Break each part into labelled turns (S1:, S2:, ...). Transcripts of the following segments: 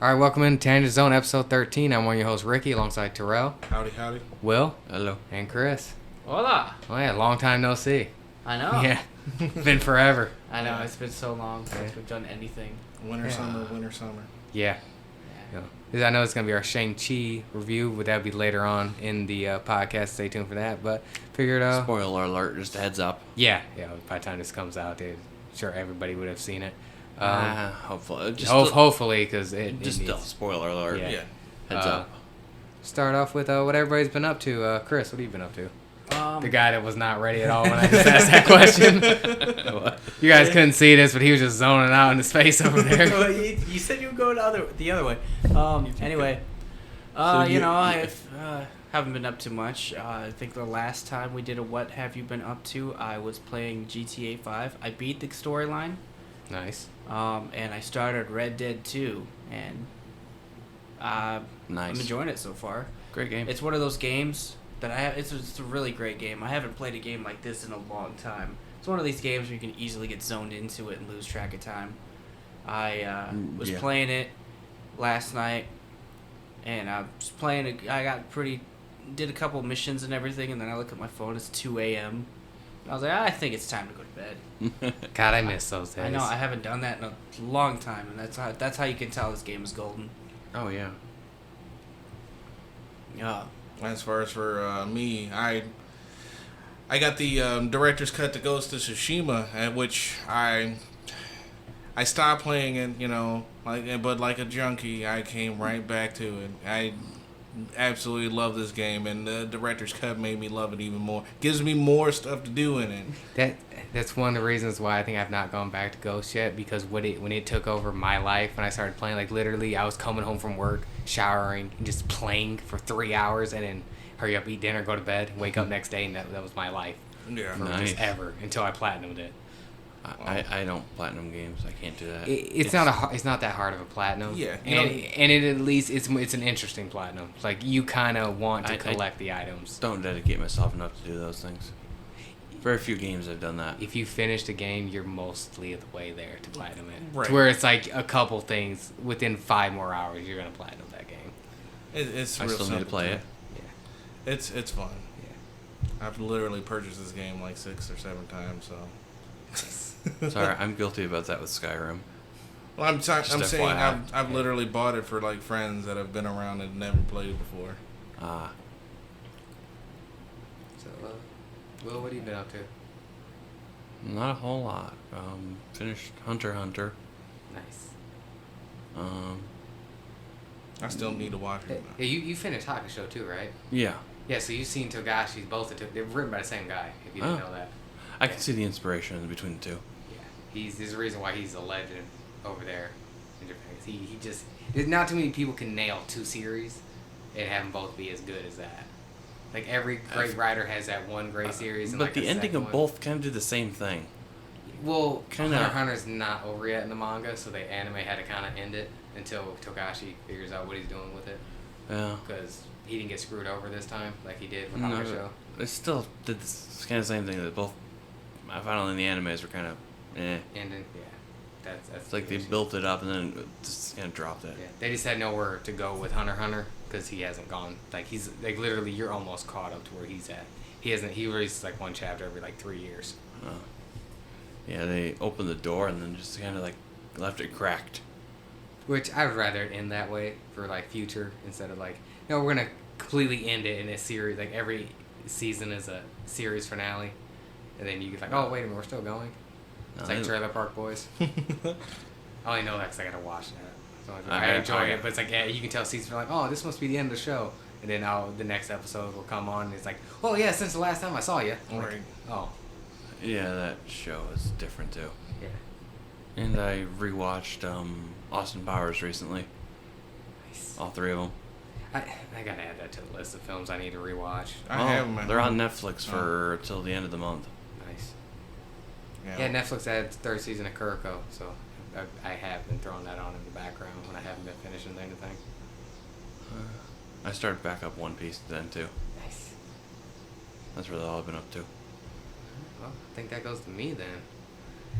S1: All right, welcome in Tanjet Zone, episode 13. I'm one of your hosts, Ricky, alongside Terrell.
S2: Howdy, howdy.
S1: Will.
S3: Hello.
S1: And Chris.
S4: Hola.
S1: Oh, yeah, long time no see.
S4: I know.
S1: Yeah, been forever.
S4: I know, it's been so long since we've done anything.
S2: Winter, summer.
S1: Yeah. I know it's going to be our Shang-Chi review, but that'll be later on in the podcast. Stay tuned for that. But figured out.
S3: Spoiler alert, just a heads up.
S1: Yeah. By the time this comes out, sure everybody would have seen it.
S3: Hopefully.
S1: Hopefully, because it
S3: just
S1: needs,
S3: still, spoiler alert.
S1: Yeah.
S3: Heads up.
S1: Start off with what everybody's been up to. Chris, what have you been up to? The guy that was not ready at all when I just asked that question. You guys couldn't see this, but he was just zoning out in his face over there.
S4: Well, you said you would go the other way. Anyway, I haven't been up to much. I think the last time we did a What Have You Been Up To, I was playing GTA 5. I beat the storyline.
S1: Nice.
S4: And I started Red Dead 2, and
S3: Nice.
S4: I'm enjoying it so far.
S3: Great game.
S4: It's one of those games that it's a really great game. I haven't played a game like this in a long time. It's one of these games where you can easily get zoned into it and lose track of time. I was playing it last night, and I was playing it. Did a couple missions and everything, and then I look at my phone. It's 2 a.m. I was like, I think it's time to go to bed.
S1: God, I miss those days.
S4: I know, I haven't done that in a long time, and that's how you can tell this game is golden.
S3: Oh, yeah.
S4: Yeah.
S2: As far as for me, I got the director's cut to Ghost of Tsushima, at which I stopped playing it, but like a junkie, I came right back to it. I absolutely love this game, and the director's cut made me love it even more. Gives me more stuff to do in it.
S1: That's one of the reasons why I think I've not gone back to Ghost yet, because when it took over my life, when I started playing, like literally I was coming home from work, showering, and just playing for 3 hours, and then hurry up, eat dinner, go to bed, wake up next day, and that was my life.
S2: Yeah.
S1: For
S3: Nice.
S1: just ever, until I platinumed it.
S3: I don't platinum games. I can't do that.
S1: It's not that hard of a platinum.
S2: Yeah.
S1: And it at least it's an interesting platinum. Like you kind of want to collect the items.
S3: Don't dedicate myself enough to do those things. Very few games I've done that.
S1: If you finish the game, you're mostly the way there to platinum it.
S2: Right.
S1: To where it's like a couple things within 5 more hours, you're gonna platinum that game.
S2: It's
S3: I
S2: real
S3: still
S2: simple
S3: need to play
S2: too.
S3: it.
S1: Yeah.
S2: It's fun.
S1: Yeah.
S2: I've literally purchased this game like 6 or 7 times, so.
S3: Sorry, I'm guilty about that with Skyrim.
S2: Well, I'm saying
S3: FYI.
S2: I've literally bought it for like friends that have been around and never played it before.
S1: So, Will, what have you been up to?
S3: Not a whole lot. Finished Hunter x Hunter.
S1: Nice.
S2: I still need to watch it.
S1: Yeah, you finished Hakusho too, right?
S3: Yeah.
S1: Yeah, so you've seen Togashi's both. They're written by the same guy. If you didn't know that.
S3: I can see the inspiration between the two.
S1: Yeah, there's a reason why he's a legend over there in Japan. He just there's not too many people can nail 2 series and have them both be as good as that. Like every great writer has that one great series, and
S3: but
S1: like
S3: the ending of both kind of do the same thing.
S1: Well,
S3: Kinda.
S1: Hunter x Hunter's not over yet in the manga, so the anime had to kind of end it until Togashi figures out what he's doing with it.
S3: Yeah.
S1: Because he didn't get screwed over this time like he did with
S3: No,
S1: Hakusho.
S3: they still did this kind of same thing that both I found in the animes were kind of
S1: And then, that's
S3: It's like they built it up and then just kind of dropped it.
S1: Yeah, they just had nowhere to go with Hunter x Hunter because he hasn't gone. Like he's like literally, you're almost caught up to where he's at. He hasn't. He releases like 1 chapter every like 3 years.
S3: Oh. Yeah, they opened the door and then just kind of like left it cracked.
S1: Which I would rather it end that way for like future instead of like, no, we're gonna completely end it in a series. Like every season is a series finale, and then you get like, oh wait a minute, we're still going. It's like Trailer Park Boys. I only know that because I gotta watch that. So I enjoy it, but it's like you can tell seasons are like, oh, this must be the end of the show, and then the next episode will come on, and it's like, oh yeah, since the last time I saw you.
S2: Right.
S1: Like, oh.
S3: Yeah, that show is different too.
S1: Yeah.
S3: And I rewatched Austin Powers recently.
S1: Nice.
S3: All 3 of them.
S1: I gotta add that to the list of films I need to rewatch.
S2: I have them.
S3: They're on Netflix for till the end of the month.
S1: Nice.
S2: Yeah.
S1: Yeah, Netflix had 3rd season of Kuroko, so I have been throwing that on in the background when I haven't been finishing anything.
S3: I started back up One Piece then too.
S1: Nice.
S3: That's really all I've been up to.
S1: Well, I think that goes to me then.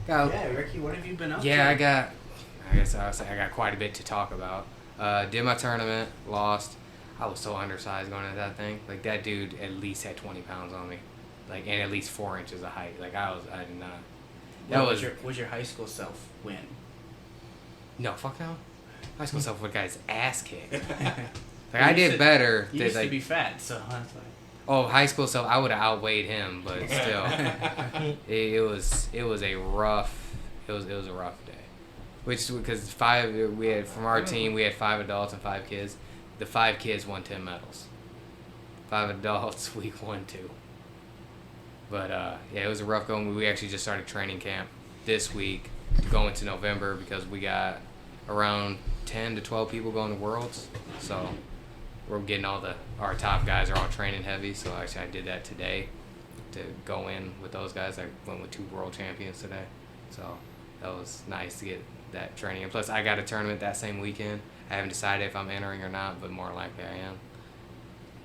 S4: Yeah, Ricky, what have you been up to?
S1: Yeah, I guess I got quite a bit to talk about. Did my tournament, lost. I was so undersized going into that thing. Like, that dude at least had 20 pounds on me. Like, and at least 4 inches of height. Like, I did not. That
S4: was your high school self win?
S1: No, fuck no. High school self would got his ass kicked. Like, I did better.
S4: You used to be fat, so that's like...
S1: Oh, high school self, I would have outweighed him, but still, it was a rough day. Which because we had from our team we had 5 adults and 5 kids. The 5 kids won 10 medals. 5 adults, we won 2. But yeah, it was a rough going. We actually just started training camp this week to go into November because we got around 10 to 12 people going to Worlds. So we're getting our top guys are all training heavy. So actually I did that today to go in with those guys. I went with 2 world champions today. So that was nice to get that training. And plus I got a tournament that same weekend. I haven't decided if I'm entering or not, but more likely I am.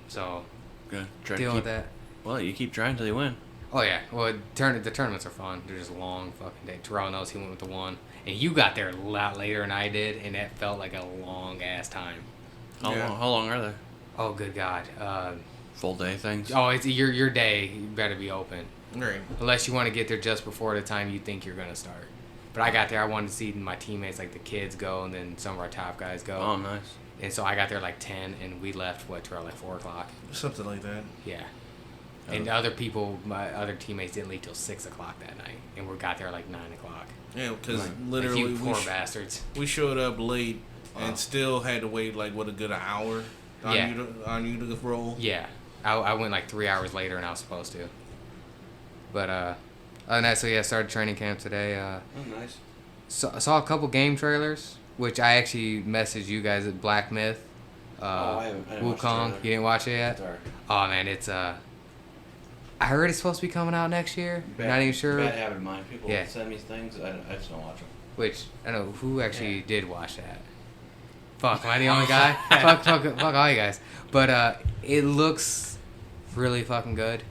S1: So
S3: Good.
S1: dealing with that.
S3: Well, you keep trying till you win.
S1: Oh yeah, well the tournaments are fun. They're just long fucking days. Terrell knows he went with the one, and you got there a lot later than I did, and that felt like a long ass time.
S3: How long are they?
S1: Oh good God.
S3: Full day things?
S1: Oh, it's your day. You better be open,
S2: Right.
S1: unless you want to get there just before the time you think you're gonna start. But I got there. I wanted to see my teammates, like the kids, go, and then some of our top guys go.
S3: Oh, nice.
S1: And so I got there like 10, and we left Terrell like 4 o'clock.
S2: Something like that.
S1: Yeah. And other people, my other teammates didn't leave till 6 o'clock that night, and we got there like 9 o'clock.
S2: Yeah, because
S1: Like,
S2: literally
S1: you poor bastards.
S2: we showed up late and still had to wait like a good hour on you to roll.
S1: Yeah, I went like 3 hours later than I was supposed to. But other than that, so yeah, I started training camp today.
S3: Oh, nice.
S1: Saw a couple game trailers, which I actually messaged you guys at Black Myth.
S3: I didn't watch the
S1: Wukong.
S3: trailer.
S1: You didn't watch it yet?
S3: Sorry.
S1: Oh man, it's I heard it's supposed to be coming out next year. Not even sure.
S3: Bad habit of mine. People
S1: Yeah.
S3: send me things. I just don't watch them.
S1: Which I don't know who actually did watch that. Fuck, am I the only guy? fuck all you guys. But it looks really fucking good.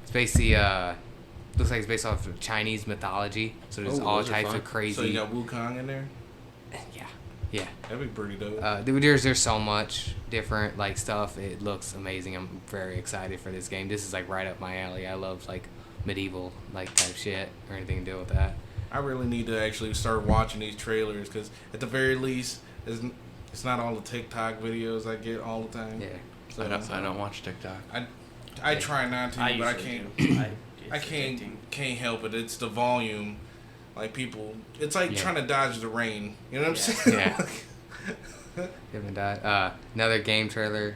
S1: It's basically looks like it's based off of Chinese mythology. So there's all
S3: those are
S1: types
S3: fun.
S1: of crazy.
S2: So you got Wukong in there?
S1: Yeah.
S2: That'd be pretty dope.
S1: There's so much different like stuff. It looks amazing. I'm very excited for this game. This is like right up my alley. I love like medieval like type shit or anything to do with that.
S2: I really need to actually start watching these trailers because at the very least, it's not all the TikTok videos I get all the time.
S1: Yeah.
S2: So,
S3: I don't watch TikTok.
S2: I try not to, but I can't.
S4: do.
S2: I can't help it. It's the volume. Like people, it's like trying to dodge the rain. You know what I'm saying?
S1: Yeah. Haven't died. Another game trailer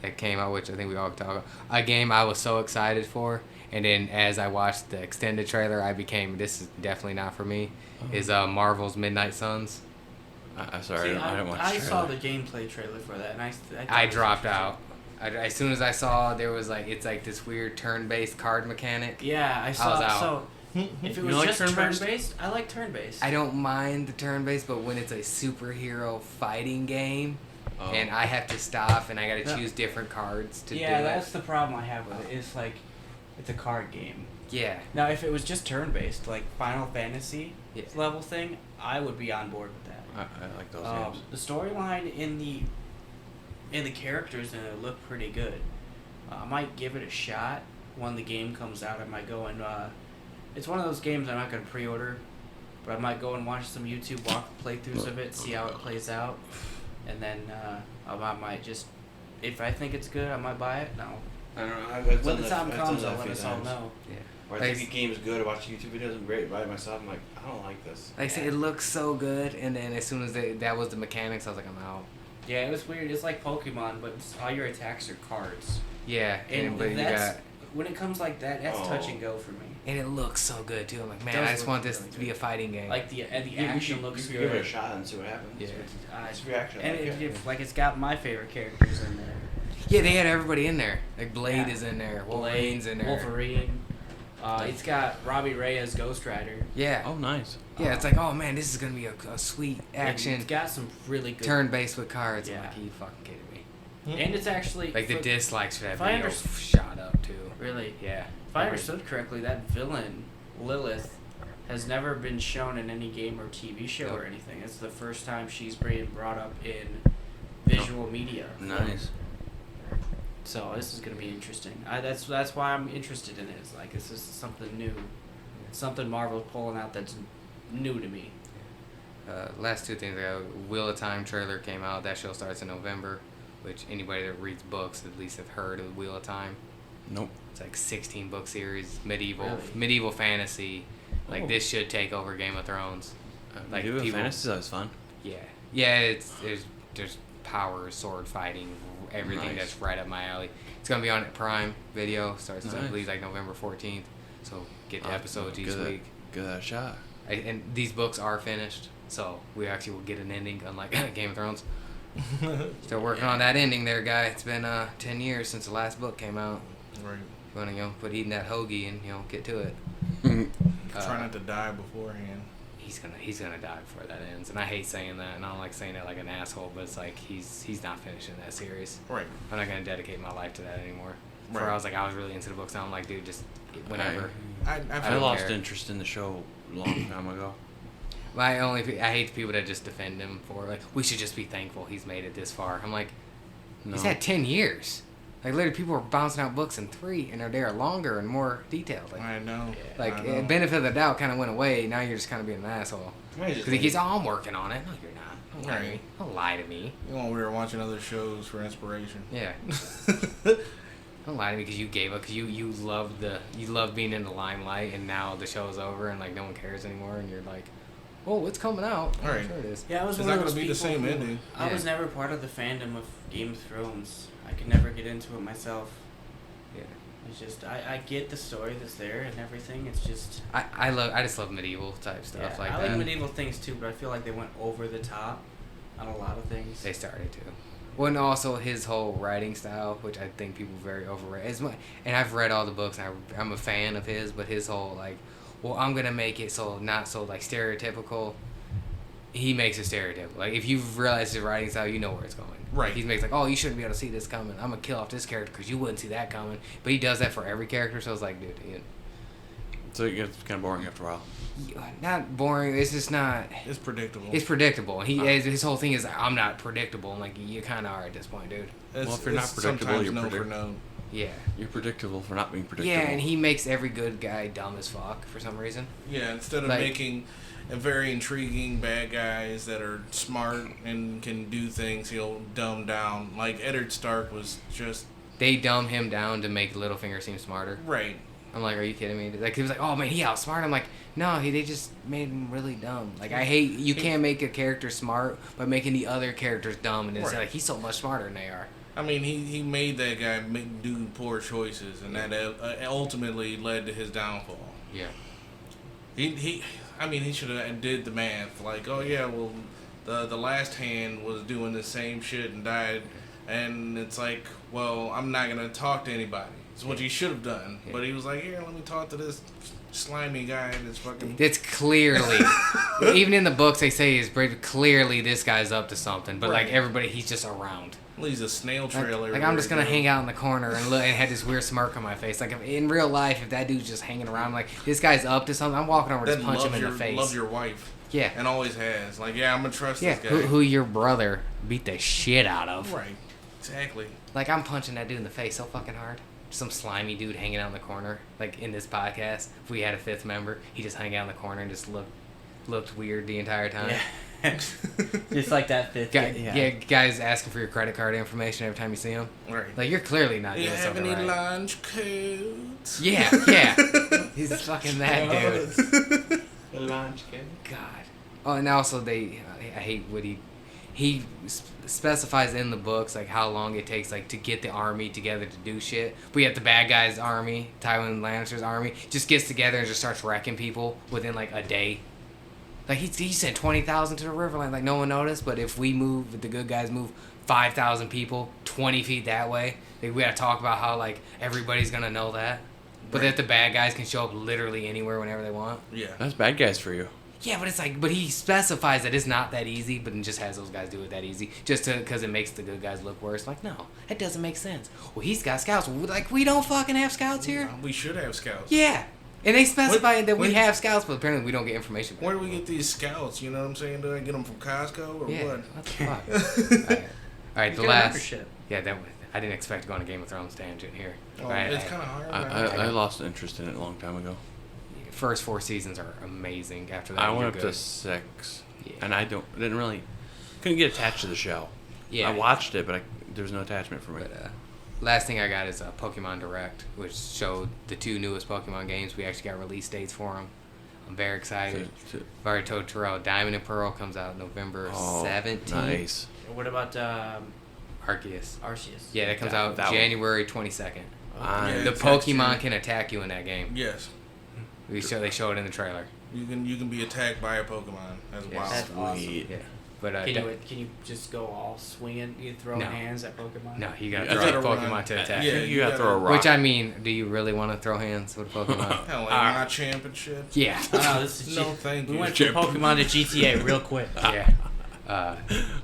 S1: that came out, which I think we all talk about. A game I was so excited for, and then as I watched the extended trailer, I became, this is definitely not for me, is Marvel's Midnight Suns.
S3: I'm sorry, I didn't watch the
S4: I
S3: trailer.
S4: saw the gameplay trailer for that, and I thought
S1: I
S4: it was
S1: dropped
S4: interesting.
S1: out. As soon as I saw there was like, it's like this weird turn-based card mechanic.
S4: Yeah, I saw.
S1: was out.
S4: So if it
S3: You
S4: was
S3: like
S4: just
S3: turn-based?
S4: turn-based, I like turn-based.
S1: I don't mind the turn-based, but when it's a superhero fighting game,
S3: Oh.
S1: and I have to stop and I gotta
S4: Yeah.
S1: choose different cards to do
S4: Yeah,
S1: it.
S4: that's the problem I have with it. It's like, it's a card game.
S1: Yeah.
S4: Now, if it was just turn-based, like Final Fantasy
S1: Yeah.
S4: level thing, I would be on board with that.
S3: I like those games.
S4: The storyline in the characters in it look pretty good. I might give it a shot when the game comes out. I might go and it's one of those games I'm not gonna pre-order, but I might go and watch some YouTube playthroughs of it, see how it plays out, and then I might just, if I think it's good, I might buy it. No,
S3: I don't know.
S4: when the time comes, I'll let us all know.
S1: Yeah.
S3: Or I think a game's good, I watch YouTube videos, I'm great, buy it myself, I'm like, I don't like this.
S1: Like I said, it looks so good, and then as soon as that was the mechanics, I was like, I'm out.
S4: Yeah, it was weird. It's like Pokemon, but all your attacks are cards.
S1: Yeah,
S4: And
S1: but you
S4: that's,
S1: got,
S4: when it comes like that, that's touch and go for me.
S1: and it looks so good too. I'm like, man,
S4: Does
S1: I just
S4: look
S1: want this
S4: really
S1: to be a
S4: good.
S1: fighting game.
S4: Like the
S3: You
S4: action
S3: should-
S4: looks
S3: you
S4: good.
S3: should give it a shot and see what happens.
S1: Yeah.
S3: It's reaction.
S4: And
S3: like,
S4: like it's got my favorite characters in there.
S1: Yeah, they had everybody in there. Like Blade
S4: Yeah.
S1: is in there,
S4: Blade,
S1: Wolverine's in there.
S4: Wolverine. It's got Robbie Ray as Ghost Rider.
S1: Yeah.
S3: Oh, nice.
S1: Yeah, it's like, oh man, this is gonna be a sweet action
S4: It's got some really good
S1: turn-based with cards.
S4: Yeah.
S1: I'm like, are you fucking kidding me?
S4: And it's actually
S1: Like the dislikes for that
S4: if I
S1: video
S4: underst-
S1: shot up too.
S4: really.
S1: Yeah.
S4: If I understood correctly, that villain Lilith has never been shown in any game or TV show
S1: Nope.
S4: or anything. It's the first time she's being brought up in visual media.
S3: Nice.
S4: So this is gonna be interesting. That's why I'm interested in it. It's like this is something new, something Marvel's pulling out that's new to me.
S1: Last two things. Wheel of Time trailer came out. That show starts in November, which anybody that reads books at least have heard of Wheel of Time.
S3: Nope.
S1: It's like 16 book series,
S4: Really?
S1: medieval fantasy. Like
S4: Oh.
S1: this should take over Game of Thrones. Like
S3: Medieval
S1: people-
S3: fantasy, that was fun.
S1: Yeah. There's power, sword fighting, everything
S3: Nice.
S1: that's right up my alley. It's gonna be on Prime Video. Starts I
S3: Nice.
S1: believe like November 14th. So get the
S3: I'll
S1: episodes each
S3: give that-
S1: week.
S3: Give that a shot.
S1: And these books are finished, so we actually will get an ending, unlike Game of Thrones. Still working on that ending there, guy. It's been 10 years since the last book came out.
S2: Right.
S1: You want to quit eating that hoagie and get to it.
S2: Try not to die beforehand.
S1: He's gonna die before that ends, and I hate saying that, and I don't like saying that like an asshole, but it's like he's not finishing that series.
S2: Right.
S1: I'm not gonna dedicate my life to that anymore.
S2: Right.
S1: Before I was really into the books, now I'm like, dude, just whenever.
S2: I
S3: I
S1: don't
S3: lost
S1: care.
S3: interest in the show a long time ago.
S1: I hate the people that just defend him for like we should just be thankful he's made it this far. I'm like,
S3: No.
S1: he's had 10 years. Like literally, people were bouncing out books in 3, and they're longer and more detailed. Like,
S2: I know.
S1: like
S2: I know.
S1: benefit of the doubt kind of went away. Now you're just kind of being an asshole. Because he keeps, I'm working on it. No, you're not. Don't lie to me. Don't lie to me.
S2: You know, we were watching other shows for inspiration.
S1: Yeah. Don't lie to me because you gave up. Because you love being in the limelight, and now the show's over and like no one cares anymore, and you're like, oh, it's coming out.
S2: All right.
S1: I'm sure it is.
S4: Yeah, I was
S2: It's
S4: one
S2: not
S4: of those
S2: gonna be the
S4: people
S2: same
S4: who-
S2: ending.
S4: I was never part of the fandom of Game of Thrones. I could never get into it myself.
S1: Yeah.
S4: It's just I get the story that's there and everything. It's just
S1: I just love medieval type stuff
S4: yeah,
S1: like
S4: I
S1: that.
S4: like medieval things too, but I feel like they went over the top on a lot of things.
S1: They started to. Well, and also his whole writing style, which I think people very overrate. And I've read all the books, and I'm a fan of his, but his whole, like, well, I'm going to make it so not so, like, stereotypical. He makes it stereotypical. Like, if you've realized his writing style, you know where it's going.
S2: Right.
S1: He makes, like, oh, you shouldn't be able to see this coming. I'm going to kill off this character because you wouldn't see that coming. But he does that for every character, so it's like, dude,
S3: So it gets kind of boring after a while.
S1: not boring. It's just not...
S2: It's predictable.
S1: It's predictable. His whole thing is, I'm not predictable. And, like, you kind of are at this point, dude.
S2: It's,
S3: Well, if you're not
S2: it's
S3: predictable,
S2: sometimes
S3: you're
S2: no for
S3: predictable.
S2: no.
S1: Yeah.
S3: You're predictable for not being predictable.
S1: Yeah, and he makes every good guy dumb as fuck for some reason.
S2: Yeah, instead of
S1: Like-
S2: making a very intriguing bad guys that are smart and can do things, he'll dumb down. Like Eddard Stark was just
S1: They dumb him down to make Littlefinger seem smarter.
S2: right.
S1: I'm like, are you kidding me? Like he was like, oh man, he outsmarted. I'm like, no, they just made him really dumb. Like I hate you can't make a character smart by making the other characters dumb, and it's
S2: Right.
S1: like he's so much smarter than they are.
S2: I mean, he made that guy do poor choices, and that ultimately led to his downfall.
S1: Yeah.
S2: He should have did the math. Like, oh yeah, well, the last hand was doing the same shit and died, and it's like, well, I'm not gonna talk to anybody. It's what he should have done.
S1: Yeah.
S2: But he was like, here, let me talk to this slimy guy that's fucking.
S1: It's clearly, even in the books they say he's brave. Clearly, this guy's up to something. But like
S2: Right.
S1: everybody, he's just around.
S2: He's a snail
S1: Like,
S2: trail.
S1: like I'm just gonna hang out in the corner and look and had this weird smirk on my face. Like if, in real life, if that dude's just hanging around, like this guy's up to something, I'm walking over,
S2: Then
S1: just punch him
S2: loves
S1: in the face.
S2: Loves your wife.
S1: Yeah.
S2: And always has. Like, yeah, I'm gonna trust
S1: Yeah,
S2: this guy.
S1: who your brother beat the shit out of.
S2: Right. Exactly.
S1: Like, I'm punching that dude in the face so fucking hard. Some slimy dude hanging out in the corner. Like, in this podcast, if we had a fifth member, he just hang out in the corner and just looked weird the entire time.
S4: Yeah. Just like that fifth.
S1: Yeah, guys asking for your credit card information every time you see him.
S2: Right.
S1: Like, you're clearly not
S2: You
S1: doing
S2: have
S1: something
S2: any
S1: right.
S2: lunch codes?
S1: Yeah. He's fucking that dude.
S4: Lunch kid.
S1: God. Oh, and also I hate what he specifies in the books like how long it takes like to get the army together to do shit. But yet the bad guy's army, Tywin Lannister's army, just gets together and just starts wrecking people within like a day. Like he sent 20,000 to the Riverland, like no one noticed. But if the good guys move 5,000 people 20 feet that way, like, we gotta talk about how like everybody's gonna know that. But that the bad guys can show up literally anywhere whenever they want.
S2: Yeah.
S3: That's bad guys for you.
S1: Yeah, but it's like, but he specifies that it's not that easy, but just has those guys do it that easy, just because it makes the good guys look worse. Like, no, that doesn't make sense. Well, he's got scouts. Like, we don't fucking have scouts here.
S2: We should have scouts.
S1: Yeah, and they specify that we
S2: when-
S1: have scouts, but apparently we don't get information.
S2: Where do we get these scouts? You know what I'm saying? Do I get them from Costco or
S1: Yeah,
S2: what?
S1: what the fuck? right,
S4: You
S1: the
S4: get a
S1: last.
S4: membership.
S1: Yeah, I didn't expect to go on a Game of Thrones tangent here.
S2: Oh,
S1: I-
S2: it's
S1: I-
S2: kind of hard.
S3: I lost interest in it a long time ago.
S1: First 4 seasons are amazing. After that,
S3: I
S1: you're
S3: went up
S1: good.
S3: to 6,
S1: Yeah.
S3: and couldn't get attached to the show.
S1: Yeah.
S3: I watched it, but there was no attachment for me.
S1: But last thing I got is a Pokemon Direct, which showed the 2 newest Pokemon games. We actually got release dates for them. I'm very excited.
S3: So-
S1: I've already told Terrell, Diamond and Pearl comes out November 17th.
S3: Nice.
S4: What about
S1: Arceus.
S4: Arceus?
S1: Yeah, that comes out
S3: that one.
S1: January 22nd.
S2: Yeah,
S1: The
S2: it's
S1: Pokemon
S2: actually-
S1: can attack you in that game.
S2: Yes.
S1: They show it in the trailer.
S2: You can be attacked by a Pokemon. That's
S1: Yeah.
S2: wild.
S4: That's awesome.
S3: Sweet.
S1: Yeah. But
S4: Can you just go all swinging? You throwing
S1: No.
S4: hands at Pokemon?
S1: no, you gotta
S3: Yeah,
S1: throw
S2: I
S1: a
S2: think-
S1: Pokemon to
S3: I
S1: attack.
S2: Yeah,
S3: think
S2: you
S3: you gotta
S2: gotta-
S3: throw a rock.
S1: Which I mean, do you really want to throw hands with a Pokemon?
S2: Hell, like my championship.
S1: Yeah.
S4: Oh, this is
S2: No, thank
S4: we
S2: you.
S4: went from Pokemon to GTA real quick.
S1: Yeah.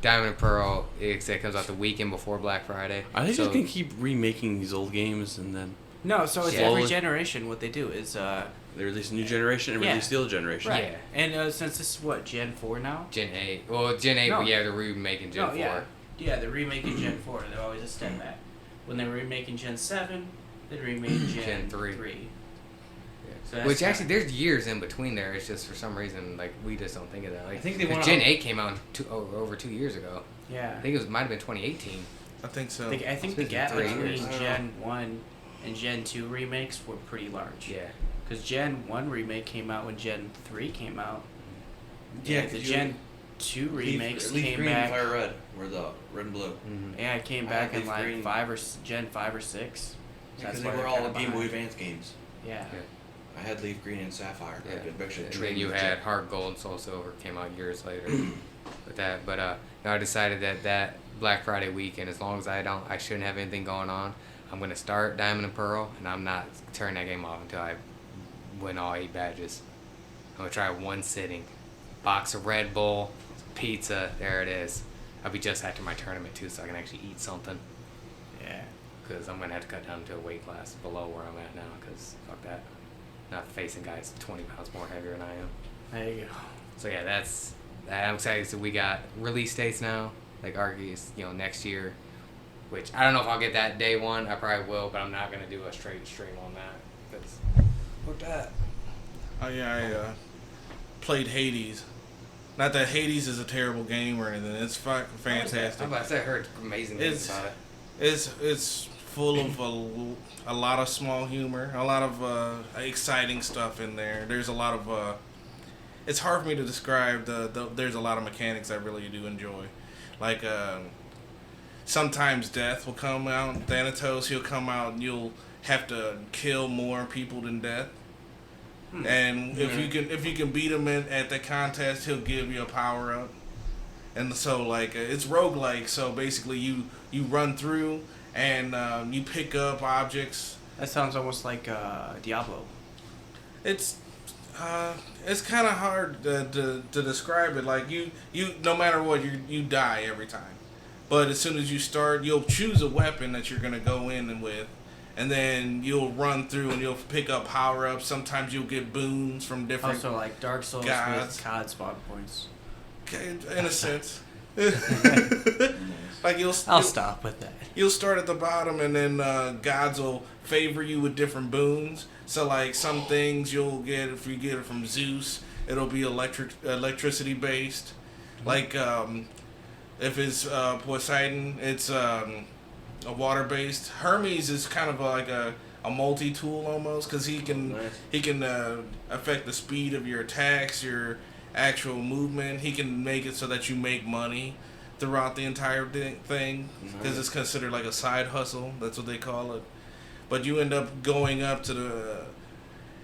S1: Diamond and Pearl, it comes out the weekend before Black Friday.
S3: Are they
S1: So-
S3: just gonna keep remaking these old games and then
S4: No, so it's
S1: Yeah.
S4: every generation. What they do is
S3: they release a new generation and
S4: Yeah.
S3: release the old generation?
S1: Right.
S4: Yeah. And since this is what Gen 4 now.
S1: Gen 8. Well, Gen 8,
S4: No.
S1: but yeah, they're remaking Gen 4.
S4: Yeah, they're remaking Gen 4. They're always a step back. When they were remaking Gen 7, they remade Gen 3.
S1: Yeah.
S4: So that's
S1: Which actually,
S4: kinda-
S1: there's years in between there. It's just for some reason, like, we just don't think of that. Like,
S3: I think they
S1: 'cause
S3: went
S1: Gen
S3: out-
S1: 8 came out over 2 years ago.
S4: Yeah.
S1: I think it might have been 2018.
S2: I think so.
S4: I think the
S1: It's been
S4: gap
S1: 3
S4: between
S1: years.
S4: Gen 1 and Gen 2 remakes were pretty large.
S1: Yeah.
S4: Because Gen 1 remake came out when Gen 3 came out.
S3: Yeah,
S4: the
S3: 'cause
S4: Gen 2 remakes
S3: Leaf
S4: came
S3: green
S4: back.
S3: and fire red, or the red and blue.
S1: Mm-hmm.
S4: Yeah, it came
S3: I
S4: back
S3: had
S4: in
S3: Leaf
S4: like
S3: green.
S4: Gen 5 or 6.
S3: Because
S4: That's
S3: they
S4: why
S3: were
S4: they're
S3: all
S4: kinda
S3: Game Boy
S4: behind.
S3: Advance games.
S4: Yeah.
S3: I had Leaf Green and Sapphire.
S1: Yeah.
S3: I could actually
S1: And
S3: trade
S1: then you
S3: with
S1: had
S3: Jet.
S1: Heart Gold and Soul Silver came out years later. But now I decided that Black Friday weekend, as long as I shouldn't have anything going on, I'm gonna start Diamond and Pearl, and I'm not turning that game off until I win all 8 badges. I'm gonna try one sitting. Box of Red Bull, pizza, there it is. I'll be just after my tournament too, so I can actually eat something.
S4: Yeah.
S1: Because I'm gonna have to cut down to a weight class below where I'm at now. Because fuck that, not facing guys 20 pounds more heavier than I am.
S4: There you go.
S1: So yeah, I'm excited. So we got release dates now, like Arceus, next year. Which I don't know if I'll get that day one. I probably will, but I'm not gonna do a straight stream on that. Cause fuck that.
S2: Oh yeah, I played Hades. Not that Hades is a terrible game or anything. It's fucking fantastic.
S1: I heard amazing things about it.
S2: It's full of a lot of small humor, a lot of exciting stuff in there. There's a lot of it's hard for me to describe. There's a lot of mechanics I really do enjoy, like sometimes death will come out. Thanatos, he'll come out and you'll have to kill more people than death. And if you can beat him at the contest, he'll give you a power up. And so it's roguelike, so basically you run through and you pick up objects.
S4: That sounds almost like Diablo.
S2: It's kind of hard to describe it. Like you no matter what you die every time, but as soon as you start, you'll choose a weapon that you're gonna go in with, and then you'll run through and you'll pick up power ups. Sometimes you'll get boons from different.
S4: Also like Dark Souls
S2: gods.
S4: with COD spawn points.
S2: In a sense. Like
S4: I'll stop with that.
S2: You'll start at the bottom, and then gods will favor you with different boons. So, like, some things you'll get, if you get it from Zeus, it'll be electricity based. Like, if it's Poseidon, it's a water based. Hermes is kind of like a multi tool almost, because he can affect the speed of your attacks, your actual movement. He can make it so that you make money throughout the entire thing, because it's considered like a side hustle. That's what they call it. But you end up going up to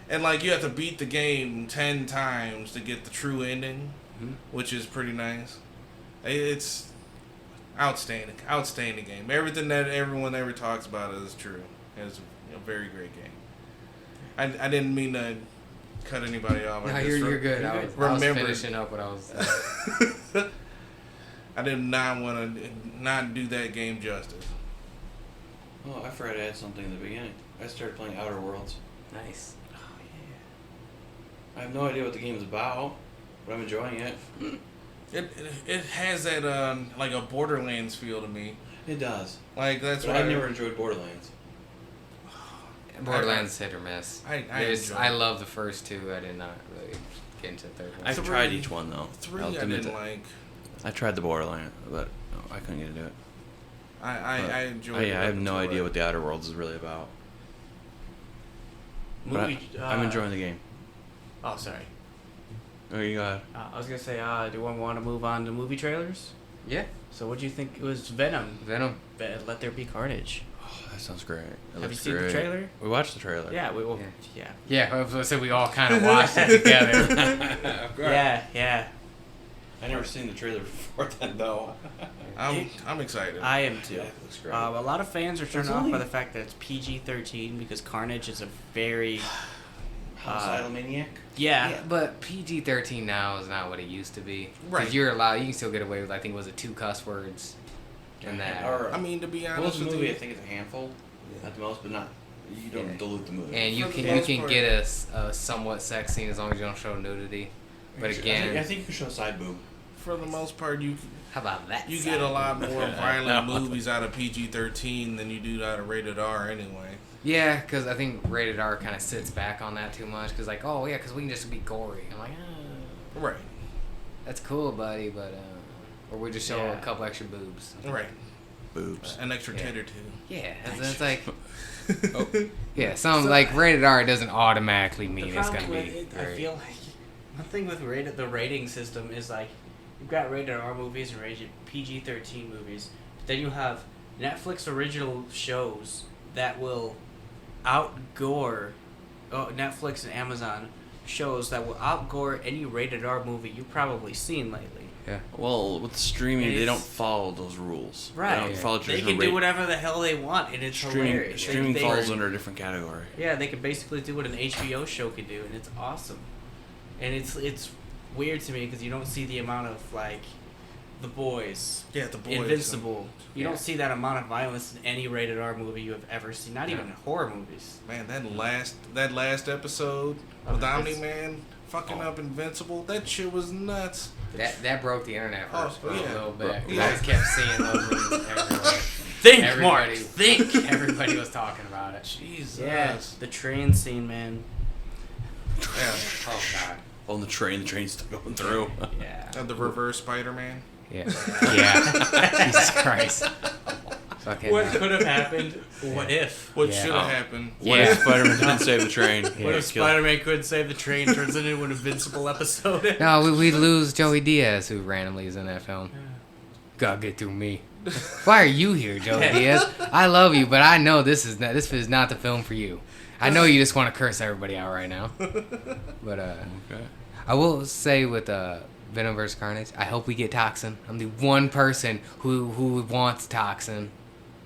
S2: and like you have to beat the game 10 times to get the true ending, which is pretty nice. It's outstanding game. Everything that everyone ever talks about is true. It's a very great game. I didn't mean to cut anybody off.
S1: No,
S2: I just
S1: you're good. I was
S2: remembered.
S1: finishing up what I was.
S2: I did not want to not do that game justice.
S3: Oh, I forgot to add something in the beginning. I started playing Outer Worlds.
S1: Nice.
S3: I have no idea what the game is about, but I'm enjoying it.
S2: It has that like a Borderlands feel to me.
S3: It does.
S2: Like that's
S3: But
S2: why
S3: I never enjoyed Borderlands.
S1: Borderlands hit or miss. I
S2: enjoy it.
S1: love the first two. I did not really get into the third one.
S3: I've tried each one though.
S2: 3
S3: I'll
S2: I
S3: admit
S2: didn't
S3: that.
S2: like.
S3: I tried the Borderlands, but no, I couldn't get into it.
S2: I enjoyed it.
S3: I have no
S2: up
S3: idea
S2: to
S3: what the Outer Worlds is really about. But
S4: Movie.
S3: I'm enjoying the game.
S4: Oh, sorry.
S3: Oh, you got.
S4: I was gonna say, do we want to move on to movie trailers?
S1: Yeah,
S4: So, what do you think? It was Venom.
S1: Venom.
S4: Let There Be Carnage.
S3: Oh, that sounds great. That
S4: Have you
S3: looks
S4: seen the
S3: great.
S4: trailer?
S3: We watched the trailer.
S4: Yeah, we will.
S1: Yeah.
S4: Yeah.
S1: Yeah, I was gonna say we all kind of watched it together.
S4: Yeah.
S3: I never seen the trailer before then though.
S2: I'm excited.
S4: I am too.
S3: Yeah, it looks great.
S4: A lot of fans are turned
S3: It's
S4: off
S3: only-
S4: by the fact that it's PG-13 because Carnage is a very
S3: Homicidal maniac.
S4: yeah.
S1: But PG-13 now is not what it used to be.
S2: Right.
S1: Because you're allowed, you can still get away with, I think, was it 2 cuss words? And that.
S3: Or,
S2: I mean, to be
S3: well,
S2: honest
S3: the
S2: with
S3: movie
S2: you,
S3: I think it's a handful at the most, but not. You don't
S1: Yeah.
S3: dilute the movie.
S1: And you
S2: For the
S1: can
S2: most
S1: get
S2: part-
S1: a somewhat sex scene as long as you don't show nudity. But again,
S3: I think you can show side boob.
S2: for the most part, you
S1: how about that?
S2: you
S1: side?
S2: get a lot more violent movies out of PG-13 than you do out of rated R anyway.
S1: Yeah, because I think rated R kind of sits back on that too much. Because like, oh yeah, because we can just be gory. I'm like,
S2: Right.
S1: that's cool, buddy, but or we just show
S4: Yeah.
S1: a couple extra boobs.
S2: Right.
S3: Boobs.
S2: An extra
S1: Yeah.
S2: tit or two.
S1: Yeah, it's like
S3: Oh.
S1: yeah, some like rated R doesn't automatically mean
S4: The
S1: it's
S4: problem
S1: gonna
S4: with
S1: be
S4: it, I
S1: great.
S4: feel like one thing with the rating system is like you've got rated R movies and rated PG-13 movies, but then you have Netflix original shows that will outgore Netflix and Amazon shows that will outgore any rated R movie you've probably seen lately.
S1: Yeah.
S3: Well, with streaming,
S4: And
S3: they
S4: it's-
S3: don't follow those rules.
S4: Right.
S3: They don't follow
S4: They
S3: traditional
S4: can do
S3: rate-
S4: whatever the hell they want, and it's hilarious.
S3: Streaming
S4: They-
S3: falls under a different category.
S4: Yeah, they can basically do what an HBO show could do, and it's awesome. And it's weird to me because you don't see the amount of like The Boys,
S2: Yeah, the boys.
S4: Invincible. You
S1: Yeah.
S4: don't see that amount of violence in any rated R movie you have ever seen. Not even in horror movies.
S2: Man, that last episode with Omni Man fucking up Invincible, that shit was nuts.
S1: That broke the internet first for
S2: Oh, yeah.
S1: a little bit. 'Cause
S2: Yeah.
S1: I just kept seeing those memes everywhere.
S4: Think, Mark. Think.
S1: Everybody was talking about it.
S2: Jesus.
S4: Yeah, the train scene, man.
S2: Yeah.
S1: Oh god.
S3: On the train's still going through.
S4: Yeah.
S2: The reverse Spider-Man.
S1: Yeah. Yeah. Jesus Christ. Fucking.
S4: What could have happened? What if?
S2: What
S1: Yeah.
S2: should have happened?
S3: What
S1: Yeah.
S3: if Spider-Man didn't save the train?
S4: What
S1: Yeah,
S4: if Spider-Man couldn't save the train? Turns it into an Invincible episode.
S1: No, we'd lose Joey Diaz, who randomly is in that film. Gotta get through me. Why are you here, Joey Diaz? I love you, but I know this is not the film for you. I know you just want to curse everybody out right now. But
S3: Okay.
S1: I will say with Venom vs. Carnage, I hope we get Toxin. I'm the one person who wants Toxin.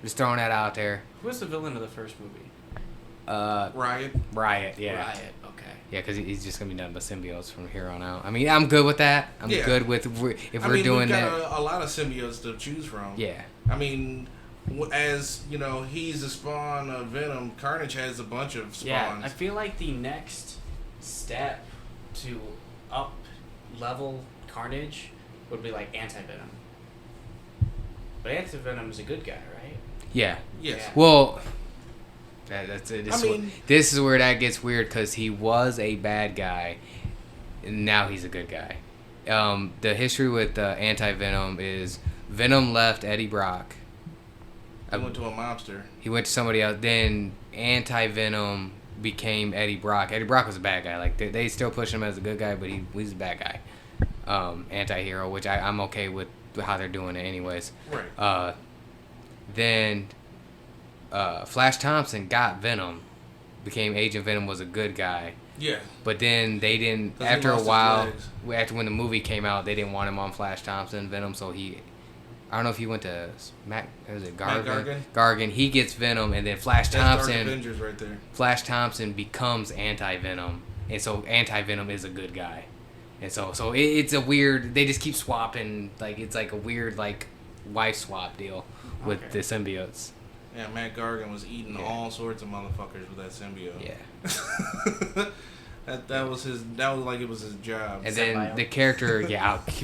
S1: Just throwing that out there.
S4: Who was the villain of the first movie?
S2: Riot.
S1: Riot, yeah.
S4: Riot. Okay.
S1: Yeah, because he's just going to be nothing but symbiotes from here on out. I mean, I'm good with that. I'm
S2: Yeah.
S1: good with if
S2: I
S1: we're
S2: mean,
S1: doing
S2: we've
S1: that.
S2: got a lot of symbiotes to choose from.
S1: Yeah.
S2: I mean, as you know, he's the spawn of Venom. Carnage has a bunch of spawns.
S4: Yeah, I feel like the next step to up level Carnage would be like Anti-Venom. But Anti-Venom is a good guy, right?
S1: Yeah.
S2: Yes.
S4: Yeah.
S1: Well, that's it.
S2: I mean-
S1: This is where that gets weird because he was a bad guy, and now he's a good guy. The history with Anti-Venom is Venom left Eddie Brock.
S2: He went to a mobster.
S1: He went to somebody else. Then Anti-Venom became Eddie Brock. Eddie Brock was a bad guy. Like they still push him as a good guy, but he's a bad guy. Anti-hero, which I'm okay with how they're doing it anyways.
S2: Right.
S1: Then Flash Thompson got Venom, became Agent Venom, was a good guy.
S2: Yeah.
S1: But then they didn't.
S2: 'Cause he
S1: After a
S2: lost his
S1: while,
S2: legs.
S1: after when the movie came out, they didn't want him on Flash Thompson Venom, so I don't know if he went to Gargan. Gargan. He gets Venom, and then Flash
S2: That's Dark
S1: Thompson.
S2: Avengers right there.
S1: Flash Thompson becomes Anti-Venom, and so Anti-Venom is a good guy, and so it's a weird. They just keep swapping, like it's like a weird like wife swap deal with
S4: Okay.
S1: the symbiotes.
S2: Yeah, Matt Gargan was eating
S1: Yeah.
S2: all sorts of motherfuckers with that symbiote.
S1: Yeah.
S2: That was his. That was like it was his job.
S1: And then
S4: Symbiote.
S1: the character,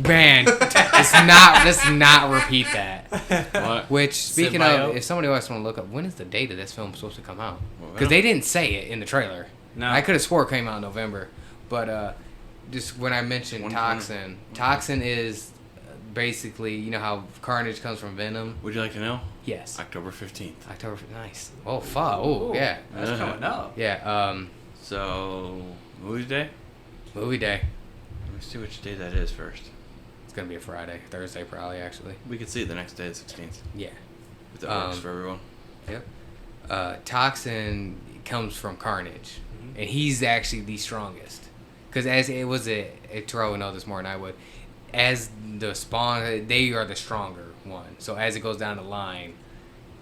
S1: man, let's not repeat that.
S3: What?
S1: Which, speaking
S4: Symbiote.
S1: of, if somebody else want to look up, when is the date of this film supposed to come out?
S3: Well,
S1: Because they didn't say it in the trailer.
S4: No.
S1: I could have swore it came out in November, but just when I mentioned
S3: 120.
S1: Toxin is basically, you know how Carnage comes from Venom.
S3: Would you like to know?
S1: Yes.
S3: October 15th.
S1: October. Nice. Oh fuck. Oh
S4: Ooh,
S1: yeah.
S4: That's coming up.
S1: Yeah.
S3: So, movie day?
S1: Movie day.
S3: Let me see which day that is first.
S1: It's gonna be a Friday, Thursday probably actually.
S3: We could see it the next day, the 16th.
S1: Yeah.
S3: If that works for everyone.
S1: Yep. Toxin comes from Carnage,
S4: Mm-hmm.
S1: and he's actually the strongest. Because as it was Taro would know this more than I would, as the Spawn, they are the stronger one. So as it goes down the line,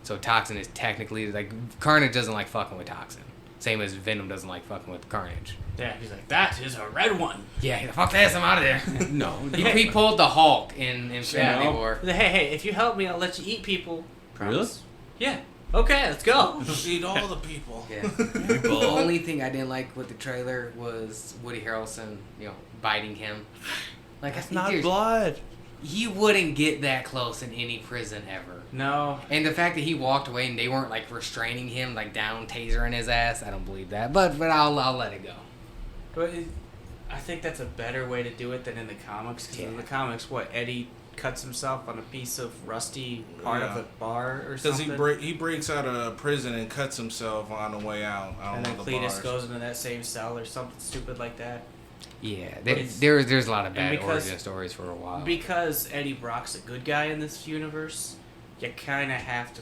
S1: so Toxin is technically like Carnage doesn't like fucking with Toxin, same as Venom doesn't like fucking with Carnage.
S4: Yeah, he's like, that is a red one.
S1: Yeah, fuck this, I'm out of there.
S3: No.
S1: he pulled the Hulk in Infinity
S3: Yeah.
S1: War.
S4: Hey, if you help me, I'll let you eat people.
S3: Really?
S4: Promise. Yeah. Okay, let's go.
S2: Eat all the people.
S1: Yeah. The only thing I didn't like with the trailer was Woody Harrelson, biting him. Like,
S3: That's
S1: I
S3: not
S1: think
S3: blood.
S1: he wouldn't get that close in any prison ever.
S4: No.
S1: And the fact that he walked away and they weren't like restraining him, like down tasering his ass, I don't believe that. But I'll let it go.
S4: But I think that's a better way to do it than in the comics. Because in the comics, Eddie cuts himself on a piece of rusty part of
S2: Yeah.
S4: a bar or
S2: Because
S4: something.
S2: he breaks out of prison and cuts himself on the way out. I
S4: And
S2: don't
S4: then
S2: know the
S4: Cletus
S2: bars.
S4: goes into that same cell or something stupid like that.
S1: Yeah,
S4: It's-
S1: there's a lot of bad
S4: because-
S1: origin stories for a while.
S4: Because Eddie Brock's a good guy in this universe, you kind of have to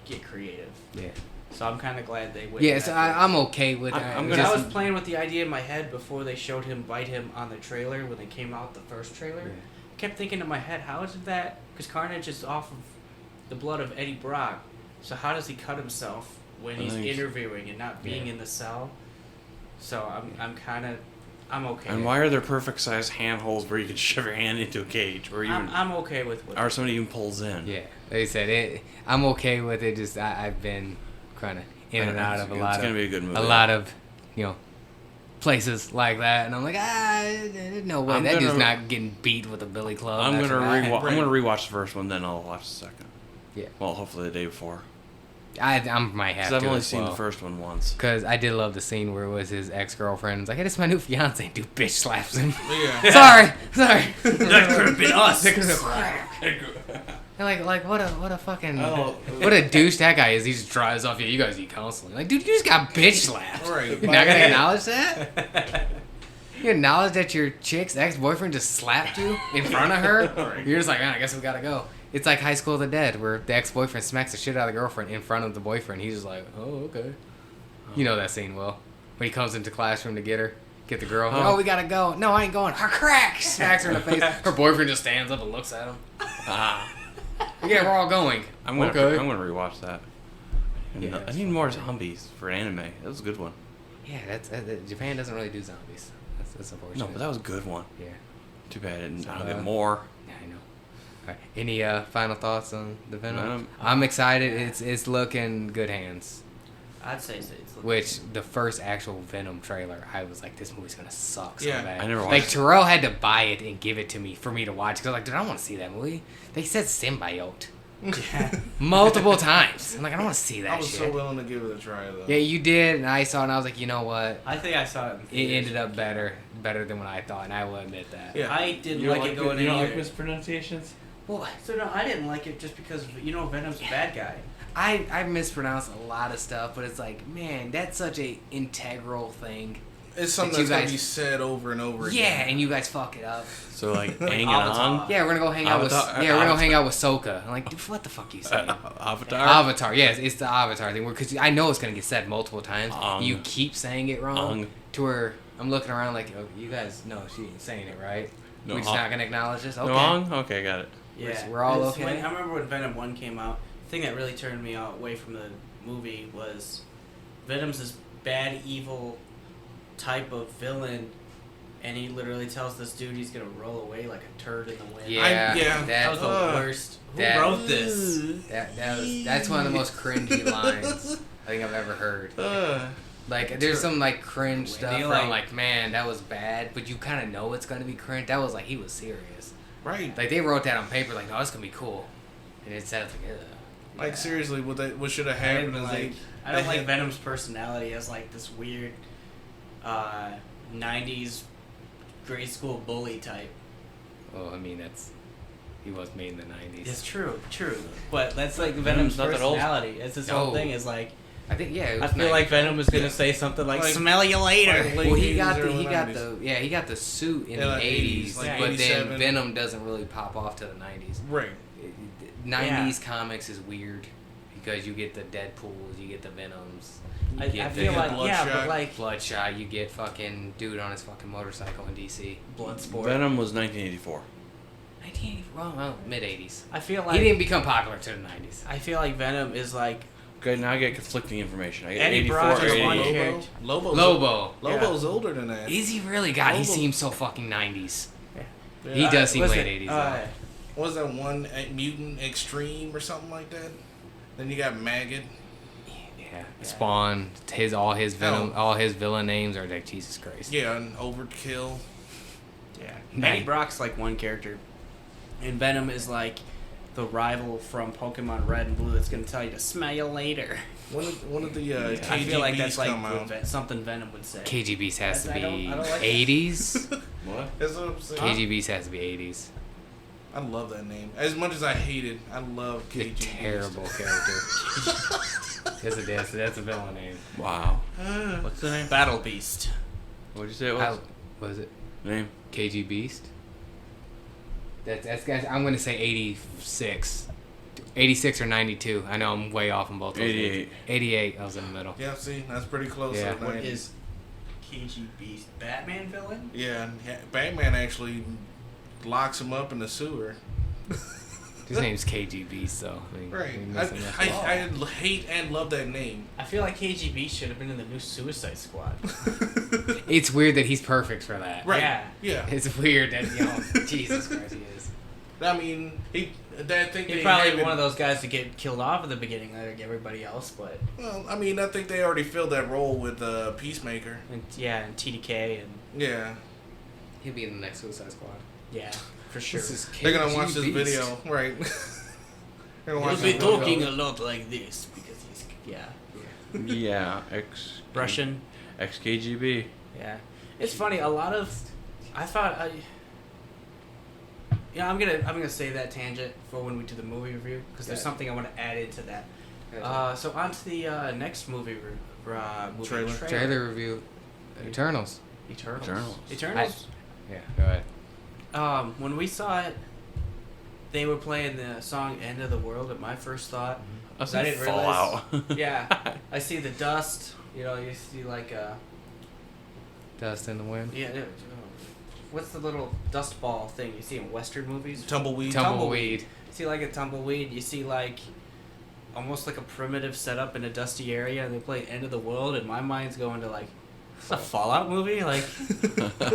S4: get creative.
S1: Yeah.
S4: So I'm kind of glad they went.
S1: Yeah, so I'm okay with it.
S3: I'm
S4: Because
S3: gonna-
S4: I was playing with the idea in my head before they showed him bite him on the trailer when they came out the first trailer.
S1: Yeah.
S4: I kept thinking in my head, how is it that? Because Carnage is off of the blood of Eddie Brock, so how does he cut himself when
S3: I
S4: he's
S3: think-
S4: interviewing and not being
S1: Yeah.
S4: in the cell? So I'm okay.
S3: And why are there perfect size handholds where you can shove your hand into a cage, or even,
S4: I'm okay with what.
S3: or somebody even pulls in?
S1: Yeah, like I said, I'm okay with it. Just I've been kind of in and out of
S3: It's gonna be a good movie.
S1: a lot of places like that, and I'm like, no way, that dude's not getting beat with a billy club.
S3: I'm
S1: That's
S3: gonna
S1: right.
S3: I'm gonna rewatch the first one, then I'll watch the second.
S1: Yeah.
S3: Well, hopefully the day before.
S1: I might have
S3: Because
S1: to.
S3: I've only
S1: as
S3: seen
S1: well.
S3: the first one once.
S1: Because I did love the scene where it was his ex-girlfriend. It's like, hey, this is my new fiance. Dude, bitch slaps him.
S2: Yeah.
S1: Sorry.
S4: that could have been us.
S1: And like what a fucking
S3: Oh.
S1: what a douche that guy is. He just drives off. Yeah, you guys need counseling. Like, dude, you just got bitch slapped.
S2: Right.
S1: You're not gonna acknowledge that. You acknowledge that your chick's ex-boyfriend just slapped you in front of her. You're just like, man, I guess we gotta go. It's like High School of the Dead, where the ex-boyfriend smacks the shit out of the girlfriend in front of the boyfriend. He's just like, oh, okay. You know that scene, Will. When he comes into classroom to get the girl. Oh, we gotta go. No, I ain't going. Her crack! Smacks her in the face. Her boyfriend just stands up and looks at him. Yeah, we're all going.
S3: I'm gonna
S1: Okay.
S3: rewatch that.
S1: Yeah,
S3: I need more zombies for anime. That was a good one.
S1: Yeah, that's Japan doesn't really do zombies. That's unfortunate.
S3: No, but that was a good one.
S1: Yeah,
S3: Too bad I didn't
S1: So,
S3: I don't get more.
S1: yeah, I know. All right. Any final thoughts on the Venom?
S3: Venom?
S1: I'm excited. It's looking good hands.
S4: I'd say so. It's
S1: Which the first actual Venom trailer, I was like, this movie's gonna suck so
S2: Yeah.
S1: bad.
S3: I never watched
S1: Like
S3: it.
S1: Terrell had to buy it and give it to me for me to watch. Cause I was like, dude, I don't want to see that movie. They said symbiote
S4: yeah.
S1: multiple times. I'm like, I don't want to see that
S2: I was
S1: shit.
S2: so willing to give it a try though.
S1: Yeah, you did, and I saw it, and I was like, you know what?
S4: I think I saw it. In
S1: It
S4: theaters.
S1: ended up better than what I thought, and I will admit that.
S2: Yeah.
S4: I didn't like it going in either.
S3: mispronunciations?
S1: Well,
S4: So no, I didn't like it just because Venom's a bad guy.
S1: I mispronounced a lot of stuff, but it's like, man, that's such a integral thing.
S2: It's something
S1: That you
S2: that's gonna
S1: guys-
S2: be said over and over
S1: Yeah,
S2: again.
S1: and you guys fuck it up.
S3: So like hanging
S4: Avatar.
S3: on.
S1: Yeah, we're gonna go hang out with.
S3: Avatar-
S1: Yeah, we're gonna
S3: Avatar.
S1: hang out with Sokka. I'm like, dude, what the fuck you saying?
S3: Avatar.
S1: Avatar. Yes, it's the Avatar thing. Because I know it's gonna get said multiple times.
S3: Ong.
S1: You keep saying it wrong.
S3: Ong.
S1: To where I'm looking around like, oh, you guys know she ain't saying it right.
S3: No,
S1: We're just
S3: Ong.
S1: not gonna acknowledge this. Okay.
S3: No, Ong? Okay, got it.
S4: Yeah,
S1: We're all
S4: It's
S1: okay?
S4: I remember when Venom 1 came out. The thing that really turned me away from the movie was Venom's this bad, evil type of villain, and he literally tells this dude he's gonna roll away like a turd in the wind.
S1: Yeah.
S2: yeah.
S4: That was the worst. Who
S1: that-
S4: wrote this?
S1: That's one of the most cringy lines I think I've ever heard. Like, there's some, like, cringe
S4: When
S1: stuff
S4: they,
S1: where
S4: like-
S1: I'm like, man, that was bad, but you kind of know it's going to be cringe. That was like, he was serious.
S2: Right.
S1: Like, they wrote that on paper, like, no, it's going to be cool. And it sounds like, ugh.
S2: Like, seriously, what should have
S4: I
S2: happened
S4: didn't
S2: is
S4: like. I
S2: they
S4: don't like
S2: had-
S4: Venom's personality as like this weird, 90s grade school bully type.
S1: Well, I mean, he was made in the 90s.
S4: It's true, but that's like Venom's
S3: not that old.
S4: personality. It's his whole
S1: No.
S4: thing. Is like
S1: I think, yeah. It
S4: I
S1: was
S4: feel like Venom is gonna
S2: Yeah.
S4: say something like,
S2: Like-
S4: "Smell you later."
S2: like-
S1: Well, he
S2: 80s,
S1: got
S2: early
S1: he got
S2: 90s.
S1: he got the suit in
S2: Yeah,
S1: the
S2: like
S1: 80s,
S2: like
S1: but
S2: 87.
S1: then Venom doesn't really pop off to the 90s.
S2: Right.
S1: 90s comics is weird because you get the Deadpools, you get the Venoms, you
S4: I
S1: get
S4: feel
S1: the
S4: like
S2: Bloodshot.
S4: but like
S1: Bloodshot, you get fucking dude on his fucking motorcycle in DC.
S4: Bloodsport.
S3: Venom was 1984.
S1: 1980, well, mid 80s.
S4: I feel
S1: He
S4: like
S1: didn't become popular to the 90s.
S4: I feel like Venom is like
S3: Okay, now I get conflicting information. I get
S4: Eddie
S3: 84
S4: Brock
S3: or
S4: is
S3: 88.
S4: one
S2: Lobo.
S4: character.
S2: Lobo's
S1: Lobo.
S2: Lobo's older than that.
S1: Is he really? God, he
S2: Lobo.
S1: seems so fucking 90s.
S2: Yeah.
S1: He does seem
S4: was
S1: late
S4: it,
S1: 80s. though.
S2: What was that one Mutant Extreme or something like that? Then you got Maggot.
S1: Yeah. Spawn, all his Venom,
S2: Hell.
S1: all his villain names are like Jesus Christ.
S2: Yeah, and Overkill.
S4: Yeah.
S1: Man.
S4: Eddie Brock's like one character, and Venom is like the rival from Pokemon Red and Blue that's gonna tell you to smell you later.
S2: One of the KGBs
S4: I feel like that's like
S2: come out.
S4: something Venom would say.
S1: KGB's has to
S4: I don't-
S1: be
S4: I don't like that.
S1: 80s.
S3: What?
S2: That's what I'm saying.
S1: KGB's has to be 80s.
S2: I love that name. As much as I hate it, I love
S1: The
S2: KGBs.
S1: terrible character. That's a villain name.
S3: Wow.
S2: Ah.
S3: What's the name?
S4: Battle Beast.
S3: What'd you say it was?
S1: What was it?
S3: Name?
S1: KG Beast? That's guys. I'm gonna say 86. 86 or 92. I know I'm way off on both those.
S3: 88.
S1: names. 88. I was in the middle.
S2: Yeah, see, that's pretty close.
S1: Yeah.
S2: to the
S4: What
S2: 90s.
S4: is KG Beast? Batman villain?
S2: Yeah, and Batman actually locks him up in the sewer.
S1: His name's KG Beast, though. I mean,
S2: Right.
S1: you're
S2: I,
S1: missing that.
S2: I hate and love that name.
S4: I feel like KG Beast should have been in the new Suicide Squad.
S1: It's weird that he's perfect for that.
S2: Right.
S4: Yeah.
S2: Yeah.
S1: It's weird that Jesus Christ, he is.
S2: I mean, I think
S4: He'd
S2: they
S4: probably
S2: have
S4: be
S2: it-
S4: one of those guys to get killed off at the beginning like everybody else, but
S2: Well, I mean, I think they already filled that role with Peacemaker.
S4: and TDK and
S2: Yeah.
S1: He'll be in the next Suicide Squad.
S4: yeah, for sure.
S1: This is
S2: They're gonna
S1: KG
S2: watch this
S1: Beast.
S2: video, right? They're gonna
S4: He'll
S2: watch
S4: be
S2: this video.
S4: talking a lot like this because he's
S3: Yeah, X.
S4: Russian.
S3: XKGB.
S4: Yeah, it's funny. A lot of I thought I'm gonna save that tangent for when we do the movie review because there's
S1: Yeah.
S4: something I want to add into that. So on to the next movie
S2: Trailer.
S1: Trailer review. Eternals.
S4: Eternals.
S3: Eternals.
S1: Yeah, go ahead.
S4: When we saw it, they were playing the song "End of the World," and my first thought,
S3: I was
S4: I
S3: like,
S4: didn't
S3: Fallout.
S4: yeah, I see the dust. You know, you see like
S1: Dust in the Wind.
S4: what's the little dust ball thing you see in Western movies?
S2: Tumbleweed.
S1: Tumbleweed.
S4: You see like a tumbleweed. You see like almost like a primitive setup in a dusty area, and they play "End of the World," and my mind's going to like. It's a Fallout movie? Like,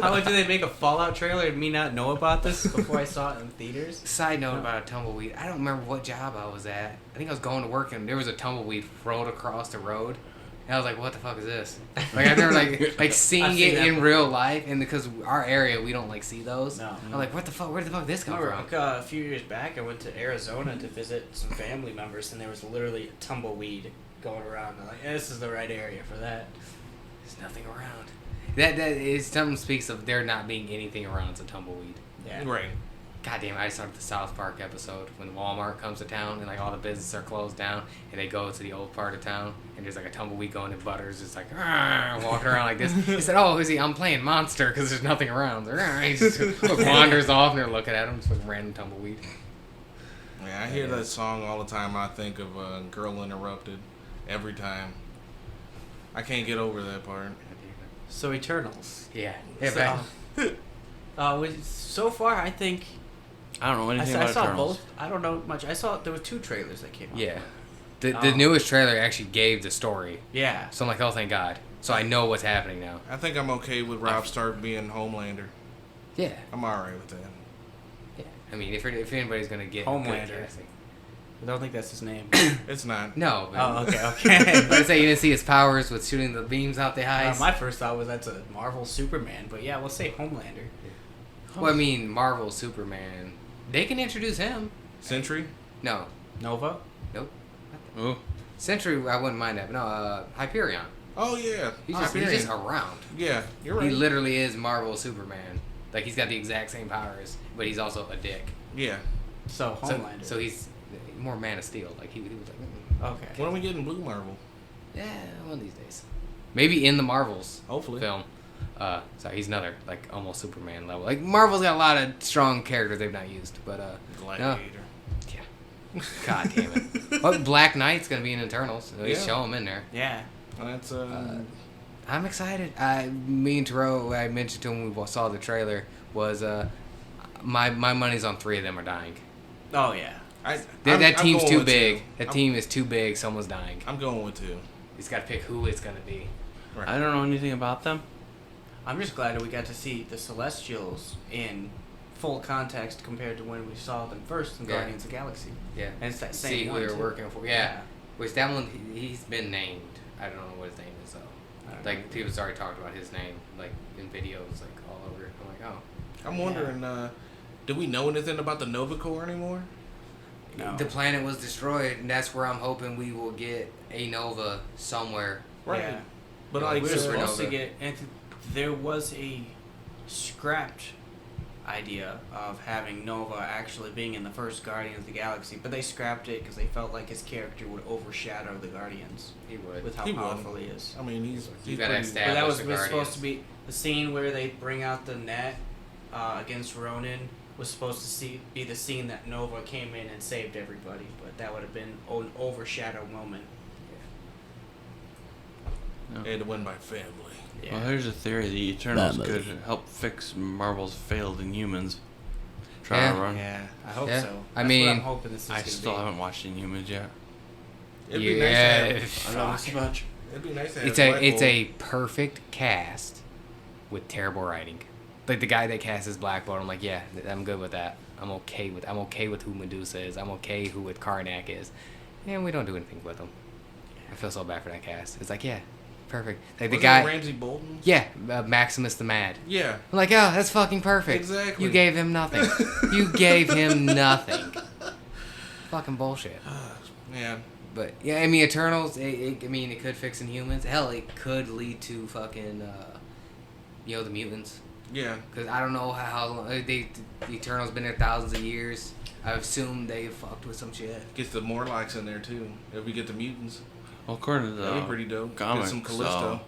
S4: how do they make a Fallout trailer and me not know about this before I saw it in theaters?
S1: Side note about a tumbleweed. I don't remember what job I was at. I think I was going to work and there was a tumbleweed rolled across the road. And I was like, what the fuck is this? Like, I've never like seeing
S4: I've seen
S1: it
S4: that
S1: in
S4: before.
S1: real life. And because our area, we don't like see those.
S4: No.
S1: I'm like, what the fuck? Where the fuck did this
S4: I
S1: come
S4: remember
S1: from?
S4: a few years back, I went to Arizona to visit some family members, and there was literally a tumbleweed going around. I'm like, yeah, this is the right area for that.
S1: There's nothing around. That is something speaks of there not being anything around. It's a tumbleweed.
S4: Yeah.
S2: Right.
S1: God damn, I started the South Park episode when Walmart comes to town and like all the businesses are closed down and they go to the old part of town and there's like a tumbleweed going in Butters just like walking around like this. He said, "Oh, is he? I'm playing Monster because there's nothing around." He just wanders off and they're looking at him, just like random tumbleweed.
S2: Yeah, I hear that song all the time. I think of "Girl Interrupted" every time. I can't get over that part.
S4: So Eternals.
S1: Yeah.
S4: So far, I think
S3: I don't know anything
S4: I
S3: about
S4: saw
S3: Eternals.
S4: both. I don't know much. I saw there were 2 trailers that came out.
S1: Yeah. The newest trailer actually gave the story.
S4: Yeah.
S1: So I'm like, oh, thank God. So I know what's happening now.
S2: I think I'm okay with Rob Stark being Homelander.
S1: Yeah.
S2: I'm alright with that.
S1: Yeah. I mean, if anybody's going to get
S4: Homelander.
S1: good casting.
S4: I don't think that's his name.
S2: It's not.
S1: No. But,
S4: Oh, okay.
S1: But I say you didn't see his powers with shooting the beams out the eyes.
S4: My first thought was that's a Marvel Superman, but yeah, we'll say Homelander.
S1: Well, I mean, Marvel Superman. They can introduce him.
S2: Sentry?
S1: No.
S4: Nova?
S1: Nope.
S3: Oh,
S1: Sentry, I wouldn't mind that. But no, Hyperion.
S2: Oh, yeah.
S1: He's
S2: Hyperion.
S1: just around.
S2: Yeah, you're right.
S1: He literally is Marvel Superman. Like, he's got the exact same powers, but he's also a dick.
S2: Yeah.
S4: So, Homelander.
S1: So he's more Man of Steel. Like, he was like,
S4: okay.
S2: When are we getting Blue Marvel?
S1: yeah, one of these days. Maybe in the Marvels
S2: Hopefully.
S1: film. Sorry, he's another, like, almost Superman level. Like, Marvel's got a lot of strong characters they've not used, but,
S2: Gladiator.
S1: yeah. God damn it. But Black Knight's gonna be in Eternals. At least show him in there.
S4: Yeah.
S2: That's,
S1: I'm excited. Me and Taro, I mentioned to him when we saw the trailer, was my money's on 3 of them are dying.
S4: Oh, yeah.
S1: That team's
S2: going
S1: too
S2: with
S1: big.
S2: 2.
S1: That team is too big. Someone's dying.
S2: I'm going with 2.
S1: He's got to pick who it's gonna be.
S2: Right.
S3: I don't know anything about them.
S4: I'm just glad that we got to see the Celestials in full context compared to when we saw them first in
S1: Yeah.
S4: Guardians of the Galaxy.
S1: Yeah.
S4: And it's that same
S1: See who
S4: one,
S1: they're
S4: too.
S1: working for. Yeah. Which that one, he's been named. I don't know what his name is though. Like people's already talked about his name, like in videos, like all over. I'm like, oh.
S2: I'm wondering, do we know anything about the Nova Corps anymore?
S4: No.
S1: The planet was destroyed, and that's where I'm hoping we will get a Nova somewhere.
S2: Right.
S4: Yeah.
S2: But
S1: Yeah,
S2: like,
S4: We were supposed to
S1: Supernova.
S4: get... And there was a scrapped idea of having Nova actually being in the first Guardians of the Galaxy, but they scrapped it because they felt like his character would overshadow the Guardians
S1: He would.
S4: with how
S2: He would.
S4: powerful he is.
S2: I mean, he's
S1: gotta
S2: pretty-
S1: establish
S4: But that was
S1: the
S4: supposed
S1: Guardians.
S4: to be the scene where they bring out the net against Ronan was supposed to be the scene that Nova came in and saved everybody, but that would have been an overshadow moment.
S2: They had to win by family.
S4: Yeah.
S3: Well, there's a theory the Eternals
S5: Family.
S3: could help fix Marvel's failed Inhumans.
S1: Yeah.
S3: Trial run.
S4: Yeah, I hope
S1: Yeah.
S4: so.
S1: I
S4: That's
S1: mean,
S4: what I'm hoping this is
S3: I
S4: gonna
S3: still
S4: be.
S3: haven't watched Inhumans yet.
S2: It'd be nice to have,
S3: I know this much.
S2: it'd be nice to have
S1: It's a
S2: Black
S1: it's
S2: Bolt.
S1: a perfect cast with terrible writing. Like the guy that cast as Black Bolt, I'm like, yeah, I'm good with that. I'm okay with who Medusa is. I'm okay who with Karnak is. And we don't do anything with him. I feel so bad for that cast. It's like, yeah, perfect. Like the
S2: Wasn't
S1: guy,
S2: it Ramsey Bolton?
S1: yeah, Maximus the Mad.
S2: Yeah.
S1: I'm like, oh, that's fucking perfect.
S2: Exactly.
S1: You gave him nothing. You gave him nothing. Fucking bullshit.
S2: Yeah.
S1: But yeah, I mean, Eternals. I mean, it could fix Inhumans. Hell, it could lead to fucking, the mutants.
S2: Yeah.
S1: Because I don't know how long the Eternals been there thousands of years. I assume they fucked with some shit.
S2: Gets the Morlocks in there too. If we get the mutants,
S3: Well, according to
S2: that'd
S3: the
S2: be pretty dope.
S3: comics,
S2: Get some Callisto.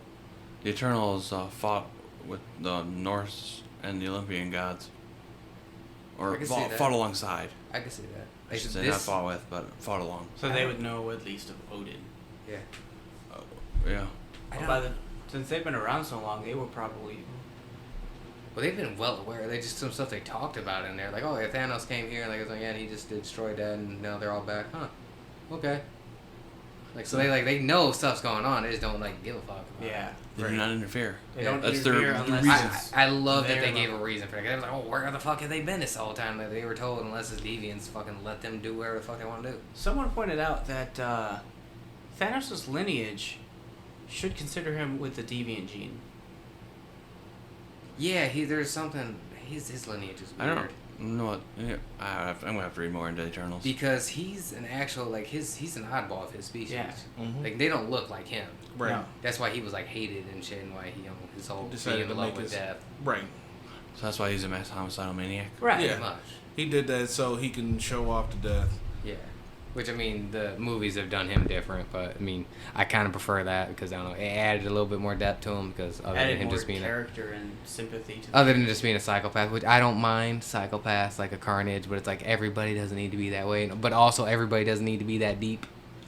S3: the Eternals fought with the Norse and the Olympian gods. Or
S1: I can see
S3: fought,
S1: that.
S3: fought alongside.
S1: I can see that.
S3: I should say not fought with, but fought along.
S4: So they would know at least of Odin.
S1: Yeah.
S3: Yeah.
S1: I
S4: Well,
S1: don't.
S4: since they've been around so long, they were probably.
S1: Well, they've been well aware. They just some stuff they talked about in there, like, oh, yeah, Thanos came here, like, yeah, and he just destroyed that, and now they're all back. Huh? Okay. Like, so they know stuff's going on. They just don't give a fuck. About
S4: Yeah.
S3: They do not interfere.
S4: They
S1: Yeah,
S4: don't
S3: that's their-
S4: interfere
S3: the
S4: unless
S3: reason.
S4: it's
S1: I love that
S4: their
S1: they gave a
S4: level.
S1: reason for it. They was like, oh, where the fuck have they been this whole time? Like, they were told, unless it's deviants, fucking let them do whatever the fuck they want to do.
S4: Someone pointed out that Thanos' lineage should consider him with the deviant gene.
S1: Yeah, there's something. His lineage is
S3: I
S1: weird.
S3: don't know what. Yeah, I'm gonna have to read more into Eternals.
S1: Because he's an actual, he's an oddball of his species.
S4: Yeah.
S2: Mhm.
S1: Like, they don't look like him.
S2: Right.
S4: No.
S1: That's why he was, hated and shit, and why he, his whole
S2: Decided
S1: being
S2: to
S1: in love
S2: make
S1: with
S2: his-
S1: death.
S2: Right.
S3: So that's why he's a mass homicidal maniac.
S4: Right.
S2: Yeah.
S1: Pretty much.
S2: He did that so he can show off to death.
S1: Yeah. Which, I mean, the movies have done him different, but, I mean, I kind of prefer that because, I don't know, it added a little bit more depth to him because other
S4: Added
S1: than him
S4: more
S1: just being
S4: character and sympathy to
S1: other than just being a psychopath, which I don't mind psychopaths like a Carnage, but it's like everybody doesn't need to be that way, but also everybody doesn't need to be that deep.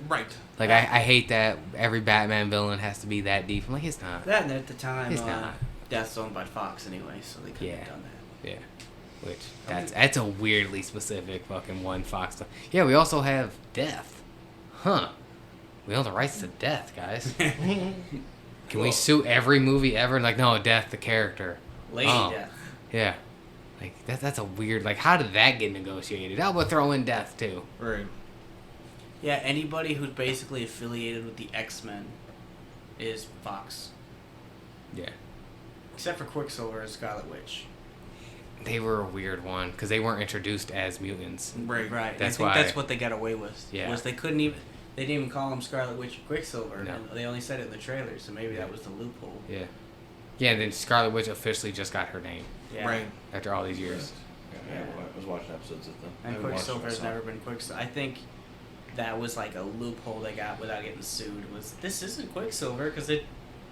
S2: Right.
S1: Like, I hate that every Batman villain has to be that deep. I'm like, it's not.
S4: that. And at the time,
S1: It's not.
S4: Death's owned by Fox anyway, so they couldn't
S1: Yeah.
S4: have done that.
S1: Yeah. Which, that's a weirdly specific fucking one Fox stuff. Yeah, we also have Death. Huh. We own the rights to Death, guys. Can we sue every movie ever? Like, no, Death, the character.
S4: Lady
S1: Oh.
S4: Death.
S1: Yeah. Like, that's a weird, how did that get negotiated? Oh, we'll throw in Death, too.
S2: Right.
S4: Yeah, anybody who's basically affiliated with the X-Men is Fox.
S1: Yeah.
S4: Except for Quicksilver and Scarlet Witch.
S1: They were a weird one because they weren't introduced as mutants.
S2: Right.
S4: Right.
S1: That's
S4: I think
S1: why-
S4: that's what they got away with.
S1: Yeah.
S4: Was they didn't even call them Scarlet Witch and Quicksilver.
S1: No.
S4: And they only said it in the trailer, so maybe that was the loophole.
S1: Yeah. Yeah, and then Scarlet Witch officially just got her name
S4: Yeah.
S2: Right.
S1: after all these years.
S3: Yeah, I was watching episodes of them. I
S4: And
S3: haven't watched
S4: Quicksilver's
S3: them,
S4: never been Quicksilver. I think that was like a loophole they got without getting sued. Was this isn't Quicksilver because they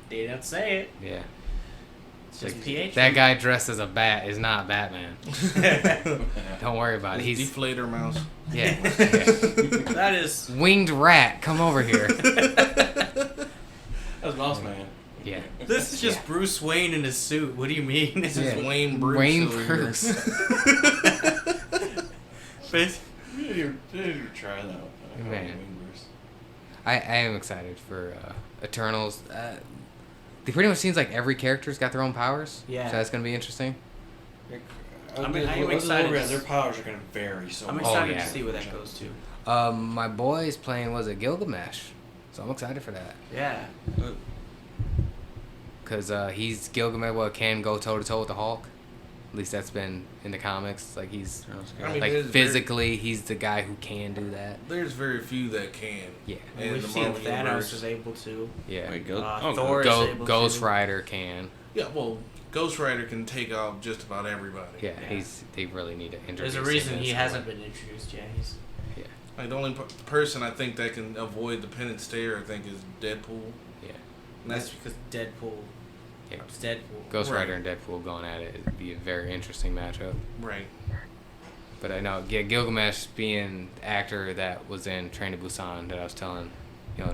S4: didn't say it.
S1: Yeah.
S4: It's just
S1: Like,
S4: PH.
S1: that guy dressed as a bat is not Batman. Don't worry about it. He's
S2: Deflator mouse.
S1: yeah.
S4: That is.
S1: Winged rat, come over here.
S3: That was Mouse Man.
S1: Yeah.
S4: This is just Bruce Wayne in his suit. What do you mean?
S2: This is
S1: Yeah.
S2: Wayne Bruce.
S1: Wayne
S2: over here.
S1: Bruce.
S4: But
S3: You didn't try that.
S1: Man. I am excited for Eternals. It pretty much seems like every character's got their own powers.
S4: Yeah.
S1: So that's gonna be interesting.
S4: I mean, I'm excited.
S3: Their powers are going to vary so
S4: I'm
S3: much.
S4: excited
S1: yeah.
S4: to see where that goes to.
S1: My boy's playing was it Gilgamesh, so I'm excited for that.
S4: Yeah.
S1: Cause he's Gilgamesh, can go toe to toe with the Hulk. At least that's been in the comics. Like he's
S2: I mean,
S1: like
S2: there's
S1: physically, he's the guy who can do that.
S2: There's very few that can.
S1: Yeah.
S2: In
S4: We've
S2: the
S4: seen
S2: Marvel
S4: Thanos
S2: universe.
S4: is able to.
S1: Yeah.
S3: Wait, go.
S4: Thor is able
S1: Ghost
S4: to.
S1: Rider can.
S2: Yeah, well, Ghost Rider can take off just about everybody.
S1: Yeah,
S4: Yeah.
S1: they really need to introduce.
S4: There's a reason
S1: him in
S4: he
S1: some
S4: hasn't
S1: way.
S4: been introduced yet. He's
S2: Like the only person I think that can avoid the pin and stare, I think, is Deadpool.
S1: Yeah.
S2: And
S4: that's because Deadpool.
S1: Yeah.
S4: It's Deadpool.
S1: Ghost
S2: Right.
S1: Rider and Deadpool going at it would be a very interesting matchup.
S2: Right.
S1: But I know, yeah, Gilgamesh being the actor that was in Train to Busan that I was telling,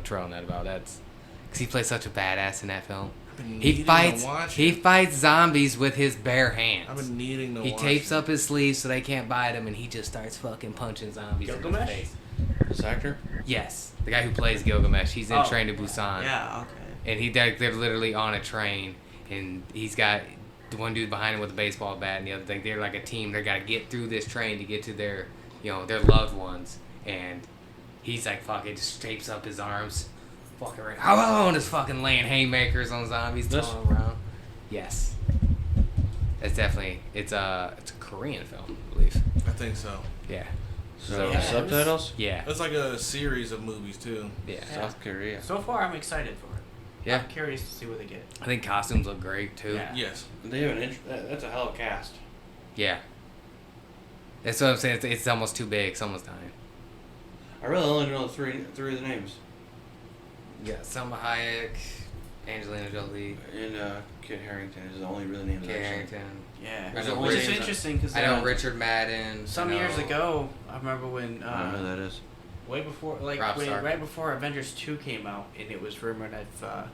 S1: Terrell and that about. That's because he plays such a badass in that film.
S2: I've been
S1: He
S2: needing
S1: fights.
S2: to watch
S1: He
S2: it.
S1: fights zombies with his bare hands.
S2: I've been needing to
S1: He
S2: watch
S1: tapes
S2: it.
S1: up his sleeves so they can't bite him, and he just starts fucking punching zombies in the
S4: Gilgamesh?
S1: face.
S3: This actor?
S1: Yes, the guy who plays Gilgamesh. He's in
S4: Oh,
S1: Train to Busan.
S4: Yeah. Okay.
S1: And they're literally on a train, and he's got the one dude behind him with a baseball bat, and the other they're like a team. They got to get through this train to get to their their loved ones, and he's like fucking just tapes up his arms, fucking right, and just fucking laying haymakers on zombies,
S3: This-
S1: throwing them around. Yes, it's definitely it's a Korean film, I believe.
S2: I think so.
S1: Yeah.
S3: So,
S4: Yeah.
S3: subtitles?
S1: Yeah.
S2: It's like a series of movies too.
S1: Yeah.
S3: South Korea.
S4: So far, I'm excited for it.
S1: Yeah.
S4: I'm curious to see what they get.
S1: I think costumes look great too.
S4: Yeah.
S2: Yes.
S3: They have that's a hell of a cast.
S1: Yeah. That's what I'm saying. It's almost too big. It's almost dying.
S3: I really only know three of the names.
S1: Yeah, Selma Hayek, Angelina Jolie,
S3: And Kit Harington is the only really name.
S1: Kay Harrington.
S4: Yeah.
S1: There's a
S4: Which is
S1: Richard-
S4: interesting because
S1: I know Richard Madden.
S4: some
S1: I know
S4: years ago, I remember when
S3: I don't know who that is.
S4: way before,
S1: Rob Stark.
S4: right before Avengers 2 came out, and it was rumored that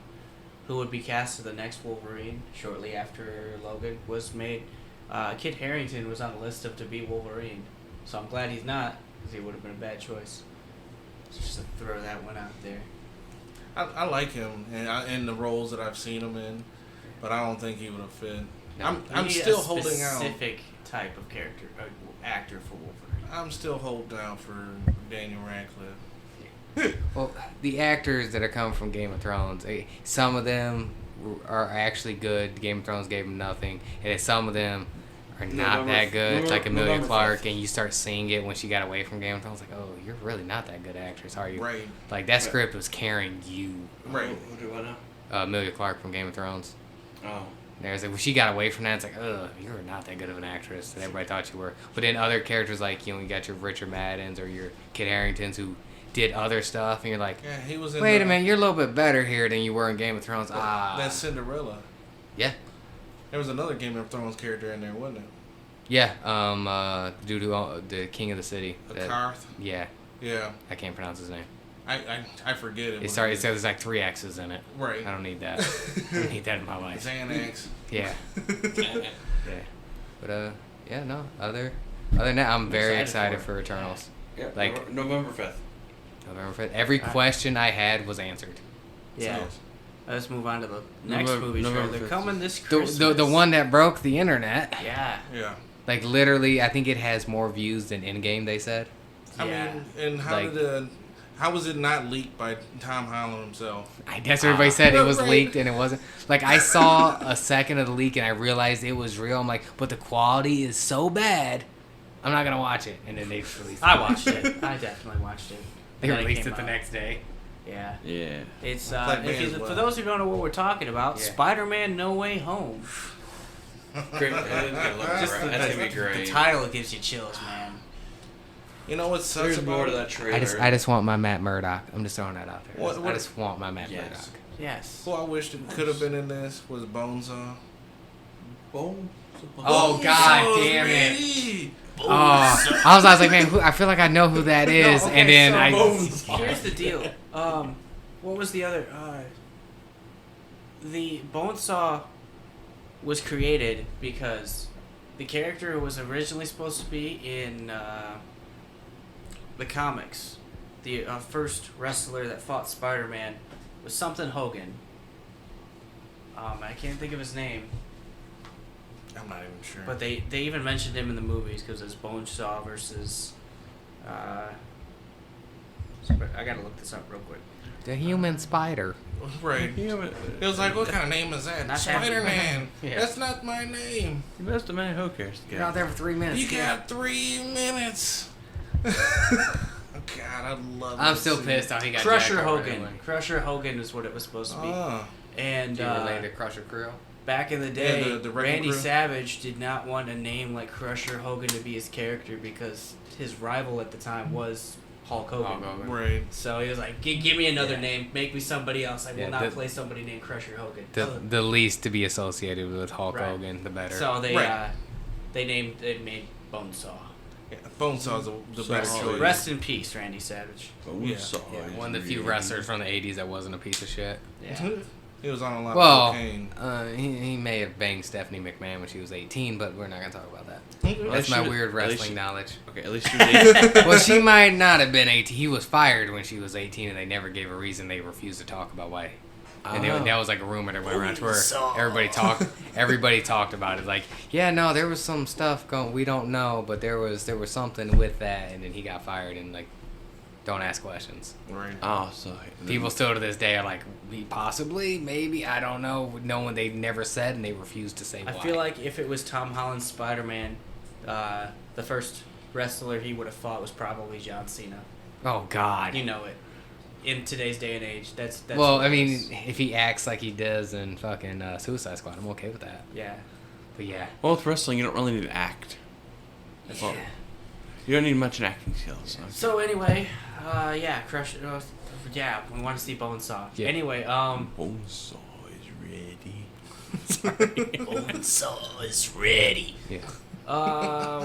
S4: who would be cast as the next Wolverine shortly after Logan was made. Kit Harington was on the list to be Wolverine, so I'm glad he's not, because he would have been a bad choice. So just to throw that one out there.
S2: I like him in the roles that I've seen him in, but I don't think he would have fit.
S1: No.
S4: We
S2: I'm
S4: need
S2: still
S4: a
S2: holding out.
S4: specific type of character, actor for Wolverine.
S2: I'm still holding out for Daniel Radcliffe.
S1: Well, the actors that are coming from Game of Thrones, some of them are actually good. Game of Thrones gave them nothing, and then some of them are not that good. Like Emilia
S3: November
S1: Clarke,
S3: 5th.
S1: and you start seeing it when she got away from Game of Thrones. Like, oh, you're really not that good actress, are you?
S2: Right.
S1: Like that script was carrying you.
S2: Right.
S3: Who do I know?
S1: Emilia Clarke from Game of Thrones.
S3: Oh.
S1: There's like when she got away from that, it's like, ugh, you're not that good of an actress that everybody thought you were. But then other characters like you got your Richard Maddens or your Kit Haringtons who did other stuff, and you're like,
S2: Yeah, he was in.
S1: wait a minute, you're a little bit better here than you were in Game of Thrones.
S2: That's Cinderella.
S1: Yeah.
S2: There was another Game of Thrones character in there, wasn't it?
S1: Yeah. Dude who the King of the City.
S2: Karth.
S1: Yeah.
S2: Yeah.
S1: I can't pronounce his name.
S2: I forget it.
S1: It says there's like 3 X's in it.
S2: Right.
S1: I don't need that. I don't need that in my life.
S2: Xanax.
S1: Yeah. Yeah. But yeah, no. Other than that, I'm very
S4: excited
S1: excited
S4: for
S1: for Eternals.
S3: Yeah.
S1: Like-
S3: November 5th.
S1: November 5th. Every question I had was answered.
S4: Yeah.
S2: So,
S4: Let's move on to the next
S3: November-
S4: movie
S3: November
S4: trailer
S3: 5th.
S4: coming this
S1: The,
S4: Christmas.
S1: the one that broke the internet.
S4: Yeah.
S2: yeah.
S1: Like literally, I think it has more views than Endgame. They said.
S2: I
S4: Yeah.
S2: mean, and how
S1: Like-
S2: did How was it not leaked by Tom Holland himself?
S1: I guess everybody said it was
S2: right.
S1: leaked and it wasn't. Like, I saw a second of the leak and I realized it was real. I'm like, but the quality is so bad, I'm not gonna watch it. And then they released it.
S4: I watched it. I definitely watched it.
S1: They
S4: And then
S1: released
S4: came
S1: it the
S4: out.
S1: next day.
S4: Yeah.
S3: Yeah.
S4: It's
S2: Black Man as
S4: for
S2: well.
S4: those who don't know what we're talking about,
S1: Yeah.
S4: Spider-Man: No Way Home.
S3: Great. That's gonna be
S4: The
S3: great.
S4: title gives you chills, man.
S2: You know what sucks
S3: There's
S2: about
S3: more to
S2: it?
S3: that trailer.
S1: I just want my Matt Murdock. I'm just throwing that out there.
S2: What-
S1: I just want my Matt
S3: Yes.
S1: Murdock.
S4: Yes.
S2: Who I wish that could have been in this was Bonesaw.
S3: Boom.
S1: Oh, God damn it.
S2: Ready.
S1: Oh, I was like, man, I feel like I know who that is,
S4: okay,
S1: and then
S4: so here's the deal. What was the other? The Bonesaw was created because the character who was originally supposed to be in the comics, the first wrestler that fought Spider-Man, was something Hogan. I can't think of his name.
S2: I'm not even sure.
S4: But they even mentioned him in the movies because it's Bonesaw versus. I gotta look this up real quick.
S1: the human spider.
S2: Right. It was like, what kind of name is that?
S4: Not happy.
S2: Spider-Man.
S4: Yeah.
S2: That's not my name.
S3: You missed a man. Who cares?
S1: You're out there for 3 minutes.
S2: You got 3 minutes. God, I love
S1: I'm
S2: this
S1: still
S2: scene.
S1: pissed how he got
S4: Crusher
S1: jacked
S4: Hogan.
S1: already.
S4: Crusher Hogan is what it was supposed to be. And
S1: Do you relate to Crusher Crew?
S4: back in the day,
S2: the Wrecking
S4: Randy
S2: Crew?
S4: Savage did not want a name like Crusher Hogan to be his character because his rival at the time was Hulk Hogan.
S2: Right.
S4: So he was like, give me another name. Make me somebody else. I will
S1: Yeah,
S4: not play somebody named Crusher Hogan.
S1: The least to be associated with Hulk
S4: Right.
S1: Hogan, the better.
S4: So they
S2: Right.
S4: they made Bonesaw.
S2: Yeah, Bonesaw's the better
S3: So-
S2: choice.
S4: Rest in peace, Randy Savage.
S2: Yeah.
S1: One of the few wrestlers from the 80s that wasn't a piece of shit.
S4: Yeah.
S2: He was on a lot
S1: Well,
S2: of cocaine.
S1: he may have banged Stephanie McMahon when she was 18, but we're not going to talk about that.
S2: Mhm.
S1: That's
S3: she
S1: my
S3: was-
S1: weird
S3: at least
S1: wrestling
S3: she-
S1: knowledge.
S3: Okay, at least she was 8.
S1: Well, she might not have been 18. He was fired when she was 18, and they never gave a reason. They refused to talk about why. And that was like a rumor that went around to where everybody talked about it. Like, yeah, no, there was some stuff going. We don't know, but there was something with that, and then he got fired. And like, don't ask questions.
S2: Right.
S3: Oh, so
S1: People still to this day are like, possibly, maybe, I don't know. No one, they never said, and they refused to say why.
S4: I feel like if it was Tom Holland's Spider-Man, the first wrestler he would have fought was probably John Cena.
S1: Oh God.
S4: You know it. In today's day and age, that's
S1: Well,
S4: what
S1: I
S4: it
S1: mean,
S4: is.
S1: if he acts like he does in fucking Suicide Squad, I'm okay with that.
S4: Yeah.
S1: But yeah.
S3: Well, with wrestling, you don't really need to act. Well, you don't need much acting skills.
S4: So anyway, yeah, Crush. Yeah, we want to see Bonesaw.
S1: Yeah.
S4: Anyway,
S3: Bonesaw is ready.
S4: Bonesaw is ready.
S1: Yeah.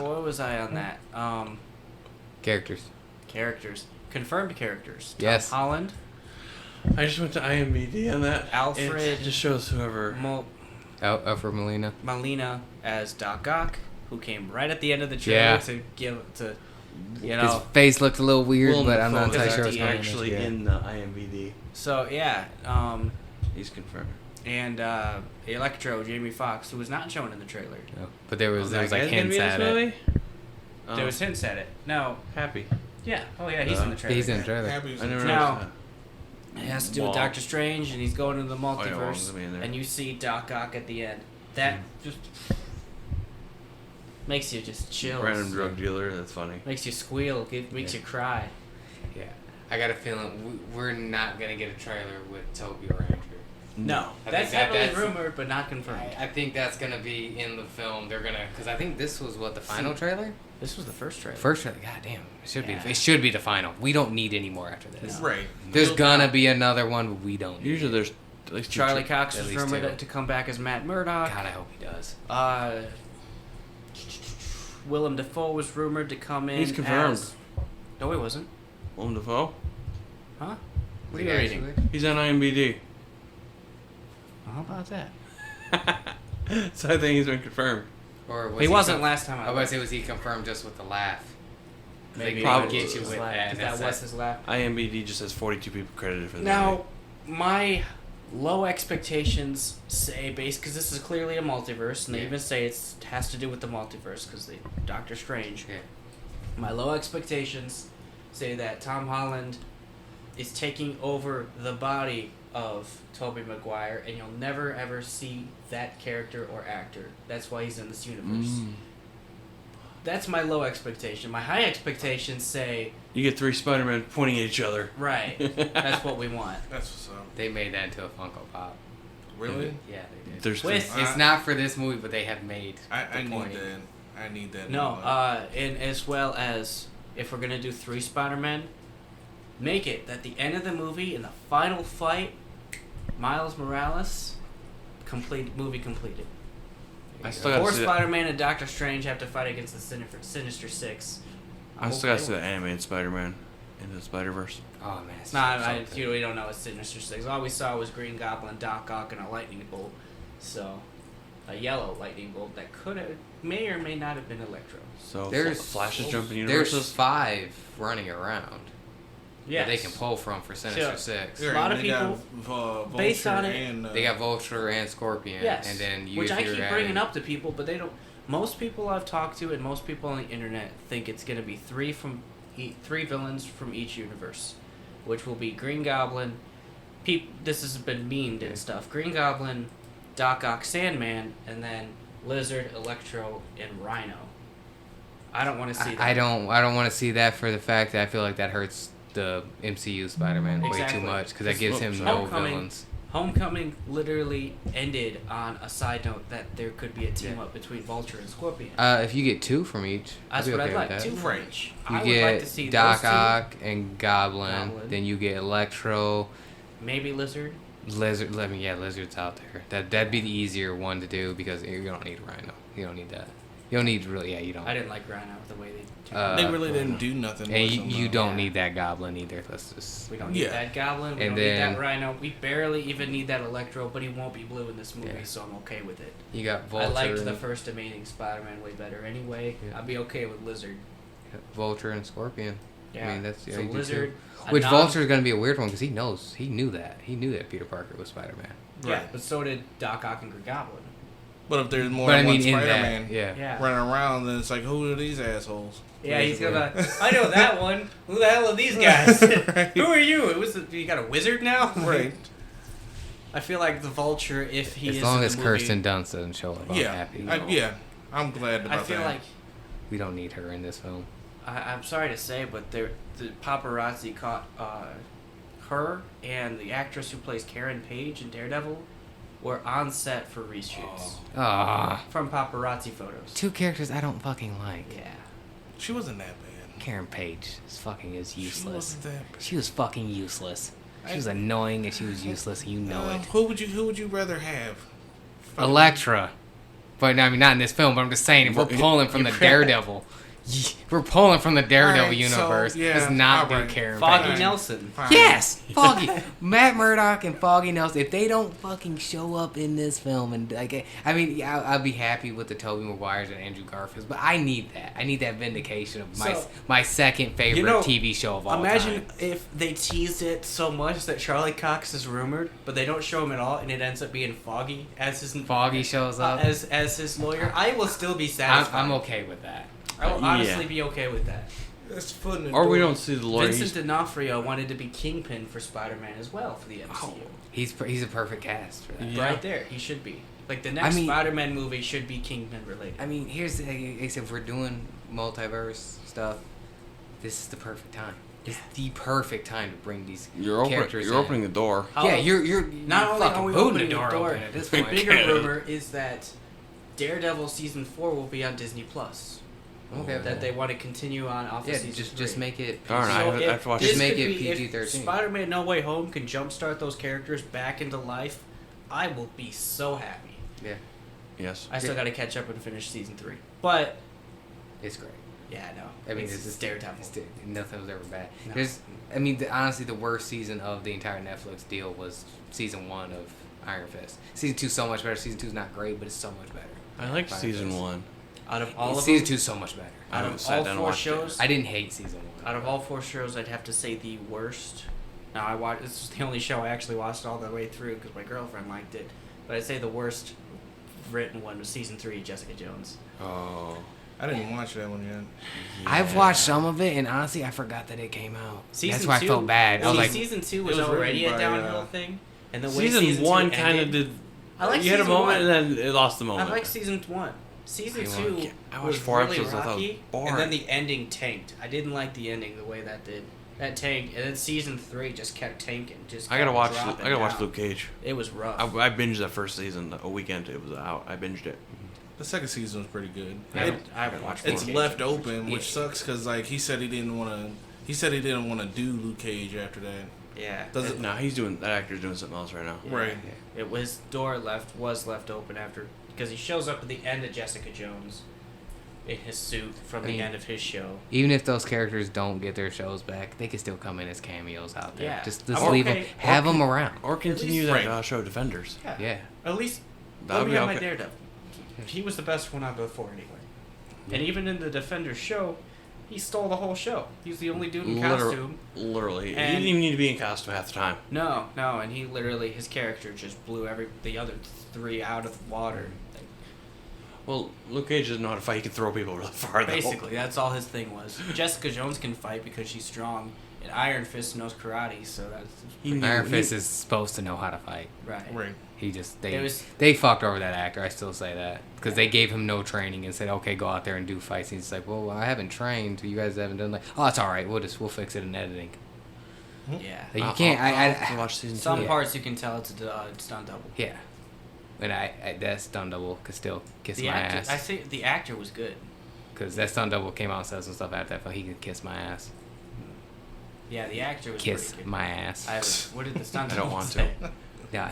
S4: What was I on that?
S1: Characters.
S4: Characters. Confirmed characters.
S1: Yes.
S4: Tom Holland.
S3: I just went to IMDb on that.
S4: Alfred.
S3: It just shows whoever.
S1: Alfred Molina.
S4: Molina as Doc Ock, who came right at the end of the trailer
S1: Yeah.
S4: to you
S1: His
S4: know.
S1: face looked a little weird,
S3: Willem
S1: but I'm not
S3: Dafoe
S1: entirely
S3: is
S1: sure what's going on.
S3: actually
S1: Yeah.
S3: in the IMDb.
S4: So yeah,
S3: He's confirmed.
S4: and Electro, Jamie Foxx, who was not shown in the trailer.
S1: No. But there was
S3: That
S1: like
S3: guy's gonna
S1: hints
S3: be in
S1: at
S3: this
S1: it.
S3: movie?
S4: There was hints at it. No.
S3: Happy.
S4: Yeah. Oh yeah, he's in the trailer.
S1: He's in the trailer.
S2: Happy was
S3: I never
S4: Now-
S3: noticed
S4: It has to do with
S3: Wow.
S4: Doctor Strange, and he's going into the
S3: yeah, well,
S4: multiverse,
S3: he'll be in there.
S4: and you see Doc Ock at the end. That just makes you just
S3: that.
S4: chill.
S3: Random drug dealer. That's funny.
S4: Makes you squeal. Makes
S1: Yeah.
S4: you cry.
S1: Yeah. I got a feeling we're not going to get a trailer with Toby or Andrew.
S4: No,
S1: I
S4: that's
S1: think
S4: heavily
S1: that's-
S4: rumored, but not confirmed.
S1: I think that's going to be in the film. They're going to... Because I think this was, what, the final trailer?
S4: This was the first trailer.
S1: First trailer. God damn.
S4: Yeah.
S1: It should be the final. We don't need any more after this.
S4: No.
S2: Right.
S1: There's
S4: We'll
S1: gonna
S4: not.
S1: be another one, but we don't need
S3: Usually
S1: it.
S3: there's at least two
S4: Charlie Cox
S1: At
S4: was
S1: least
S4: rumored
S1: two.
S4: to come back as Matt Murdock.
S1: God, I hope he does.
S4: Willem Dafoe was rumored to come in.
S3: He's confirmed.
S4: as- No, he wasn't.
S3: Willem Dafoe.
S4: Huh? What are
S1: Is
S4: you
S1: he
S4: reading?
S1: actually?
S3: He's on IMDb.
S4: How about that?
S3: So I think he's been confirmed.
S1: Or was
S4: He wasn't
S1: con-
S4: last time
S1: I
S4: I
S1: was
S4: looked.
S1: say, was he confirmed just with the laugh?
S4: Maybe
S1: They
S3: Probably.
S1: get you with that.
S4: That was his laugh.
S3: IMDb just has 42 people credited for the
S4: Now, my low expectations say, because this is clearly a multiverse, and they
S1: Yeah.
S4: even say it has to do with the multiverse, because they Doctor Strange.
S1: Yeah.
S4: My low expectations say that Tom Holland is taking over the body of Tobey Maguire, and you'll never ever see that character or actor. That's why he's in this universe. That's my low expectation. My high expectations say...
S3: You get 3 Spider-Men pointing at each other.
S4: Right. That's what we want.
S2: That's what's up.
S1: They made that into a Funko Pop.
S2: Really?
S1: Yeah, they did.
S3: There's
S1: It's not for this movie, but they have made.
S2: I need that. I need that.
S4: No, and as well as if we're gonna do 3 Spider-Men, make it that the end of the movie in the final fight, Miles Morales, movie completed.
S3: I still gotta
S4: 4
S3: see that.
S4: Spider-Man and Doctor Strange have to fight against the Sinister Six.
S3: I still gotta see the animated Spider-Man into the Spider-Verse.
S1: Oh man, it's
S4: we don't know it's Sinister Six. All we saw was Green Goblin, Doc Ock, and a lightning bolt. So, a yellow lightning bolt that may or may not have been Electro.
S3: So
S1: There's
S3: Flash's jumping
S1: There's
S3: universes.
S1: 5 running around.
S4: Yeah,
S1: That they can pull from for Sinister Six.
S4: A lot of people, based on it,
S2: and,
S1: They got Vulture and Scorpion.
S4: Yes,
S1: And then
S4: which I keep bringing up to people, but they don't. Most people I've talked to and most people on the internet think it's going to be 3 villains from each universe, which will be Green Goblin. This has been memed and stuff. Green Goblin, Doc Ock, Sandman, and then Lizard, Electro, and Rhino. I don't want to see that.
S1: I don't want to see that for the fact that I feel like that hurts the MCU Spider-Man way
S4: Exactly.
S1: too much because that gives him no villains.
S4: Homecoming literally ended on a side note that there could be a team up between Vulture and Scorpion.
S1: If you get 2 from each,
S4: That's
S1: I'd be
S4: what
S1: okay
S4: I'd like.
S1: with that.
S4: 2 from each.
S1: You
S4: I would
S1: get
S4: like to see
S1: Doc
S4: those 2.
S1: Ock and Goblin. Then you get Electro.
S4: Maybe Lizard.
S1: Lizard's out there. That'd be the easier one to do because you don't need Rhino. You don't need that. You don't need you don't.
S4: I didn't like Rhino the way they.
S2: They really didn't do nothing.
S1: And
S2: with
S1: you
S2: him,
S1: don't need that Goblin either. Let's just.
S4: We don't need that Goblin. We
S1: And
S4: don't need
S1: then-
S4: that Rhino. We barely even need that Electro, but he won't be blue in this movie,
S1: Yeah.
S4: so I'm okay with it.
S1: You got Vulture.
S4: I liked the first Amazing Spider-Man way better anyway.
S1: Yeah.
S4: I'd be okay with Lizard.
S1: Vulture and Scorpion.
S4: Yeah.
S1: I mean that's
S4: so
S1: you do
S4: Lizard.
S1: too. Which Vulture's gonna be a weird one because he knew that Peter Parker was Spider-Man.
S4: Yeah,
S2: Right.
S4: but so did Doc Ock and Green Goblin.
S2: But if there's more
S1: But I
S2: than
S1: mean
S2: one
S1: in
S2: Spider-Man
S1: that,
S4: Yeah.
S2: running around, then it's like, who are these assholes?
S4: Yeah, he's
S1: Basically.
S4: gonna. I know that one. Who the hell are these guys? Who are you? You got a wizard now?
S2: Right.
S4: I feel like the Vulture, if he
S1: as
S4: is
S1: long
S4: in
S1: as
S4: the movie,
S1: Kirsten Dunst doesn't show up, I'm happy.
S2: I'm glad about
S4: I feel
S2: that.
S4: like
S1: We don't need her in this film.
S4: I'm sorry to say, but the paparazzi caught her and the actress who plays Karen Page in Daredevil were on set for reshoots from paparazzi photos.
S1: 2 characters I don't fucking like.
S4: Yeah.
S2: She wasn't that bad.
S1: Karen Page is useless.
S2: She wasn't that bad.
S1: She was fucking useless. She was annoying and she was useless, and you know it.
S2: Who would you rather have?
S1: Elektra. But I mean, not in this film. But I'm just saying, if we're pulling from the Daredevil, we're pulling from the Daredevil
S2: Alright, so,
S1: universe.
S2: yeah,
S1: Let's not do
S2: alright.
S1: Karen
S4: Foggy
S1: Page.
S4: Nelson.
S2: Fine.
S1: Yes, Foggy, Matt Murdock and Foggy Nelson. If they don't fucking show up in this film, and like, I mean, I'll be happy with the Tobey Maguires and Andrew Garfields, but I need that. I need that vindication of my second favorite TV show of all
S4: Imagine
S1: time.
S4: if they teased it so much that Charlie Cox is rumored, but they don't show him at all, and it ends up being Foggy as his
S1: Foggy shows up
S4: as his lawyer. I will still be satisfied.
S1: I'm okay with that.
S4: I will honestly be okay with that.
S2: That's fun.
S3: Or we don't see the lawyer.
S4: Vincent D'Onofrio wanted to be Kingpin for Spider-Man as well for the MCU.
S1: He's a perfect cast for that.
S3: Yeah.
S4: Right there, he should be. Like the next Spider-Man movie should be Kingpin related.
S1: I mean, here's the thing. If we're doing multiverse stuff, this is the perfect time. It's the perfect time to bring these characters
S3: You're opening the door.
S1: Yeah, you're
S4: not only
S1: fucking
S4: are we
S1: booting
S4: opening
S1: the door open
S4: the
S1: at this
S4: the
S1: point.
S4: bigger rumor is that Daredevil season 4 will be on Disney Plus.
S1: Okay.
S4: That they want to continue on off of season 3.
S1: just make it.
S3: Darn, I have to watch
S1: Just
S3: it.
S1: make it
S4: If
S1: PG-13.
S4: Spider-Man No Way Home can jumpstart those characters back into life, I will be so happy.
S1: Yeah,
S3: Yes.
S4: I still got to catch up and finish season 3, but
S1: it's great.
S4: yeah, no.
S1: I mean,
S4: it's Daredevil.
S1: Nothing was ever bad.
S4: No.
S1: Honestly, the worst season of the entire Netflix deal was season 1 of Iron Fist. Season 2 so much better. Season 2 is not great, but it's so much better.
S3: I like
S1: Iron
S3: season
S1: Fist.
S3: 1.
S4: Out of all of
S1: season
S4: them,
S1: 2 is so much better.
S4: out
S3: I
S4: of
S3: sat
S4: all
S3: down and
S4: 4
S3: watched it.
S4: shows,
S1: I didn't hate season 1.
S4: out of all 4 shows, I'd have to say the worst. Now I watched. This is the only show I actually watched all the way through because my girlfriend liked it. But I'd say the worst written one was season 3 of Jessica Jones.
S3: Oh.
S2: I didn't watch that one yet.
S1: I've watched some of it, and honestly, I forgot that it came out.
S4: Season
S1: That's why
S4: 2,
S1: I felt bad. I was like,
S4: season 2 was
S2: It was
S4: already
S2: written
S4: a
S2: by,
S4: downhill thing, and the way
S3: Season 1 kind of
S4: ended,
S3: did.
S4: I like
S3: you had a
S4: season
S3: moment
S4: 1.
S3: and then it lost the moment.
S4: I like season 1. Season
S3: I
S4: 2
S3: watched
S4: was
S3: 4
S4: really
S3: episodes. I thought it was
S4: rocky,
S3: boring.
S4: and then the ending tanked. I didn't like the ending the way that did. That tanked, and then season 3 just kept tanking.
S3: I gotta watch.
S4: dropping
S3: I gotta watch
S4: down.
S3: Luke Cage.
S4: It was rough.
S3: I binged that first season a weekend. It was out. I binged it.
S2: The second season was pretty good.
S4: I haven't watched
S2: It's
S4: Luke Cage.
S2: left open, which
S1: Yeah.
S2: sucks because like he said he didn't want to. He said he didn't want to do Luke Cage after that.
S4: Yeah.
S2: Does it?
S3: No, he's doing that. Actor's doing something else right now.
S4: Yeah.
S2: Right.
S4: It was was left open after because he shows up at the end of Jessica Jones in his suit from the end of his show.
S1: even if those characters don't get their shows back, they can still come in as cameos out there.
S4: Yeah.
S1: Just
S4: I'm
S1: leave
S4: okay.
S1: them, have them around.
S3: Or continue
S2: least-
S3: that
S2: Right.
S3: show Defenders.
S1: Yeah.
S4: At least
S3: That would
S4: let me
S3: be
S4: have my
S3: okay.
S4: Daredevil. He was the best one out before anyway. And even in the Defenders show, he stole the whole show. He's the only dude in costume.
S3: Literally, he
S4: And-
S3: didn't even need to be in costume half the time.
S4: No, and he literally his character just blew the other 3 out of the water. Like,
S3: Well, Luke Cage doesn't know how to fight. He can throw people really far. Though.
S4: basically, that's all his thing was. Jessica Jones can fight because she's strong, and Iron Fist knows karate, so that's
S3: He knew-
S1: Iron
S3: he-
S1: Fist is supposed to know how to fight.
S4: right.
S2: Right.
S1: He just
S4: It was-
S1: they fucked over that actor. I still say that because they gave him no training and said, "Okay, go out there and do fights." And he's like, "Well, I haven't trained. You guys haven't done like, oh, it's all right. We'll fix it in editing."
S4: Yeah.
S1: Like, you can't.
S3: I'll
S1: I
S3: have to watch season
S4: Some
S3: 2.
S4: parts you can tell it's a stunt double.
S1: yeah, and I that stunt double could still kiss
S4: The
S1: my
S4: actor,
S1: ass
S4: I think the actor was good.
S1: because that stunt double came out and said some stuff after that. But he could kiss my ass.
S4: Yeah, the actor was
S1: Kiss
S4: pretty good.
S1: my ass.
S4: What did the stunt
S3: I
S4: double
S3: don't want to.
S4: say?
S1: Yeah,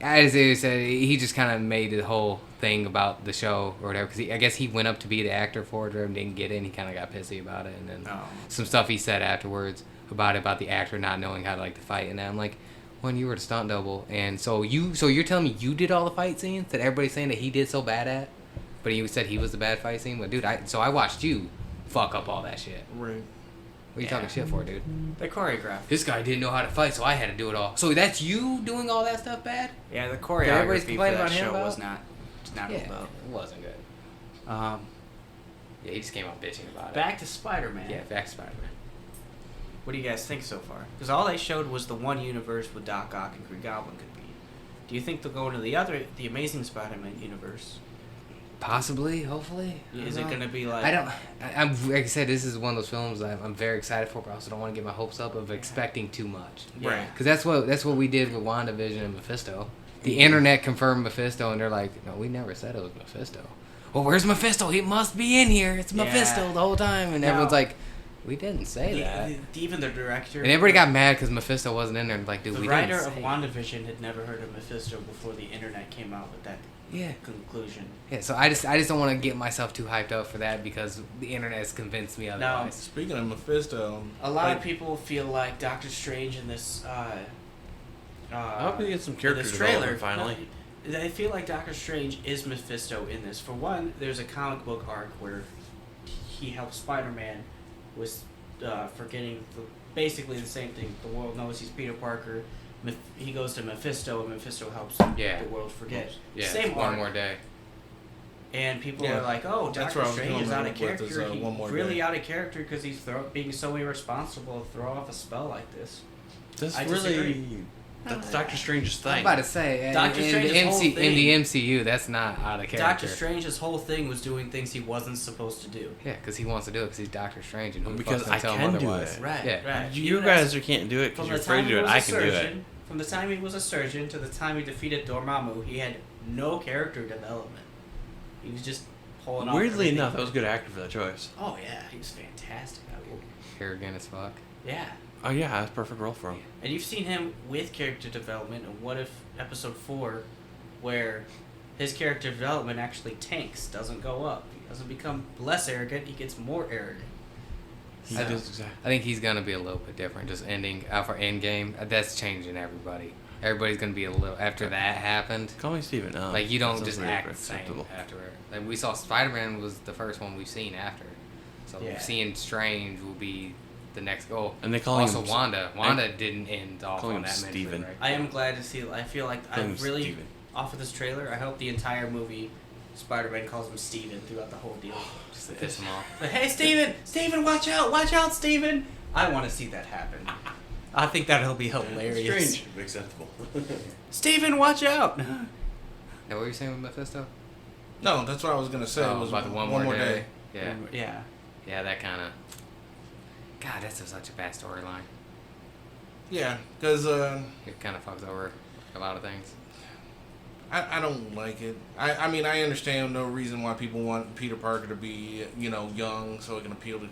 S1: as he said, he just kind of made the whole thing about the show or whatever. Because I guess he went up to be the actor for it and didn't get it. And he kind of got pissy about it. And then
S4: Oh.
S1: some stuff he said afterwards about the actor not knowing how to like to fight. And I'm like, when you were the stunt double, and so you're telling me you did all the fight scenes that everybody's saying that he did so bad at, but he said he was the bad fight scene. But dude, I watched you fuck up all that shit.
S2: Right.
S1: What are you talking shit for, dude?
S4: They choreographed.
S1: This guy didn't know how to fight, so I had to do it all. So that's you doing all that stuff bad?
S4: Yeah, the
S1: everybody's
S4: choreography for
S1: complaining
S4: that
S1: about him
S4: show
S1: about?
S4: was not
S1: Yeah,
S4: real well.
S1: it wasn't good.
S4: Um,
S1: Yeah, he just came out bitching about it.
S4: back to Spider-Man.
S1: Yeah, back to Spider-Man.
S4: What do you guys think so far? Because all they showed was the one universe with Doc Ock and Green Goblin could be. Do you think they'll go into the Amazing Spider-Man universe?
S1: Possibly, hopefully.
S4: Is it going to be like...
S1: I'm like I said, this is one of those films I'm very excited for, but I also don't want to get my hopes up of expecting too much.
S4: Yeah.
S2: Right.
S1: Because that's what we did with WandaVision and Mephisto. The internet confirmed Mephisto, and they're like, no, we never said it was Mephisto. Well, where's Mephisto? He must be in here. It's
S4: Yeah.
S1: Mephisto the whole time. And
S4: No.
S1: everyone's like, we didn't say that.
S4: Even the director...
S1: And everybody got mad because Mephisto wasn't in there. Like, dude,
S4: The
S1: we
S4: writer
S1: didn't
S4: of
S1: say.
S4: WandaVision had never heard of Mephisto before the internet came out with that
S1: Yeah.
S4: conclusion.
S1: Yeah, so I just don't want to get myself too hyped up for that because the internet has convinced me otherwise.
S2: Speaking of Mephisto,
S4: A lot
S2: like,
S4: of people feel like Doctor Strange in this.
S3: I hope we get some
S4: in
S3: character
S4: this trailer
S3: development finally.
S4: No, I feel like Doctor Strange is Mephisto in this. For one, there's a comic book arc where he helps Spider-Man with forgetting basically the same thing. The world knows he's Peter Parker. He goes to Mephisto, and Mephisto helps
S1: Yeah.
S4: the world forget.
S1: Yeah,
S4: Same
S1: one
S4: arc.
S1: more day.
S4: And people
S2: Yeah.
S4: are like, "Oh,
S2: That's
S4: Doctor
S2: where I was
S4: Strange
S2: going
S4: is out of
S2: with this,
S4: character.
S2: one more
S4: He's really
S2: day.
S4: out of character because he's being so irresponsible to throw off a spell like this."
S3: That's
S4: I
S3: really
S4: disagree.
S3: that's Doctor Strange's thing.
S1: I'm about to say,
S4: Doctor Strange's whole
S1: in
S4: thing-
S1: the MCU, that's not out of character.
S4: Doctor Strange's whole thing was doing things he wasn't supposed to do.
S1: Yeah, because he wants to do it because he's Doctor Strange and who the
S3: Because
S1: fuck's gonna
S3: I
S1: tell him
S3: can do
S1: otherwise?
S3: it.
S4: Right,
S1: Yeah.
S4: right.
S3: You
S4: Even
S3: guys
S4: as-
S3: can't do it because
S4: from
S3: you're
S4: the
S3: afraid
S4: time
S3: to
S4: he
S3: do it.
S4: was
S3: I
S4: a
S3: can do it.
S4: surgeon, from the time he was a surgeon to the time he defeated Dormammu, he had no character development. He was just pulling off
S3: Weirdly
S4: everything.
S3: enough, that was a good actor for that choice.
S4: Oh yeah, he was fantastic.
S1: Arrogant as fuck.
S4: Yeah.
S3: Oh yeah, that's a perfect role for him.
S4: And you've seen him with character development, and what if episode 4, where his character development actually tanks, doesn't go up. He doesn't become less arrogant, he gets more arrogant.
S3: He
S1: I
S3: does exactly.
S1: I think he's gonna be a little bit different. Just ending for Endgame, that's changing everybody. Everybody's gonna be a little after that happened.
S3: Call me Steven.
S1: Like you don't
S3: that
S1: just
S3: sounds
S1: act
S3: very
S1: the same
S3: acceptable.
S1: afterward. Like we saw Spider-Man was the first one we've seen after. So
S4: Yeah.
S1: seeing Strange will be the next goal.
S3: And they call
S1: also
S3: him
S1: Wanda. Wanda didn't end off
S3: call
S1: on
S3: him
S1: that
S3: Steven.
S1: mentally, right?
S4: I am glad to see, I feel like I
S3: Him
S4: really,
S3: Steven.
S4: off of this trailer, I hope the entire movie Spider-Man calls him Steven throughout the whole deal.
S1: Just to piss him off.
S4: Like, hey, Steven, watch out, Steven. I want to see that happen. I think that'll be hilarious.
S3: Strange. Acceptable.
S4: Steven, watch out.
S1: Now, what were you saying with Mephisto?
S2: No, that's what I was gonna say.
S1: Oh,
S2: it was
S1: about the one more day. Yeah. Yeah, that kind of... God, that's such a bad storyline.
S2: Yeah, because
S1: It kind of fucks over a lot of things.
S2: I don't like it. I mean, I understand no reason why people want Peter Parker to be, young so it can appeal to,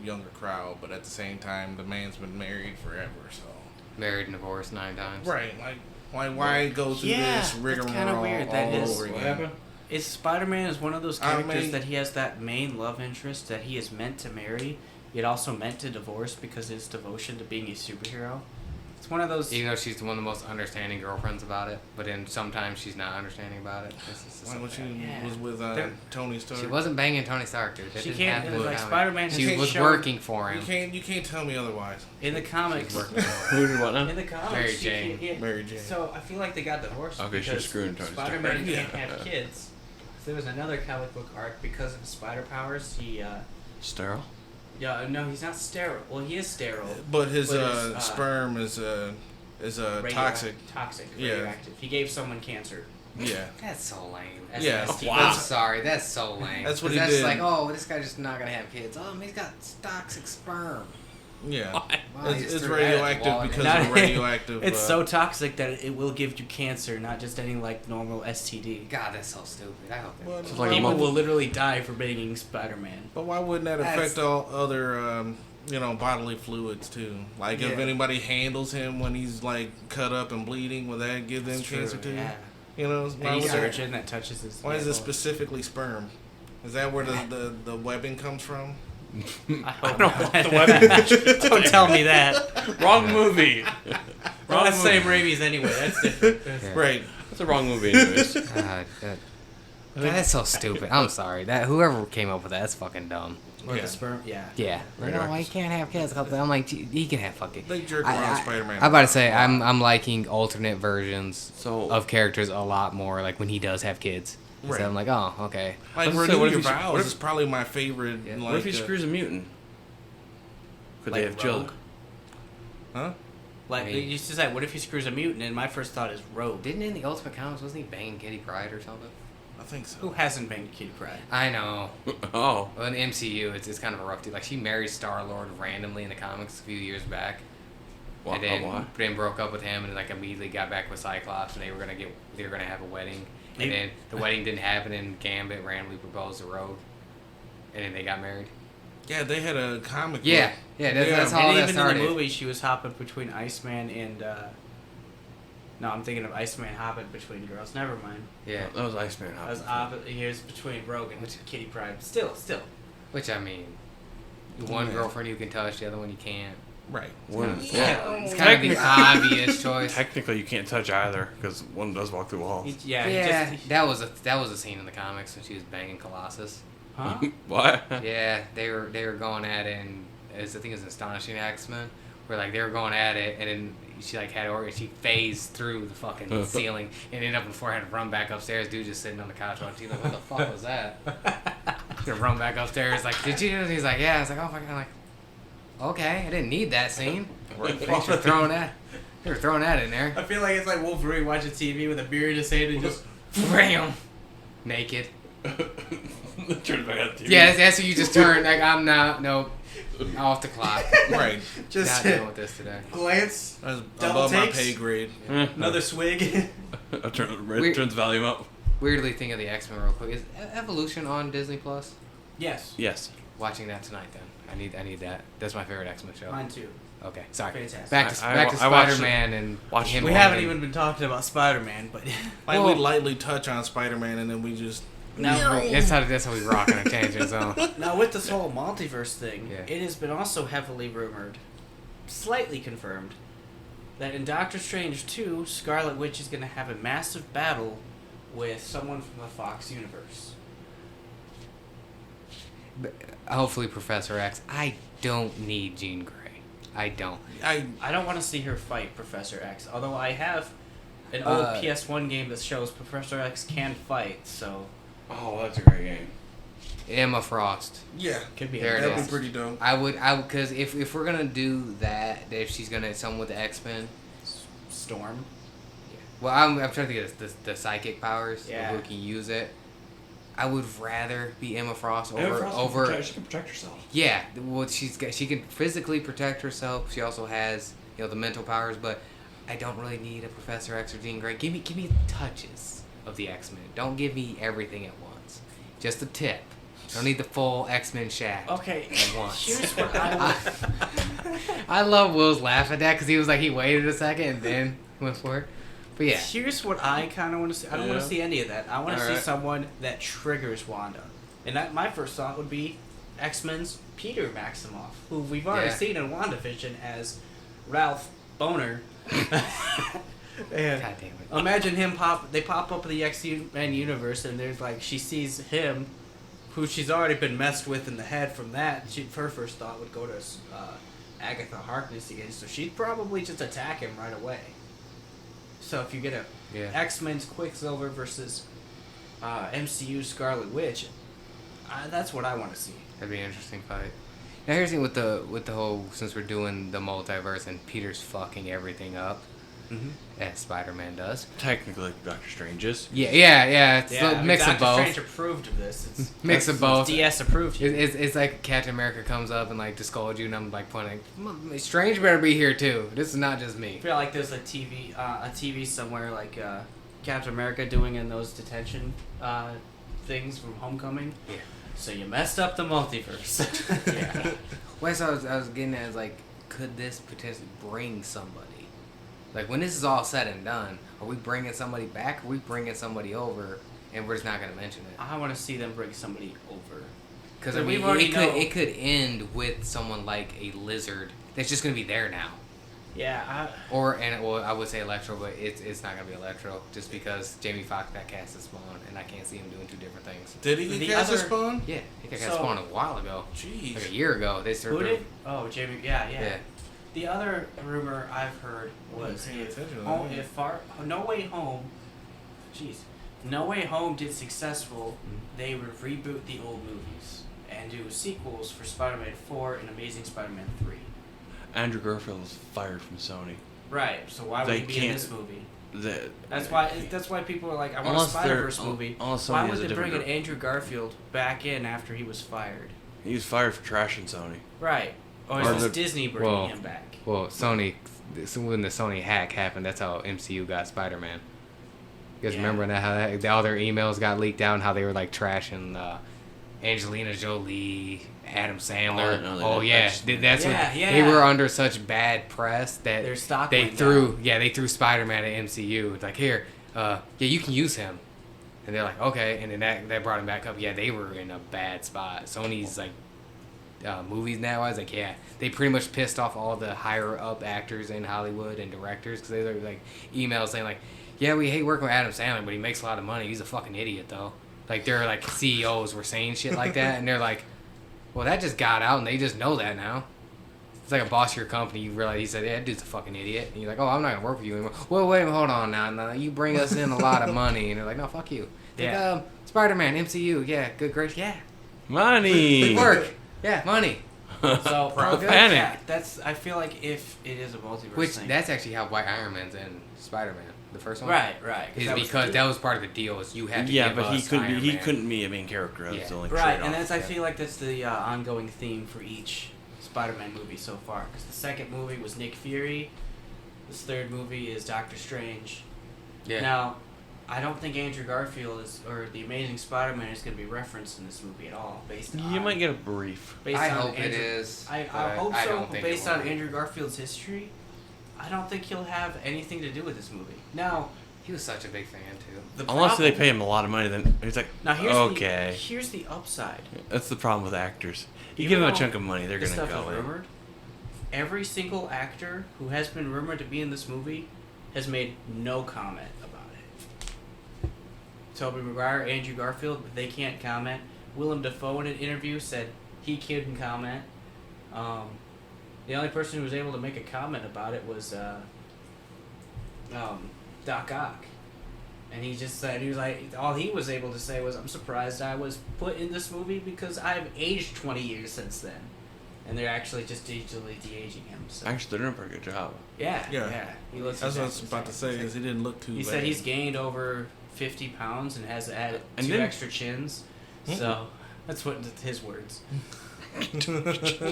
S2: younger crowd. But at the same time, the man's been married forever, so.
S1: Married and divorced 9 times.
S2: Right. Like why go through this rigmarole
S4: that's kinda weird. That
S2: all
S4: is-
S2: over
S3: What
S2: again?
S3: happened?
S4: Is Spider-Man is one of those characters
S2: mean-
S4: that he has that main love interest that he is meant to marry, yet also meant to divorce because of his devotion to being a superhero. It's one of those.
S1: Even though she's one of the most understanding girlfriends about it, but then sometimes she's not understanding about it.
S2: Like when she
S4: Yeah.
S2: was with
S4: There-
S2: Tony Stark.
S1: She wasn't banging Tony Stark, dude. That
S4: She
S1: didn't
S4: can't.
S1: happen in the
S4: Like
S1: comic.
S4: Spider-Man.
S1: She
S4: has
S1: was
S4: shown-
S1: working for him.
S2: You can't tell me otherwise.
S4: in the comics.
S3: Who did what now?
S4: In the comics,
S1: Mary
S4: she
S1: Jane.
S4: can't- yeah.
S2: Mary Jane.
S4: So I feel like they got divorced
S3: Okay, she was
S4: because
S3: screwing Tony Stark.
S4: Spider-Man
S2: Yeah.
S4: can't have kids. So there was another comic book arc because of his spider powers. He,
S3: Sterile?
S4: yeah, no, he's not sterile. Well, he is sterile.
S2: But his
S4: But his,
S2: sperm is toxic.
S4: Toxic.
S2: Yeah.
S4: Radioactive. He gave someone cancer.
S2: Yeah.
S1: That's so lame.
S2: Yeah.
S4: SSD.
S1: I'm sorry, that's so lame.
S2: That's what
S1: 'Cause
S2: he did.
S1: like, oh, this guy's just not gonna have kids. Oh, he's got toxic sperm.
S2: Yeah.
S1: Wow, he
S2: It's,
S1: just
S2: it's
S1: threw that at the
S2: radioactive
S1: wall.
S2: because
S4: Not-
S2: of radioactive.
S4: It's so toxic that it will give you cancer, not just any like normal STD.
S1: God, that's so stupid. I hope that.
S2: But,
S3: It's like a
S4: People
S3: month.
S4: will literally die for banging Spider-Man.
S2: but why wouldn't that
S1: That's-
S2: affect all other, bodily fluids too? Like if
S1: Yeah.
S2: anybody handles him when he's like cut up and bleeding, will that give them
S4: It's true,
S2: cancer too?
S4: yeah.
S2: Why,
S4: Any
S2: would
S4: surgeon that touches his.
S2: why is it
S4: nipple.
S2: specifically sperm? Is that where the webbing comes from?
S4: I hope not. Don't tell me that.
S3: Wrong movie.
S4: Well, that's Sam Raimi's anyway. That's different.
S1: Yeah.
S2: Right.
S3: That's a wrong movie, anyways.
S1: God, that's so stupid. I'm sorry. That whoever came up with that's fucking dumb.
S4: Or
S2: Yeah.
S4: the sperm. Yeah.
S1: Yeah.
S3: Right,
S1: No,
S3: right.
S1: he can't have kids. I'm like, he can have fucking.
S2: They jerk around Spider-Man.
S1: I'm about to say I'm liking alternate versions
S3: So
S1: of characters a lot more. Like when he does have kids.
S2: Right.
S1: So I'm like, oh, okay.
S2: Like
S3: Let's say,
S2: Renew
S3: what if
S2: Your
S3: he- what
S2: Vows
S3: if-
S2: is probably my favorite.
S1: Yeah.
S2: Like,
S3: what if he screws a mutant? Could
S4: Like
S3: they have children?
S4: Rogue?
S2: Huh?
S4: Like
S1: I mean-
S4: you used to say, what if he screws a mutant? And my first thought is Rogue.
S1: Didn't in the Ultimate Comics wasn't he banging Kitty Pryde or something?
S2: I think so.
S4: Who hasn't banged Kitty Pryde?
S1: I know.
S3: Oh.
S1: Well, in the MCU, it's kind of a rough deal. Like she married Star Lord randomly in the comics a few years back,
S3: Why?
S1: and then
S3: Why?
S1: then broke up with him, and like immediately got back with Cyclops, and they were gonna have a wedding, and
S4: Maybe-
S1: then the wedding didn't happen, and Gambit randomly proposed to Rogue, and then they got married.
S2: Yeah, they had a comic
S1: Yeah,
S2: book.
S1: yeah, that's how
S4: And
S1: that
S4: even in
S1: started.
S4: the movie, she was hopping between Iceman and. No, I'm thinking of Iceman hopping between girls. Never mind.
S1: Yeah,
S3: That was Iceman.
S4: I was here's between Rogue and Kitty Pryde. Still.
S1: which I mean, one
S2: Yeah.
S1: girlfriend you can touch, the other one you can't.
S2: Right.
S1: It's kind of the obvious choice.
S3: Technically, you can't touch either because one does walk through walls.
S4: Yeah.
S1: that was a scene in the comics when she was banging Colossus.
S4: Huh?
S3: What?
S1: Yeah, they were going at it, and I think it was Astonishing X-Men, where like they were going at it, and then she like had organs. She phased through the fucking ceiling and ended up before I had to run back upstairs. Dude just sitting on the couch watching. He's like, "What the fuck was that?" To run back upstairs, like, "Did you?" And he's like, "Yeah." I was like, "Oh my god!" I'm like, okay, I didn't need that scene. Thanks for throwing that. They were throwing that in there.
S4: I feel like it's like Wolverine watching TV with a beer in his hand and just.
S1: Bam, naked.
S3: Turn back on TV.
S1: Yeah, that's what you just turn. Like I'm not. Nope. Off the clock.
S2: Right.
S4: Just
S1: Not dealing with this today.
S4: glance,
S2: That's
S4: Double
S2: above my
S4: takes?
S2: pay grade.
S4: another swig.
S3: Turns volume up.
S1: Weirdly, think of the X-Men real quick. Is Evolution on Disney Plus?
S4: Yes.
S3: Yes.
S1: Watching that tonight then. I need that. That's my favorite X-Men show.
S4: Mine too.
S1: Okay, sorry.
S4: Fantastic.
S1: Back to
S3: I watched
S1: Spider-Man and
S3: watched
S1: him.
S4: We
S3: Morgan.
S4: haven't even been talking about Spider-Man, but
S2: Like
S1: Well-
S2: we lightly touch on Spider-Man and then we just.
S4: now,
S1: That's how we rock on a tangent zone.
S4: now with this whole multiverse thing,
S1: Yeah.
S4: it has been also heavily rumored, slightly confirmed, that in Doctor Strange 2, Scarlet Witch is going to have a massive battle with someone from the Fox universe.
S1: Hopefully, Professor X. I don't need Jean Grey. I don't.
S2: I
S4: I don't want to see her fight Professor X, although I have an old PS1 game that shows Professor X can fight, so
S3: Oh, that's a great game.
S1: Emma Frost.
S2: Yeah,
S4: Could be.
S1: There it
S2: that'd
S1: is.
S2: be pretty dope.
S1: I would, because if we're gonna do that, if she's gonna someone with the X-Men,
S4: Storm.
S1: well, I'm trying to get the psychic powers,
S4: Yeah.
S1: who can use it. I would rather be Emma Frost
S3: Emma Frost can
S1: over.
S3: protect- she can protect herself.
S1: Yeah, well, she can physically protect herself. She also has the mental powers, but I don't really need a Professor X or Jean Grey. Give me touches of the X-Men. Don't give me everything at once. Just a tip. Don't need the full X-Men shaft.
S4: Okay,
S1: At once.
S4: here's what I would.
S1: I love Will's laugh at that because he was like he waited a second and then went for it. But yeah,
S4: Here's what I kind of want to see. I don't want
S3: Yeah.
S4: to see any of that. I want to see
S3: Alright.
S4: someone that triggers Wanda. And that my first thought would be X-Men's Peter Maximoff, who we've already
S1: Yeah.
S4: seen in WandaVision as Ralph Boner. And
S1: God damn it.
S4: imagine him they pop up in the X-Men universe, and there's like she sees him, who she's already been messed with in the head from that. Her first thought would go to Agatha Harkness again, so she'd probably just attack him right away. So if you get a
S1: Yeah.
S4: X-Men's Quicksilver versus MCU Scarlet Witch, that's what I want to see.
S1: That'd be an interesting fight. Now here's the thing with the whole, since we're doing the multiverse and Peter's fucking everything up, as Spider-Man does.
S3: Technically, Doctor Strange is.
S1: Yeah. It's a mix of
S4: Doctor
S1: both.
S4: Strange approved of this. It's
S1: Mix of both.
S4: DS approved.
S1: It's like Captain America comes up and like to scold you, and I'm like pointing. Strange better be here too. This is not just
S4: I
S1: me.
S4: feel like there's a TV somewhere like Captain America doing in those detention things from Homecoming.
S1: Yeah.
S4: So you messed up the multiverse.
S1: Yeah. Well, so I was getting at is like, could this potentially bring somebody? Like when this is all said and done, are we bringing somebody back? Or are we bringing somebody over, and we're just not gonna mention it?
S4: I want to see them bring somebody over.
S1: Because
S4: But
S1: I mean,
S4: we've already
S1: it could end with someone like a Lizard that's just gonna be there now.
S4: Yeah.
S1: I would say Electro, but it's not gonna be Electro just because Jamie Foxx got cast as Spawn, and I can't see him doing two different things.
S2: Did he
S4: The
S2: get cast as
S4: other-
S2: Spawn?
S1: Yeah, he got cast
S4: So-
S1: Spawn a while ago,
S2: Jeez.
S1: like a year ago. They
S4: Who
S1: started.
S4: did? Oh, Jamie. Yeah.
S1: Yeah.
S4: The other rumor I've heard was
S2: paying
S4: if,
S2: attention to
S4: home,
S2: that.
S4: if No Way Home, No Way Home did successful, they would reboot the old movies and do sequels for Spider-Man 4 and Amazing Spider-Man 3.
S3: Andrew Garfield was fired from Sony.
S4: Right. So why would
S3: They
S4: he be in
S3: can't-
S4: this movie?
S3: That's
S4: That's why people are like, I want a
S3: Unless they're-
S4: Spider-Verse movie.
S3: unless
S4: Why
S3: Sony has
S4: would
S3: a
S4: they bring an
S3: different-
S4: Andrew Garfield back in after he was fired?
S3: He was fired for trashing Sony.
S4: Right. Or is
S1: Or
S4: this
S1: the-
S4: Disney bringing
S1: well,
S4: him back?
S1: Well, Sony, when the Sony hack happened, that's how MCU got Spider-Man. You guys
S4: Yeah.
S1: remember that? How all their emails got leaked out and how they were like trashing Angelina Jolie, Adam Sandler.
S3: no, they
S1: Oh
S3: did
S1: yeah,
S3: that.
S1: that's
S4: Yeah,
S1: what
S4: yeah.
S1: they were under such bad press that
S4: Their stock
S1: they
S4: went
S1: threw.
S4: down.
S1: Yeah, they threw Spider-Man at MCU. It's like here, yeah, you can use him. And they're like, okay, and then that brought him back up. Yeah, they were in a bad spot. Sony's like movies now, I was like, yeah, they pretty much pissed off all the higher up actors in Hollywood and directors because they were like emails saying like, yeah, we hate working with Adam Sandler, but he makes a lot of money. He's a fucking idiot though. Like their like CEOs were saying shit like that, and they're like, well, that just got out, and they just know that now. It's like a boss of your company. You realize he said, yeah, that dude's a fucking idiot, and you're like, oh, I'm not gonna work with you anymore. Well, wait, hold on now. You bring us in a lot of money, and they're like, no, fuck you.
S4: Yeah.
S1: Like, Spider-Man, MCU, yeah, good, great, yeah,
S3: Money!
S1: good work, yeah, money.
S4: So
S3: Panic.
S4: yeah, I feel like if it is a multiverse
S1: Which
S4: thing,
S1: that's actually how White Iron Man's in Spider-Man, the first one.
S4: right.
S1: Is
S4: that was
S1: because
S4: the
S1: that was part of the deal. Is you had to
S3: Yeah,
S1: give
S3: but
S1: us
S3: he couldn't be.
S1: Iron
S3: He
S1: Man.
S3: couldn't be a main character. That's
S1: Yeah.
S3: the only
S4: right,
S3: trade-off.
S4: and that's I
S1: Yeah.
S4: feel like that's the ongoing theme for each Spider-Man movie so far. Because the second movie was Nick Fury, this third movie is Doctor Strange.
S1: Yeah.
S4: Now, I don't think Andrew Garfield or the Amazing Spider-Man is going to be referenced in this movie at all.
S3: You might get a brief.
S1: I hope it is.
S4: I
S1: but
S4: hope
S1: I
S4: so.
S1: don't
S4: But
S1: think
S4: based
S1: it will
S4: on
S1: be.
S4: Andrew Garfield's history, I don't think he'll have anything to do with this movie. Now,
S1: He was such a big fan too.
S4: the
S3: Unless they
S4: problem-
S3: pay him a lot of money, then he's like,
S4: Now
S3: okay.
S4: Here's the upside.
S3: That's the problem with actors. You
S4: Even
S3: give them a
S4: though
S3: chunk of money, they're
S4: this
S3: gonna
S4: stuff
S3: go
S4: is
S3: in.
S4: rumored. Every single actor who has been rumored to be in this movie has made no comment about it. Tobey Maguire, Andrew Garfield, they can't comment. Willem Dafoe in an interview said he couldn't comment. The only person who was able to make a comment about it was Doc Ock. And he just said, he was like, all he was able to say was, I'm surprised I was put in this movie because I've aged 20 years since then. And they're actually just digitally de-aging him. So.
S3: Actually, they're doing a pretty good job.
S4: Yeah.
S2: He looks. That's what I was about to say. Is he didn't look too.
S4: He said he's gained over 50 pounds and has added two extra chins. So that's what his words.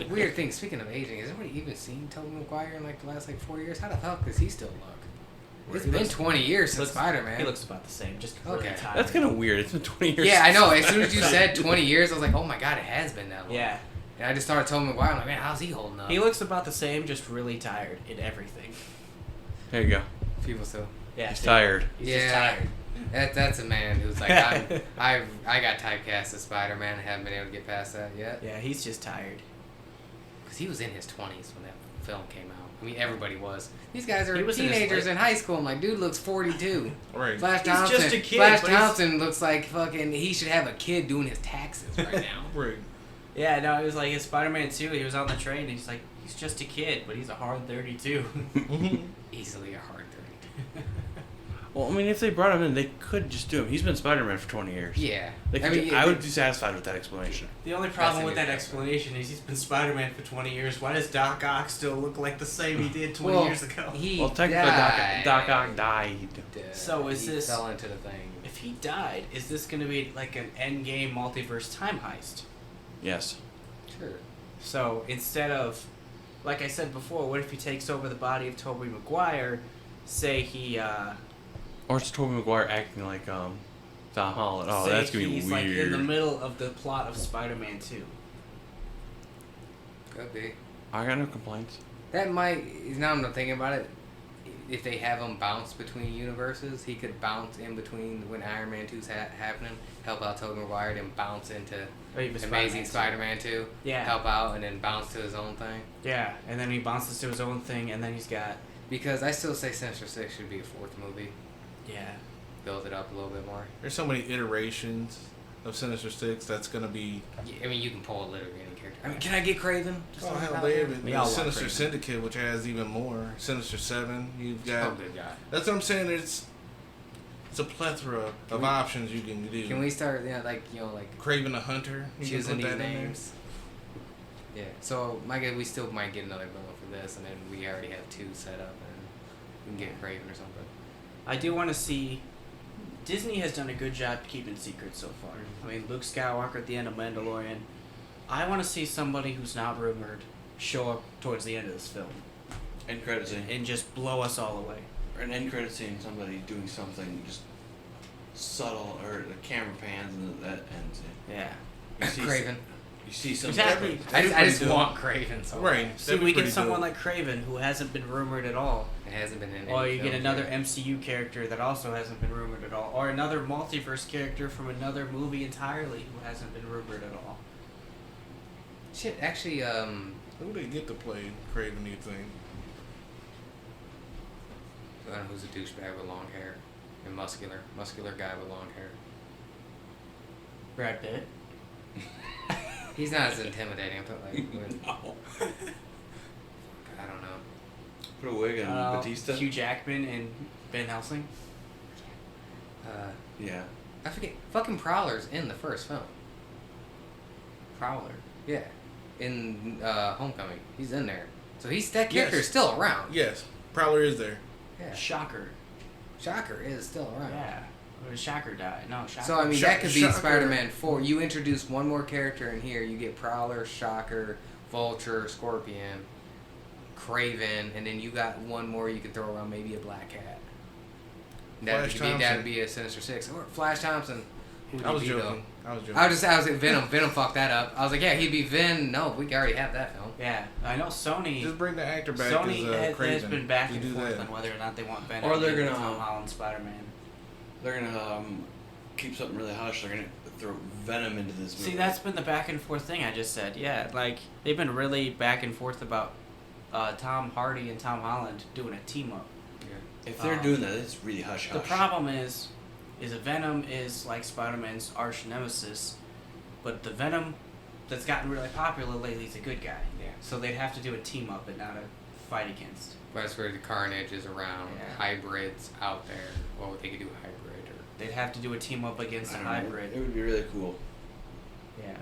S1: Weird thing. Speaking of aging, has anybody even seen Tobey Maguire in like the last 4 years? How the fuck does he still look? It's been 20 years since Spider-Man.
S4: He looks about the same, just really tired.
S3: That's kind of weird. It's been 20 years.
S1: Yeah, I know. As soon as you said 20 years, I was like, oh my god, it has been that long.
S4: Yeah.
S1: And I just started Tobey Maguire. I'm like, man, how's he holding up?
S4: He looks about the same, just really tired in everything.
S3: There you go.
S1: People still.
S4: Yeah.
S3: He's tired.
S4: He's just tired.
S1: That's a man who's like, I got typecast as Spider-Man and haven't been able to get past that yet.
S4: Yeah, he's just tired.
S1: Because he was in his 20s when that film came out. I mean, everybody was. These guys are
S4: He was
S1: teenagers in high school. I'm like, dude looks 42.
S2: Right.
S1: Flash
S4: He's
S1: Thompson.
S4: just a kid,
S1: Flash
S4: but he's-
S1: Thompson looks like fucking. He should have a kid doing his taxes right now.
S2: Right.
S4: Yeah, no, it was like in Spider-Man 2, he was on the train, and he's like, he's just a kid, but he's a hard 32.
S1: Easily a hard 32.
S3: Well, I mean, if they brought him in, they could just do him. He's been Spider-Man for 20 years.
S1: Yeah.
S3: They could I would be satisfied with that explanation.
S4: The only problem with that explanation is he's been Spider-Man for 20 years. Why does Doc Ock still look like the same he did 20 years ago?
S3: Well, technically, Doc Ock died.
S4: So is
S1: he
S4: this...
S1: fell into the thing.
S4: If he died, is this going to be like an endgame multiverse time heist?
S3: Yes.
S1: Sure.
S4: So instead of, like I said before, what if he takes over the body of Tobey Maguire? Say he,
S3: Or it's Tobey Maguire acting like Tom Holland. Oh,
S4: say
S3: that's gonna be
S4: he's
S3: weird.
S4: like in the middle of the plot of Spider-Man 2.
S1: Could be.
S3: I got no complaints.
S1: That might. Now I'm not thinking about it. If they have him bounce between universes, he could bounce in between when Iron Man 2's happening, help out Tobey Maguire, then bounce into Amazing Spider-Man 2,
S4: Yeah.
S1: help out, and then bounce to his own thing.
S4: Yeah, and then he bounces to his own thing, and then he's got...
S1: Because I still say Sinister Six should be a fourth movie.
S4: Yeah.
S1: Build it up a little bit more.
S2: There's so many iterations of Sinister Six that's gonna be.
S1: Yeah, I mean, you can pull literally any character. I mean, can I get Craven?
S2: Oh hell, David!
S4: We all want
S2: Sinister
S4: Craven.
S2: Syndicate, which has even more. Sinister Seven. You've got.
S1: Oh, good God.
S2: That's what I'm saying. It's a plethora of options you can do.
S1: Can we start, like
S2: Craven the Hunter? You can
S1: choosing
S2: put
S1: these
S2: that in there.
S1: names? Yeah. So, my guess, we still might get another villain for this, and then we already have two set up, and we can get Craven or something.
S4: I do want to see... Disney has done a good job keeping secrets so far. I mean, Luke Skywalker at the end of Mandalorian. I want to see somebody who's not rumored show up towards the end of this film.
S3: End credit scene.
S4: And just blow us all away.
S3: Or an end credit scene, somebody doing something just subtle, or the camera pans and that ends it.
S4: Yeah.
S3: You see
S1: Craven.
S3: You see some.
S4: Exactly.
S1: I just
S2: do.
S1: want Craven. So
S2: Right.
S4: See, we get someone like Craven who hasn't been rumored at all.
S1: It hasn't been in any
S4: Or you get
S1: films
S4: another
S1: yet.
S4: MCU character that also hasn't been rumored at all. Or another multiverse character from another movie entirely who hasn't been rumored at all.
S1: Shit, actually,
S2: Who they get to play Craven? You think?
S1: I don't know who's a douchebag with long hair and muscular guy with long hair.
S4: Brad Pitt.
S1: He's not as intimidating, but like, when,
S3: No.
S1: I don't know.
S3: Put a wig on Batista.
S4: Hugh Jackman and Ben Helsing.
S3: Yeah.
S1: I forget. Fucking Prowler's in the first film.
S4: Prowler.
S1: Yeah, in Homecoming, he's in there. So that character's
S2: Yes.
S1: still around.
S2: Yes, Prowler is there.
S1: Yeah.
S4: Shocker.
S1: Shocker is still around.
S4: Yeah. Or did Shocker die? No, Shocker.
S1: So I mean, that could be
S2: Shocker.
S1: Spider-Man 4. You introduce one more character in here. You get Prowler, Shocker, Vulture, Scorpion, Craven, and then you got one more you could throw around, maybe a Black Cat. That'd be a Sinister Six or Flash Thompson.
S2: I was joking.
S1: I was at Venom. Venom fucked that up. I was like, yeah, he'd be Vin. No, we already have that film.
S4: Yeah, I know Sony.
S2: Just bring the actor back
S4: Sony
S2: as
S4: has
S2: Craven.
S4: been back
S2: You
S4: and
S2: do
S4: forth
S2: that.
S4: on whether or not they want Venom.
S3: Or they're
S4: in
S3: gonna-
S4: Tom Holland Spider-Man.
S3: They're gonna keep something really hush. They're gonna throw Venom into this movie.
S4: See, that's been the back and forth thing I just said. Yeah, like they've been really back and forth about Tom Hardy and Tom Holland doing a team up.
S3: If they're doing that, it's really hush hush.
S4: The problem is that Venom is like Spider-Man's arch nemesis, but the Venom that's gotten really popular lately is a good guy.
S1: Yeah.
S4: So they'd have to do a team up and not a fight against.
S1: That's where the Carnage is around.
S4: Yeah.
S1: Hybrids out there. Well, they could do hybrid or
S4: They'd have to do a team up against a hybrid.
S3: It would be really cool.
S4: Yeah.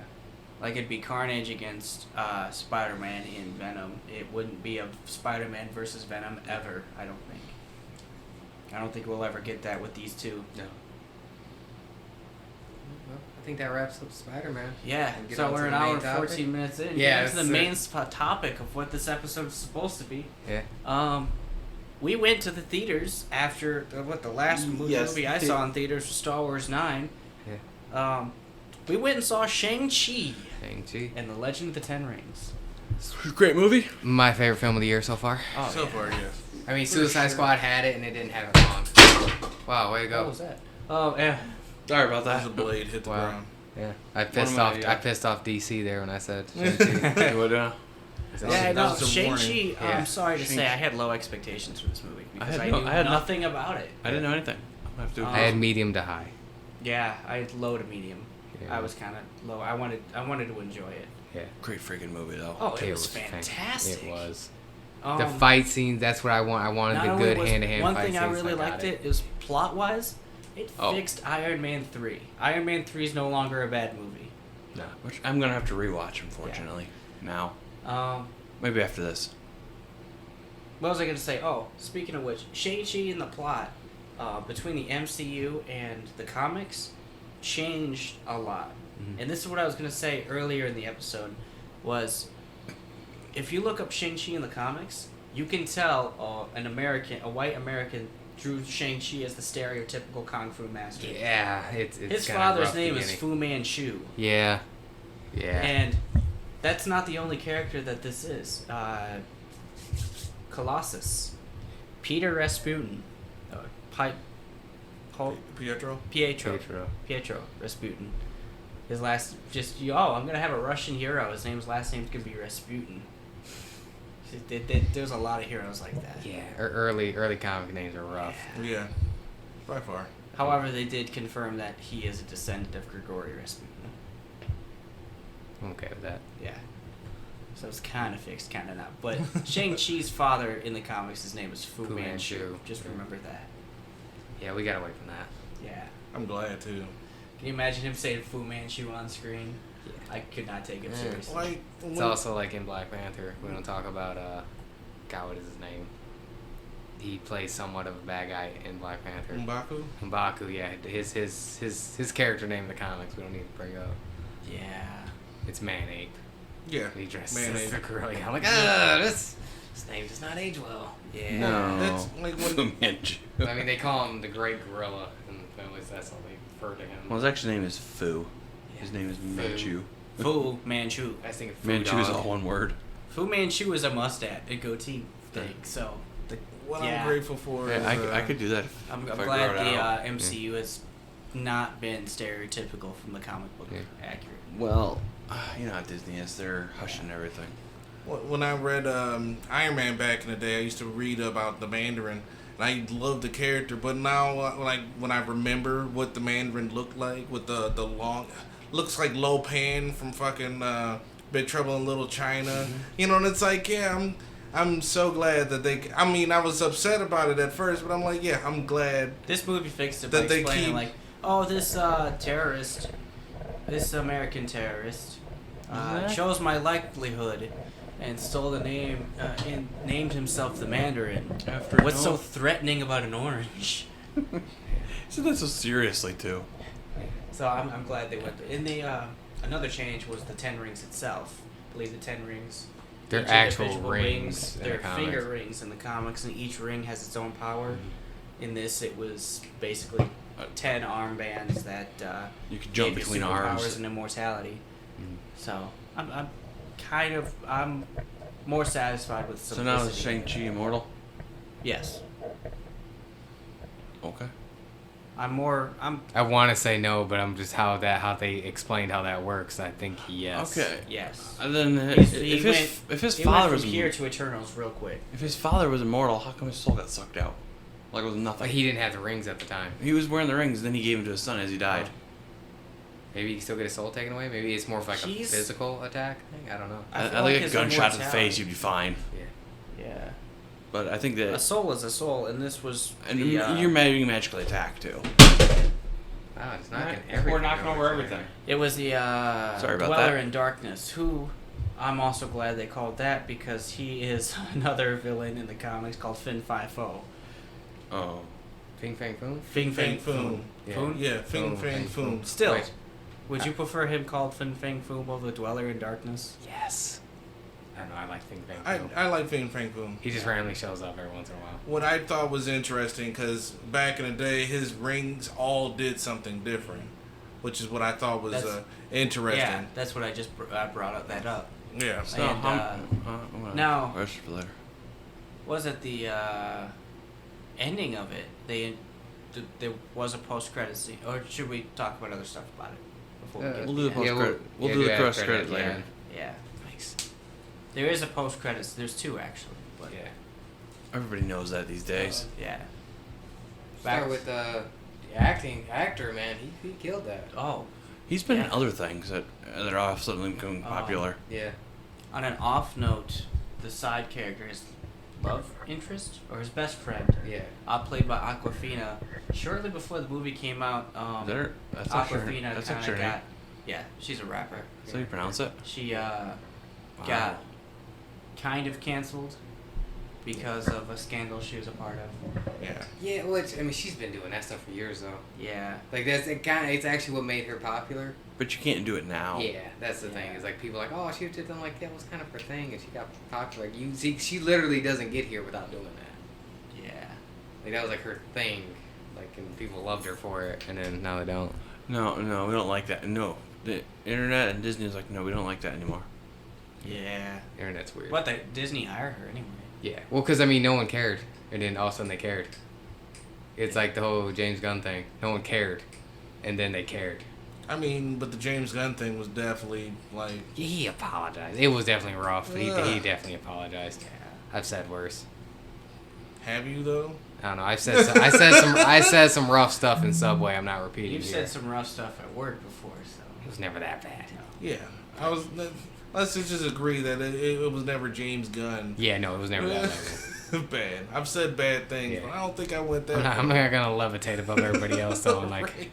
S4: Like, it'd be Carnage against Spider-Man in Venom. It wouldn't be a Spider-Man versus Venom ever, I don't think. I don't think we'll ever get that with these two.
S1: No. Well, I think that wraps up Spider-Man.
S4: Yeah,
S1: Get
S4: so
S1: on to
S4: we're an
S1: the
S4: hour
S1: main
S4: and
S1: topic.
S4: 14 minutes in.
S1: Yeah,
S4: That's the
S1: it's,
S4: main topic of what this episode is supposed to be.
S1: Yeah.
S4: We went to the theaters after the last movie I saw in theaters was Star Wars 9.
S1: Yeah.
S4: We went and saw Shang-Chi
S1: Shang-Chi.
S4: and the Legend of the Ten Rings.
S3: Great movie.
S1: My favorite film of the year so far.
S4: Oh,
S2: So far, yes.
S1: I mean, Suicide Squad had it and it didn't have it long. Wow, way to go.
S4: What was that? Oh, yeah.
S3: Sorry about
S2: There's
S3: that.
S2: a blade hit the
S1: Wow.
S2: ground.
S1: Yeah. I pissed off DC there when I said Shang-Chi.
S3: What,
S4: Yeah,
S2: that
S4: no,
S2: was a
S4: Shang-Chi,
S2: warning.
S1: Yeah.
S4: I'm sorry to
S3: Shang-Chi.
S4: say, I had low expectations for this movie because I
S3: had
S4: knew
S3: no-
S4: nothing about it.
S3: I didn't know anything. I have to.
S1: I had medium to high.
S4: Yeah, I had low to medium.
S1: Yeah.
S4: I was kind of low. I wanted to enjoy it.
S1: Yeah.
S3: Great freaking movie though.
S4: Oh, it was
S1: fan-
S4: fantastic.
S1: It was. The
S4: Um,
S1: fight scenes, that's what I want. I wanted
S4: not
S1: the
S4: only
S1: good
S4: was
S1: hand-to-hand fight
S4: one
S1: scenes.
S4: thing I really
S1: got
S4: liked it is plot-wise, it fixed Iron Man 3. Iron Man 3 is no longer a bad movie.
S1: No.
S3: Which I'm gonna have to rewatch, unfortunately. Now, maybe after this.
S4: What was I going to say? Oh, speaking of which, Shang-Chi and the plot between the MCU and the comics changed a lot.
S1: Mhm.
S4: And this is what I was going to say earlier in the episode, was if you look up Shang-Chi in the comics, you can tell a white American drew Shang-Chi as the stereotypical Kung Fu master.
S1: Yeah, it's
S4: His
S1: kinda
S4: father's
S1: rough
S4: name is
S1: beginning.
S4: Fu Manchu.
S1: Yeah. Yeah.
S4: And that's not the only character that this is. Colossus. Peter Rasputin.
S2: Pietro?
S4: Pietro Rasputin. His last, I'm going to have a Russian hero. His last name's going to be Rasputin. There's a lot of heroes like that.
S1: Yeah, early comic names are rough.
S2: Yeah. By far.
S4: However, they did confirm that he is a descendant of Grigory Rasputin.
S1: I'm okay with that.
S4: Yeah. So it's kind of fixed, kind of not. But Shang-Chi's father in the comics, his name is Fu Manchu. Just remember that.
S1: Yeah, we got away from that.
S4: Yeah.
S2: I'm glad, too.
S4: Can you imagine him saying Fu Manchu on screen?
S1: Yeah.
S4: I could not take him
S1: Yeah.
S4: seriously.
S2: Like,
S1: It's also like in Black Panther. We don't talk about God, what is his name? He plays somewhat of a bad guy in Black Panther. M'Baku, yeah. His character name in the comics we don't need to bring up.
S4: Yeah.
S1: It's Man-Ape.
S2: Yeah.
S1: He dresses
S2: Man-Ape.
S1: as a gorilla. I'm like, this name does not age well.
S4: Yeah.
S3: No.
S2: That's like when...
S3: Manchu.
S1: I mean, they call him the Great Gorilla, and at least that's how they refer to him.
S3: Well, his actual name is Fu. His name is Manchu.
S4: Fu Manchu.
S1: I was thinking Fu
S3: Manchu is
S1: Dog.
S3: all one word.
S4: Fu Manchu is a mustache, a goatee thing. So
S2: What
S4: Yeah.
S2: I'm grateful for
S3: Yeah,
S2: is...
S3: I could do that.
S4: I'm
S3: if I
S4: glad
S3: grow it
S4: the
S3: out.
S4: MCU has not been stereotypical from the comic book
S1: Yeah.
S4: accurate.
S3: Well, you know how Disney is. They're hushing everything.
S2: When I read Iron Man back in the day, I used to read about the Mandarin, and I loved the character. But now, like when I remember what the Mandarin looked like with the long, looks like Lo Pan from fucking Big Trouble in Little China.
S1: Mm-hmm.
S2: You know, and it's like, yeah, I'm so glad that they. I mean, I was upset about it at first, but I'm like, yeah, I'm glad.
S4: This movie fixed it by
S2: That they
S4: explaining
S2: keep-
S4: like, oh, this terrorist, this American terrorist, chose my livelihood and stole the name and named himself the Mandarin.
S3: After
S4: What's so threatening about an orange?
S3: So that's so seriously too.
S4: So I'm glad they went. In the another change was the Ten Rings itself. I believe the Ten Rings.
S1: They're
S4: each
S1: actual
S4: individual
S1: rings in the
S4: They're
S1: comics.
S4: finger rings in the comics, and each ring has its own power. In this, it was basically 10 armbands that
S3: You could jump
S4: gave you
S3: between
S4: superpowers
S3: arms.
S4: and immortality.
S1: Mhm.
S4: So I'm more satisfied with
S3: So
S4: simplicity.
S3: now is Shang-Chi immortal?
S4: Yes,
S3: Okay.
S4: I'm
S1: I want to say no, but I'm just how they explained how that works. I think yes.
S3: Okay.
S4: yes.
S3: And then
S4: He's-
S3: if his
S4: He
S3: father
S4: went
S3: was
S4: from here to Eternals real quick.
S3: if his father was immortal, how come his soul got sucked out? Like it was
S1: But
S3: nothing.
S1: he didn't have the rings at the time.
S3: He was wearing the rings, then he gave them to his son as he died.
S1: Maybe he still get his soul taken away. Maybe it's more of like
S4: He's-
S1: a physical attack thing. I don't know.
S4: I
S3: I
S4: feel
S3: like a
S4: his
S3: gunshot to the
S4: immortality-
S3: face, you'd be fine.
S4: Yeah.
S3: But I think that
S4: A soul is a soul, and this was
S3: and
S4: the,
S3: you're magically attacked too.
S1: Wow, it's knocking
S3: We're
S1: everything.
S3: knocking over everything.
S4: It was the
S3: Sorry about
S4: Dweller
S3: that.
S4: in Darkness, who I'm also glad they called that because he is another villain in the comics called Fin Fi Fo.
S3: Oh.
S1: Fing Fang Foom?
S4: Fing Fang Foom.
S1: Yeah.
S4: Foom?
S2: Yeah, Fing
S1: Foom,
S2: Fang
S1: Fang
S2: Foom.
S1: Foom.
S4: Still,
S1: Wait.
S4: would you prefer him called Fin Fang Foom over the Dweller in Darkness?
S1: Yes. I don't know, I like Fing Fang
S2: I
S1: Foom.
S2: like Fing Fang Foom.
S1: He just randomly shows up every once in a while.
S2: What I thought was interesting, because back in the day, his rings all did something different, which is what I thought was
S4: That's-
S2: interesting.
S4: Yeah, that's what I just brought up that up.
S2: Yeah.
S3: So,
S4: And,
S3: I'm gonna
S4: now-
S3: register for later.
S4: Was it the ending of it? There was a post-credit scene, or should we talk about other stuff about it before we get
S3: We'll
S4: to
S3: do the
S4: end?
S3: post credit. We'll do the
S1: add
S3: post credit
S1: yeah.
S3: later.
S4: Yeah, thanks. There is a post-credits. There's two actually, but
S1: Yeah.
S3: Everybody knows that these days.
S4: yeah.
S1: Start with the actor, man. He killed that.
S4: Oh,
S3: He's been in
S4: Yeah.
S3: other things that are all suddenly becoming popular.
S1: Yeah.
S4: on an off note, the side character, his love interest or his best friend,
S1: Yeah.
S4: played by Aquafina. Shortly before the movie came out,
S3: Is that her? That's actually her,
S4: Aquafina
S3: that's
S4: kind
S3: actually
S4: of
S3: her name.
S4: got. Yeah, she's a rapper.
S3: Is that how you pronounce it?
S4: She
S3: Wow.
S4: got kind of canceled because of a scandal she was a part of.
S2: Yeah.
S1: Yeah, which I mean, she's been doing that stuff for years though.
S4: Yeah.
S1: Like it's actually what made her popular.
S3: But you can't do it now.
S1: Yeah, that's the thing.
S4: Yeah.
S1: Is like people are like, oh, she did them like that was kind of her thing, and she got popular. Like you see, she literally doesn't get here without doing that.
S4: Yeah.
S1: Like that was like her thing. Like and people loved her for it, and then now they don't.
S3: No, we don't like that. No, the internet and Disney is like, no, we don't like that anymore.
S4: Yeah.
S1: Internet's weird.
S4: What, the Disney hired her anyway?
S1: Yeah. Well, because I mean, no one cared, and then all of a sudden they cared. It's like the whole James Gunn thing. No one cared, and then they cared.
S2: I mean, but the James Gunn thing was definitely like.
S1: He apologized. It was definitely rough, but he
S2: Ugh.
S1: definitely apologized.
S4: Yeah.
S1: I've said worse.
S2: Have you though?
S1: I don't know. I said some rough stuff in Subway. I'm not repeating.
S4: You've
S1: here.
S4: said some rough stuff at work before, so.
S1: It was never that bad.
S2: Yeah. I was. Let's just agree that it was never James Gunn.
S1: Yeah, no, it was never that bad.
S2: Bad. I've said bad things,
S1: Yeah.
S2: but I don't think I went that.
S1: I'm not gonna levitate above everybody else though. And like,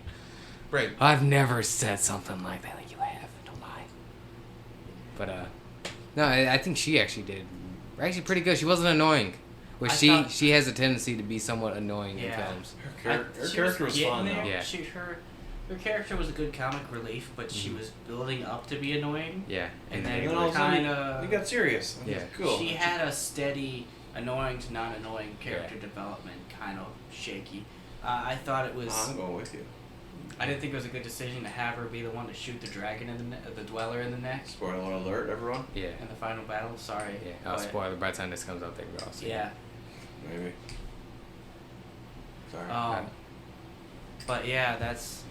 S2: Right.
S1: I've never said something like that. Like you have. Don't lie. But no, I think she actually did actually pretty good. She wasn't annoying, which
S4: I thought-
S1: she has a tendency to be somewhat annoying in
S4: Yeah.
S1: films.
S3: Her character was
S4: getting
S3: fun
S4: there.
S3: though.
S1: Yeah.
S4: Her character was a good comic relief, but she was building up to be annoying.
S1: Yeah,
S4: And then
S3: And
S4: it
S3: then all of a sudden,
S4: kinda-
S3: you got serious.
S1: Yeah.
S3: Cool.
S4: She had a steady, annoying to non-annoying character development, kind of shaky. I thought it was.
S3: I'm going with you.
S4: I didn't think it was a good decision to have her be the one to shoot the dragon in the Dweller in the neck
S3: Spoiler alert, everyone.
S1: Yeah.
S4: in the final battle. Sorry.
S1: Yeah. Oh,
S4: but-
S1: spoiler. By the time this comes out, they will all see.
S4: Yeah.
S3: Maybe. Sorry.
S4: But yeah, that's.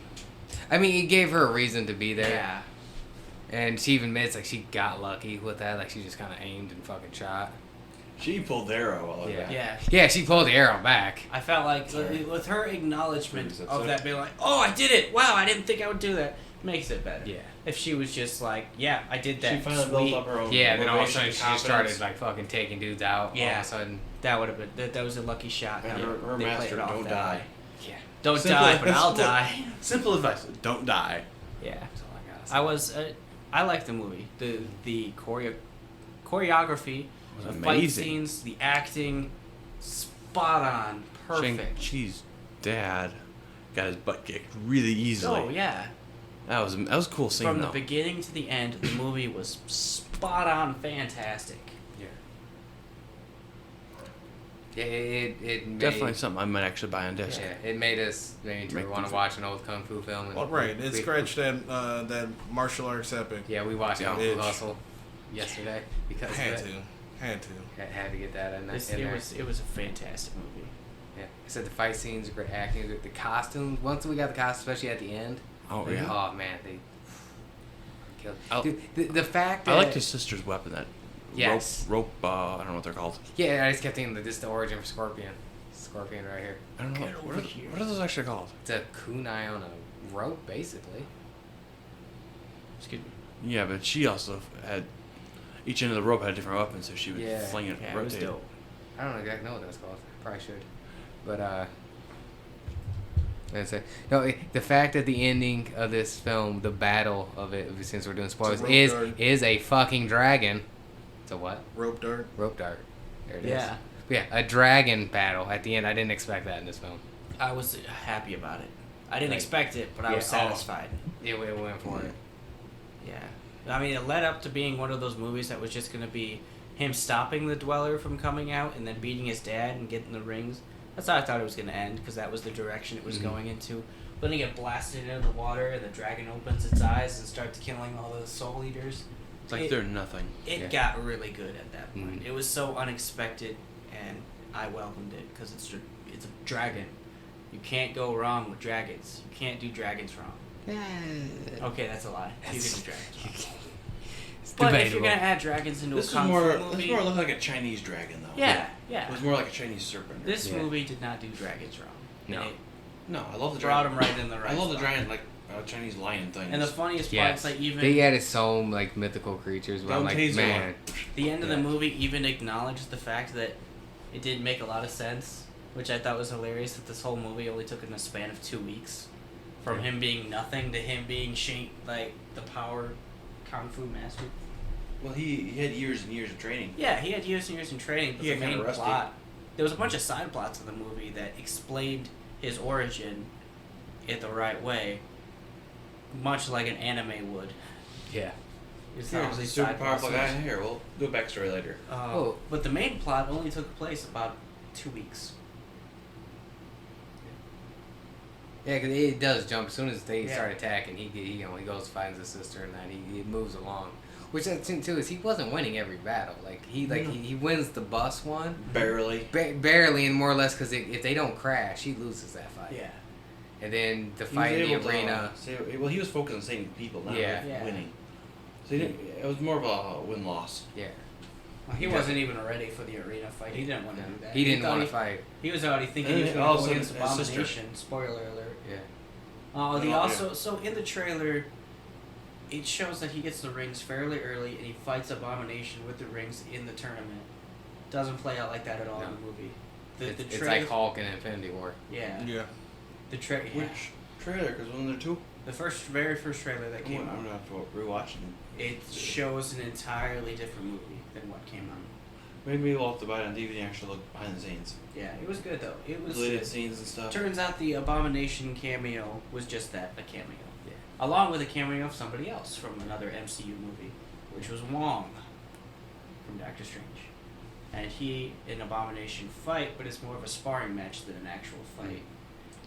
S1: I mean, it gave her a reason to be there.
S4: Yeah.
S1: And she even admits like she got lucky with that. Like she just kind of aimed and fucking shot.
S3: She pulled the arrow all the way
S1: Yeah.
S3: back.
S4: Yeah.
S1: Yeah, she pulled the arrow back.
S4: I felt like
S3: Sorry.
S4: with her acknowledgement
S3: Previous
S4: of
S3: episode.
S4: that being like, oh, I did it. Wow, I didn't think I would do that. Makes it better.
S1: Yeah.
S4: If she was just like, yeah, I did that.
S3: She finally
S4: Sweet.
S3: built up her own.
S1: Yeah, then all of a
S3: motivation
S1: sudden
S3: and
S1: she just
S3: confidence.
S1: started like fucking taking dudes out. All
S4: Yeah.
S1: of a sudden.
S4: That would have been. That was a lucky shot.
S3: And
S4: Yeah,
S3: her
S4: they played
S3: master,
S4: it off
S3: don't
S4: that
S3: die.
S4: way.
S1: Yeah.
S4: Don't
S3: Simple-
S4: die, but I'll
S3: simple-
S4: die.
S3: Simple advice: don't die.
S4: Yeah.
S1: That's all I got.
S4: I was. I liked the movie. The choreography,
S3: was
S4: the fight
S3: amazing.
S4: scenes, the acting, spot on, perfect.
S3: Shang-Chi's dad got his butt kicked really easily.
S4: Oh yeah.
S3: That was a cool scene
S4: From
S3: though.
S4: the beginning to the end, the movie was spot on, fantastic.
S1: Yeah. Yeah, it made,
S3: Definitely something I might actually buy on disc.
S1: Yeah, it made us maybe
S3: Make
S1: want
S3: them-
S1: to watch an old kung fu film. And
S2: Well, right. It
S1: we-
S2: scratched that martial arts epic.
S1: Yeah, we watched
S3: Yeah.
S1: Kung Fu
S2: Bitch.
S1: Hustle yesterday because
S2: Had
S1: of it.
S2: Had to.
S1: Had to get that in there.
S4: It was a fantastic movie.
S1: Yeah, I said the fight scenes, great acting, the costumes. Once we got the costumes, especially at the end.
S3: Oh
S1: like,
S3: yeah.
S1: Oh man, they killed.
S3: I'll-
S1: Dude, the fact that
S3: I liked his sister's weapon. That
S1: Yes.
S3: rope. I don't know what they're called.
S1: Yeah, I just kept thinking that this is the origin for Scorpion. Scorpion right here.
S3: I don't know.
S4: Get
S3: What
S4: over
S3: are,
S4: here.
S3: what are those actually called?
S1: It's a kunai on a rope, basically.
S4: Excuse me.
S3: Yeah, but she also had each end of the rope had a different weapon, so she would
S1: Yeah.
S3: fling it,
S4: Yeah, it was
S3: rotate it.
S4: dope.
S1: I don't exactly know what that's called. Probably should. But That's it. No, the fact that the ending of this film, the battle of it, since we're doing spoilers,
S2: rope dart.
S1: is a fucking dragon. It's a what?
S2: Rope dart.
S1: Rope dart. There it is.
S4: Yeah.
S1: Yeah, a dragon battle at the end. I didn't expect that in this film.
S4: I was happy about it. I didn't
S1: Like,
S4: expect it, but I
S1: yeah,
S4: was satisfied.
S1: It went for it.
S4: Yeah. I mean, it led up to being one of those movies that was just going to be him stopping the Dweller from coming out and then beating his dad and getting the rings. That's how I thought it was going to end, because that was the direction it was going into. But then he get blasted into the water, and the dragon opens its eyes and starts killing all the soul eaters.
S3: It's like they're nothing.
S4: It got really good at that point.
S1: Mhm.
S4: It was so unexpected, and I welcomed it, because it's a dragon. You can't go wrong with dragons. You can't do dragons wrong. Okay, that's a lie. You can do dragons wrong.
S1: It's
S4: But if
S1: debatable.
S4: you're gonna add dragons into
S3: This
S4: a
S3: is
S4: kung
S3: more.
S4: fu
S3: This
S4: movie,
S3: more looked like a Chinese dragon, though.
S4: yeah.
S3: It was more like a Chinese serpent.
S4: This
S1: Yeah.
S4: movie did not do dragons wrong.
S1: No.
S4: And it
S3: No, I love the
S4: brought
S3: dragon.
S4: them right in the right.
S3: I love the
S4: spot.
S3: dragon, like Chinese lion thing.
S4: And the funniest part
S1: Yes.
S4: is like even
S1: They added so like mythical creatures, but I'm
S3: Don't
S1: like,
S3: taser
S1: man.
S4: the end of the
S1: Yeah.
S4: movie even acknowledged the fact that it didn't make a lot of sense, which I thought was hilarious. That this whole movie only took in a span of 2 weeks, from him being nothing to him being like the power kung fu master.
S3: Well, he had years and years of training.
S4: Yeah, he had years and years in training, but
S3: He
S4: the
S3: got kinda
S4: main
S3: rusty.
S4: plot, there was a bunch of side plots in the movie that explained his origin in the right way, much like an anime would.
S1: Yeah.
S4: It's
S3: Here,
S4: not
S3: he's
S4: really
S3: a super
S4: side
S3: powerful
S4: plots.
S3: guy. Here, we'll do a backstory later.
S1: Oh.
S4: But the main plot only took place about 2 weeks.
S1: Yeah, because it does jump as soon as they
S4: Yeah.
S1: start attacking. He goes finds his sister and then he moves along. Which that thing too is he wasn't winning every battle. He wins the bus one
S3: Barely.
S1: barely and more or less because if they don't crash, he loses that fight.
S4: Yeah.
S1: And then the
S3: He was
S1: fight in the
S3: able to,
S1: arena.
S3: well, he was focused on saving people, not
S1: Yeah.
S3: really
S4: Yeah.
S3: winning. So it was more of a win-loss.
S1: Yeah.
S4: Well, he wasn't even ready for the arena fight. He didn't want to do that.
S1: He didn't
S4: thought
S1: want to fight.
S4: He was already thinking he was
S3: And
S4: going to
S3: also
S4: go against
S3: his sister.
S4: Abomination. Spoiler alert.
S1: Yeah.
S4: They
S3: Yeah.
S4: also so in the trailer, it shows that he gets the rings fairly early and he fights Abomination with the rings in the tournament. Doesn't play out like that at all in
S1: No.
S4: the movie.
S1: It's like Hulk in Infinity War.
S4: Yeah.
S2: Yeah.
S4: The trailer. Yeah.
S3: Which trailer? Because wasn't there two?
S4: The very first trailer that
S3: I'm
S4: came
S3: gonna
S4: out,
S3: have to rewatch them.
S4: it shows an entirely different movie than what came out.
S3: Maybe we'll have to buy it on DVD and actually look behind the scenes.
S4: Yeah, it was good though. It was.
S3: Deleted scenes and stuff.
S4: Turns out the Abomination cameo was just that, a cameo.
S1: Yeah.
S4: Along with a cameo of somebody else from another MCU movie, which was Wong from Doctor Strange. And he and Abomination fight, but it's more of a sparring match than an actual fight.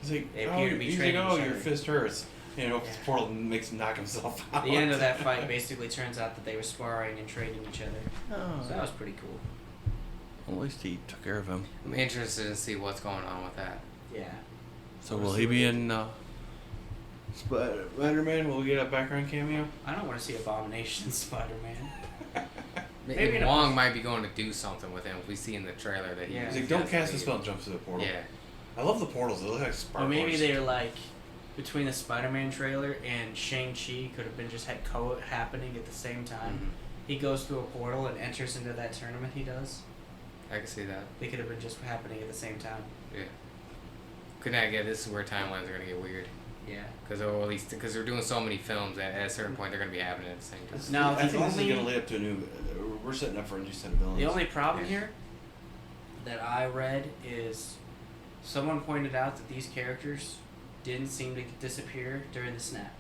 S3: He's like,
S4: They appear to be
S3: he's
S4: training
S3: like, oh,
S4: each
S3: your
S4: other.
S3: fist hurts. You know,
S4: Yeah.
S3: the portal makes him knock himself out.
S4: The end of that fight basically turns out that they were sparring and training each other.
S3: Oh.
S4: So that was pretty cool.
S3: Well, at least he took care of him.
S1: I'm interested to see what's going on with that.
S4: Yeah.
S3: So will he be in Spider-Man? Will we get a background cameo?
S4: I don't want to see Abomination Spider-Man. Maybe
S1: Maybe
S4: not.
S1: Wong might be going to do something with him. We see in the trailer that he.
S4: Yeah.
S3: He's like, don't cast a spell and jump through the portal.
S1: Yeah.
S3: I love the portals. They look like
S4: Or
S3: sparklers.
S4: maybe they're like, between the Spider-Man trailer and Shang-Chi could have been just had happening at the same time.
S1: Mhm.
S4: He goes through a portal and enters into that tournament he does.
S1: I can see that.
S4: They could have been just happening at the same time.
S1: Yeah. Could not get. This is where timelines are gonna get weird.
S4: Yeah.
S1: Because at least because they're doing so many films that at a certain point they're gonna be happening at the same time.
S4: Now,
S3: I
S4: the
S3: think this is
S4: only-
S3: going to lead up to a new. We're setting up for a new set of villains.
S4: The only problem
S1: Yeah.
S4: here that I read is someone pointed out that these characters didn't seem to disappear during the snap.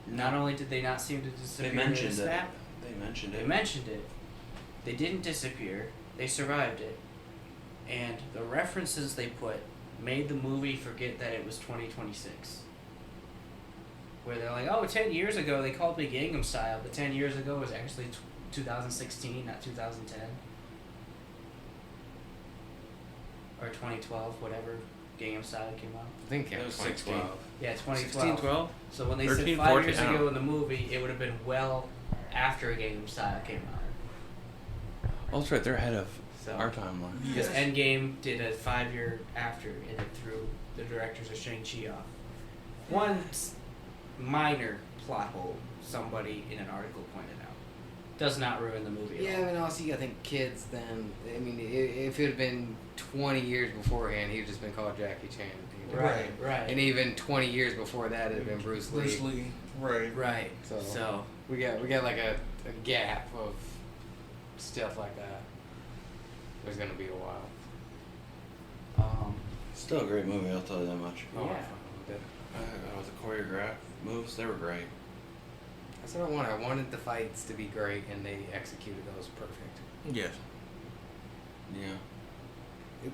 S4: Not only did they not seem to
S3: they
S4: disappear during the
S3: mentioned it.
S4: snap,
S3: They mentioned
S4: they
S3: it.
S4: mentioned it. They didn't disappear. They survived it. And the references they put made the movie forget that it was 2026. Where they're like, oh, 10 years ago they called me Gangnam Style, but 10 years ago was actually 2016, not 2010. Or 2012, whatever Gangnam Style came out.
S1: I think it
S3: That
S1: was
S3: was 16.
S1: 2012.
S4: Yeah, 2012.
S3: 16, 12?
S4: So when they
S3: 13,
S4: said 5 years
S3: 14, I don't
S4: ago in the movie, it would have been well after Gangnam Style came out.
S3: Oh, that's right. They're ahead of
S4: So
S3: our timeline.
S4: because Endgame did a 5-year after, and it threw the directors of Shang-Chi off. One minor plot hole somebody in an article pointed out. does not ruin the movie.
S1: Yeah,
S4: at all.
S1: I mean, also you gotta think kids. Then I mean, if it had been 20 years beforehand, he'd just been called Jackie Chan.
S4: Right.
S1: And even 20 years before that, it'd been Bruce Lee.
S2: Bruce Lee. Right.
S4: Right.
S1: So we got like a gap of stuff like that. There's gonna be a while.
S3: Still a great movie, I'll tell you that much.
S4: Yeah.
S3: The choreographed moves, they were great.
S1: That's what I wanted. I wanted the fights to be great, and they executed those perfect.
S2: Yes.
S3: Yeah.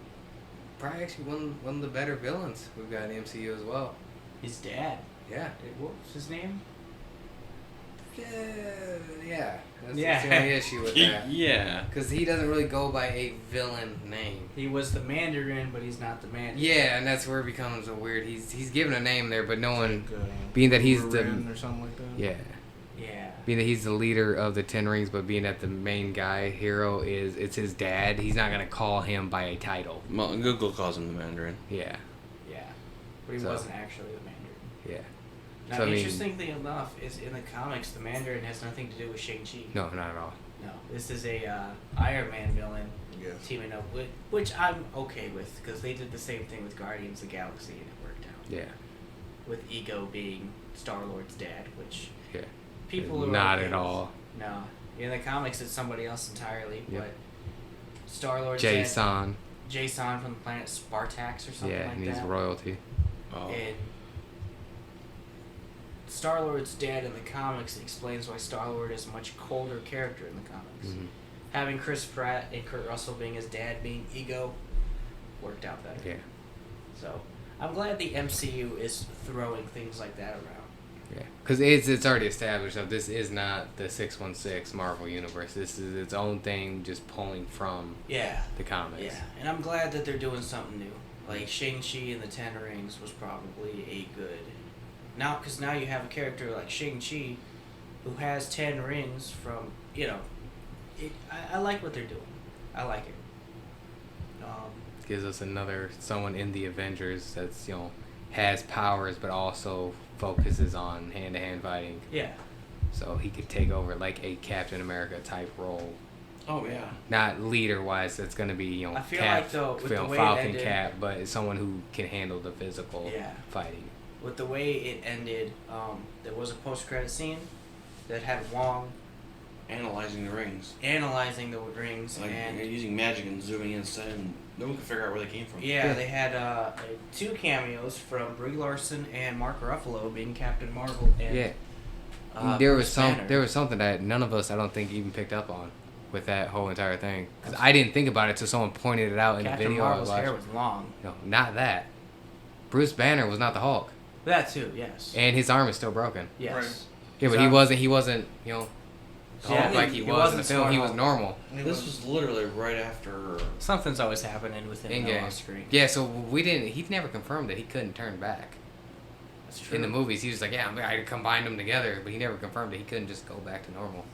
S1: Probably actually one of the better villains we've got in MCU as well.
S4: His dad.
S1: Yeah.
S4: What was his name?
S1: Yeah. That's
S4: Yeah.
S1: the only issue with that.
S3: Yeah.
S1: Because he doesn't really go by a villain name.
S4: He was the Mandarin, but he's not the Mandarin.
S1: Yeah, and that's where it becomes a weird. He's given a name there, but no one.
S2: Like,
S1: Being that he's the.
S2: Ren or something like that.
S1: Yeah.
S4: Yeah.
S1: Being that he's the leader of the Ten Rings, but being that the main guy, hero, it's his dad, he's not going to call him by a title.
S3: Well, Google calls him the Mandarin.
S1: Yeah.
S4: Yeah. But he
S1: So-
S4: wasn't actually the Mandarin.
S1: Yeah.
S4: Now,
S1: So, I mean-
S4: interestingly enough, is in the comics, the Mandarin has nothing to do with Shang-Chi.
S1: No, not at all.
S4: No. This is a Iron Man villain
S2: Yes.
S4: teaming up with, which I'm okay with, because they did the same thing with Guardians of the Galaxy, and it worked out.
S1: Yeah.
S4: With Ego being Star-Lord's dad, which
S1: Yeah.
S4: people are
S1: Not
S4: okay
S1: at
S4: with.
S1: all.
S4: No. In the comics, it's somebody else entirely,
S1: Yep.
S4: but Star-Lord's
S1: Jason.
S4: Jason from the planet Spartax or something
S1: Yeah,
S4: like
S1: and he's
S4: that.
S1: royalty.
S3: Oh.
S4: And Star-Lord's dad in the comics explains why Star-Lord is a much colder character in the comics.
S1: Mhm.
S4: Having Chris Pratt and Kurt Russell being his dad being Ego worked out better.
S1: Yeah.
S4: So I'm glad the MCU is throwing things like that around.
S1: Yeah. Because it's already established that this is not the 616 Marvel Universe. This is its own thing, just pulling from
S4: Yeah.
S1: the comics.
S4: Yeah. And I'm glad that they're doing something new. Like Shang-Chi and the Ten Rings was probably a good... Now, because now you have a character like Shang-Chi who has 10 rings from, I like what they're doing. I like it.
S1: Gives us another someone in the Avengers that's has powers but also focuses on hand-to-hand fighting.
S4: Yeah.
S1: So he could take over like a Captain America type role.
S3: Oh, yeah.
S1: Not leader-wise. It's going to be
S4: I feel
S1: Cap,
S4: like, though, with the way it
S1: Falcon
S4: ended-
S1: Cap, but it's someone who can handle the physical
S4: Yeah.
S1: fighting.
S4: With the way it ended, there was a post-credit scene that had Wong
S3: Analyzing the rings.
S4: analyzing the rings,
S3: Like,
S4: and
S3: using magic and zooming in and no one could figure out where they came from.
S4: yeah, they had 2 cameos from Brie Larson and Mark Ruffalo being Captain Marvel. And,
S1: Yeah.
S4: Bruce Banner.
S1: There was something that none of us, I don't think, even picked up on with that whole entire thing. Because I didn't think about it till someone pointed it out in
S4: Captain
S1: the video
S4: Marvel's
S1: I
S4: hair
S1: watched.
S4: was long.
S1: No, not that. Bruce Banner was not the Hulk,
S4: That too, yes.
S1: and his arm is still broken.
S4: Yes.
S2: Right.
S1: Yeah, but
S4: His
S1: he wasn't, the
S4: Yeah,
S1: Hulk like he was in the
S4: wasn't
S1: film. He was
S4: Smart
S1: normal.
S3: This was literally right after...
S4: Something's always happening with him
S1: In
S4: on
S1: game.
S4: screen.
S1: Yeah, so he never confirmed that he couldn't turn back.
S4: That's true.
S1: In the movies, he was like, yeah, I combined them together, but he never confirmed that he couldn't just go back to normal.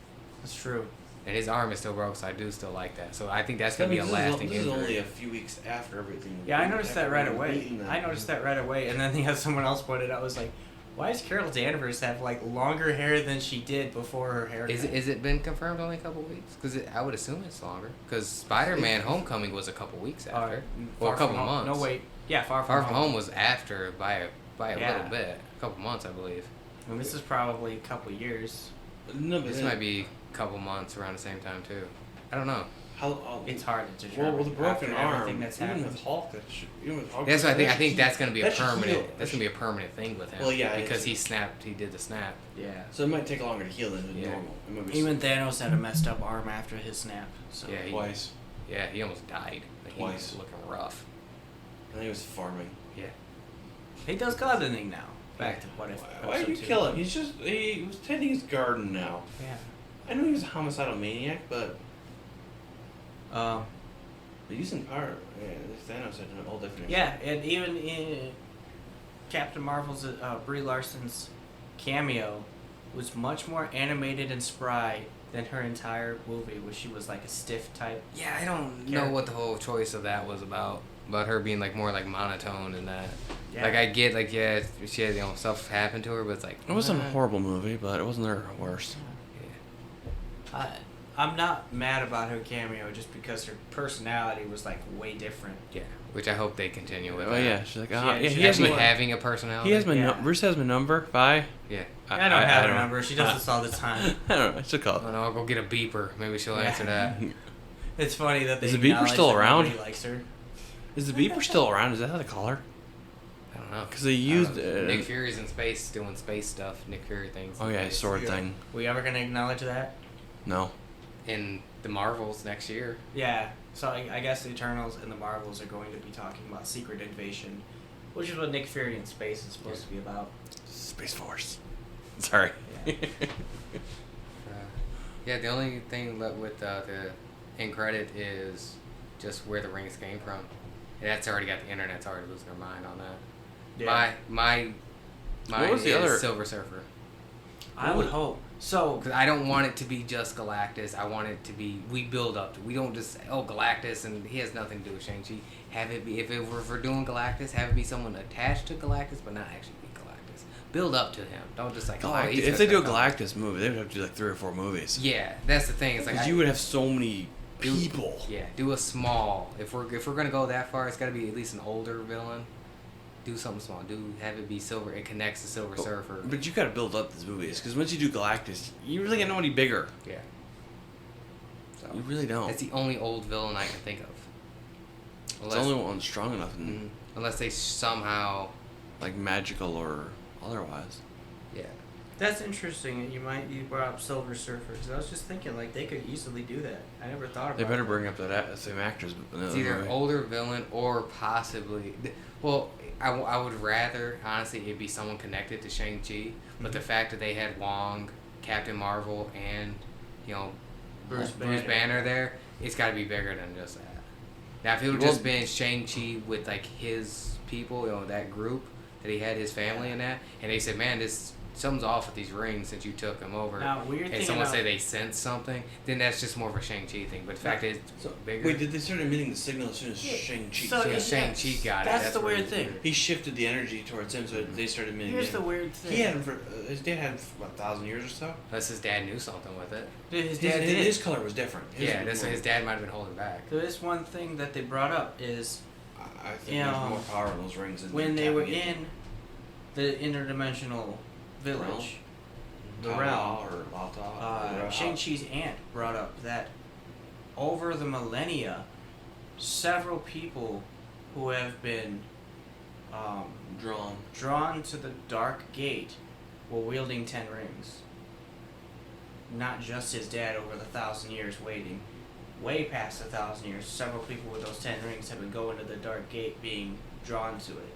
S4: That's true.
S1: And his arm is still broke, so I do still like that. So I think that's going to be a lasting
S3: This is
S1: injury.
S3: only a few weeks after everything.
S4: Yeah, I noticed that right away.
S3: Beating them.
S4: I noticed that right away, and then someone else pointed out, was like, why does Carol Danvers have like longer hair than she did before her haircut?
S1: Is it been confirmed only a couple weeks? Because I would assume it's longer. Because Spider-Man Homecoming was a couple weeks after. Or a couple months.
S4: No, wait. Yeah, Far
S1: Far
S4: From
S1: From Home was after by a
S4: Yeah.
S1: little bit. A couple months, I believe.
S4: I mean, this is probably a couple years.
S3: No, but
S1: This might be a couple months around the same time, too. I don't know.
S3: How
S4: It's hard to determine.
S3: well, with a broken
S4: after
S3: arm,
S4: everything that's
S3: even
S4: happened.
S3: with Hulk, even with Hulk,
S1: That's what I think.
S3: that
S1: I think
S3: should
S1: that's going to be a
S3: that should
S1: permanent.
S3: heal.
S1: That's going to be a permanent thing with him.
S3: Well, yeah, it
S1: Because
S3: is.
S1: he snapped. He did the snap.
S4: Yeah.
S3: So it might take longer to heal than
S1: Yeah.
S3: normal. It might be
S4: Even Thanos had a messed up arm after his snap. So.
S1: Yeah,
S3: twice.
S1: Yeah, he almost died. Like, he was
S3: Twice.
S1: looking rough.
S3: And he was farming.
S1: Yeah.
S4: He does gardening now. Back to what if?
S3: Why did you kill him? He was tending his garden now.
S4: Yeah.
S3: I know he was a homicidal maniac, but
S4: Um.
S3: using power, yeah, Thanos had a whole different.
S4: Yeah, and even in Captain Marvel's Brie Larson's cameo was much more animated and spry than her entire movie, where she was like a stiff type.
S1: Yeah, I don't know
S4: Character.
S1: what the whole choice of that was about. About her being like more like monotone and that.
S4: Yeah.
S1: Like I get like yeah she had stuff happen to her, but it's like
S3: It wasn't a horrible movie, but it wasn't their worst.
S4: I'm not mad about her cameo just because her personality was like way different.
S1: Yeah, which I hope they continue with.
S3: Oh yeah, she's like,
S4: She
S3: he has
S1: actually
S3: my
S1: having a personality.
S3: he has my
S4: Yeah.
S3: Bruce has my number. Bye.
S1: Yeah.
S4: I don't have her
S3: don't-
S4: number. She does this all the time.
S3: I don't know. It's a call.
S1: Oh, no, I'll go get a beeper. Maybe she'll answer that.
S4: It's funny that they
S3: Is the beeper
S4: acknowledge
S3: still
S4: that
S3: around?
S4: nobody likes her.
S3: Is the beeper still around? Is that how they call her?
S1: I don't know.
S3: Because they used
S1: Nick Fury's in space doing space stuff. Nick Fury things.
S3: Oh yeah,
S1: in space.
S3: sword thing.
S4: We ever gonna acknowledge that?
S3: No.
S1: In the Marvels next year.
S4: Yeah. So I guess the Eternals and the Marvels are going to be talking about Secret Invasion, which is what Nick Fury in space is supposed to be about.
S3: Space Force. Sorry.
S4: Yeah.
S1: Yeah, the only thing with the end credit is just where the rings came from. And that's already got the internet's already losing their mind on that.
S4: Yeah.
S1: My
S3: What was the other-
S1: Silver Surfer.
S4: I would hope. So
S1: Because I don't want it to be just Galactus. I want it to be, we build up to. We don't just say, oh, Galactus, and he has nothing to do with Shang-Chi. Have it be, if we're doing Galactus, have it be someone attached to Galactus, but not actually be Galactus. Build up to him. Don't just like, oh, he's
S3: if they do a
S1: just
S3: Galactus movie, they would have to do like 3 or 4 movies.
S1: Yeah, that's the thing. It's like,
S3: Because you would have so many people.
S1: Yeah, do a small. If we're gonna go that far, it's got to be at least an older villain. Do something small. Have it be Silver. It connects to Silver Surfer.
S3: But you got to build up these movies because once you do Galactus, you really got nobody bigger.
S1: Yeah. So
S3: You really don't.
S1: that's the only old villain I can think of.
S3: It's the only one strong enough, and
S1: Unless they somehow.
S3: like magical or otherwise.
S1: Yeah.
S4: that's interesting. You brought up Silver Surfer, 'cause I was just thinking like they could easily do that. I never thought about.
S3: They better
S4: that.
S3: bring up that same actors. But
S1: It's either an older villain or possibly. Well, I would rather, honestly, it be someone connected to Shang-Chi. But the fact that they had Wong, Captain Marvel, and,
S4: Bruce
S1: Banner there, it's got to be bigger than just that. Now, if it would just been Shang-Chi with, like, his people, that group, that he had his family in that, and they said, man, something's off with these rings since you took them over.
S4: Now, weird
S1: and
S4: thing
S1: someone
S4: about-
S1: say they sensed something, then that's just more of a Shang-Chi thing. But the fact that it's bigger.
S3: Wait, did they start emitting the signal as soon as
S4: Yeah,
S3: Shang-Chi?
S4: so
S1: Yeah,
S4: yeah,
S1: Shang-Chi got it.
S4: That's the
S1: where
S4: weird
S1: it's
S4: thing.
S1: weird.
S3: He shifted the energy towards him, so they started emitting.
S4: Here's
S3: it.
S4: the weird thing.
S3: He had him for his dad had him for what, 1,000 years or so.
S1: Unless his dad knew something with it.
S4: Dude, his
S3: His,
S4: dad did.
S3: his color was different.
S1: Yeah, his dad might have been holding back.
S4: There is one thing that they brought up is
S3: I think
S4: You
S3: there's
S4: know,
S3: more power in those rings. Than
S4: when they were
S3: tapping into.
S4: in the interdimensional village, the
S3: Tala
S4: realm.
S3: or Lata.
S4: Shang-Chi's aunt brought up that over the millennia, several people who have been drawn to the Dark Gate were wielding 10 rings. Not just his dad over the 1,000 years waiting. Way past 1,000 years, several people with those 10 rings have been going to the Dark Gate being drawn to it.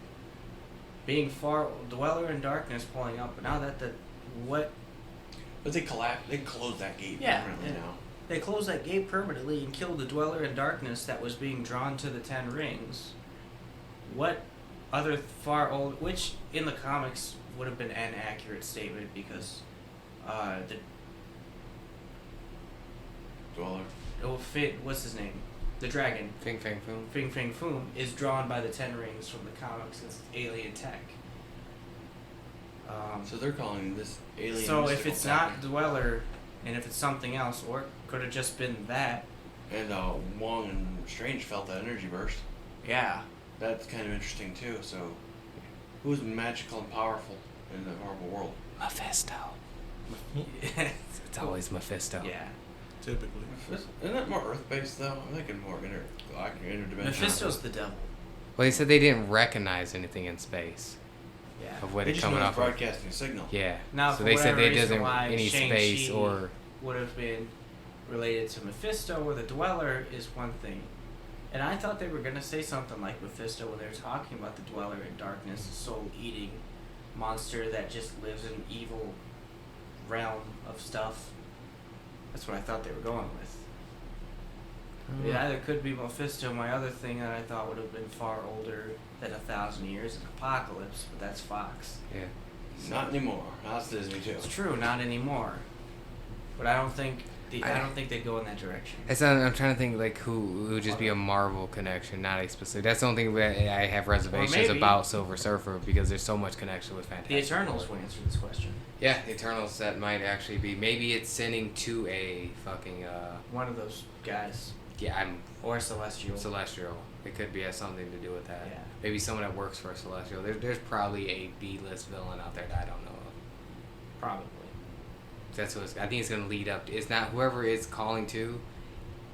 S4: Being far dweller in darkness pulling up, but now that
S3: But they collapsed. They closed that gate
S4: Yeah,
S3: permanently
S4: yeah.
S3: now.
S4: they closed that gate permanently and killed the dweller in darkness that was being drawn to the 10 rings. What other which in the comics would have been an accurate statement because the
S3: Dweller.
S4: what's his name? The dragon,
S1: Fing Fang Foom.
S4: Fing Fang Foom, is drawn by the 10 rings from the comics as alien tech.
S3: So they're calling this alien.
S4: So if
S3: mystical
S4: it's
S3: tech.
S4: not Dweller, and if it's something else, or it could have just been that.
S3: And Wong and Strange felt that energy burst.
S4: Yeah.
S3: That's kind of interesting too. So, who's magical and powerful in the Marvel world?
S1: Mephisto. It's always Mephisto.
S4: Yeah.
S2: Typically.
S3: Isn't that more Earth-based though? I'm thinking more interdimensional.
S4: Mephisto's the devil.
S1: Well, they said they didn't recognize anything in space
S4: Yeah.
S1: of what
S3: They
S1: it
S3: just
S1: coming
S3: know
S1: off
S3: it's
S1: of.
S3: broadcasting a signal.
S1: Yeah.
S4: Now,
S1: So
S4: for
S1: they said
S4: whatever
S1: there
S4: reason
S1: doesn't
S4: why
S1: any space
S4: Shang-Chi
S1: or.
S4: would have been related to Mephisto or the Dweller is one thing. And I thought they were going to say something like Mephisto when they were talking about the Dweller in Darkness, a soul-eating monster that just lives in evil realm of stuff. That's what I thought they were going with. It either could be Mephisto. My other thing that I thought would have been far older than 1,000 years, an Apocalypse, but that's Fox.
S1: Yeah.
S3: Not anymore. Now it's Disney too.
S4: It's true, not anymore. But I don't think I don't think they'd go in that direction.
S1: I'm trying to think like who would just be a Marvel connection, not a specific. That's the only thing that I have reservations about Silver Surfer because there's so much connection with Fantastic.
S4: The Eternals will answer this question.
S1: Yeah, the Eternals, that might actually be. Maybe it's sending to a fucking.
S4: One of those guys.
S1: Yeah,
S4: Or Celestial.
S1: Celestial. It could be has something to do with that.
S4: Yeah.
S1: Maybe someone that works for a Celestial. There's probably a B-list villain out there that I don't know of.
S4: Probably.
S1: That's what I think it's gonna lead up to. It's not whoever it's calling to.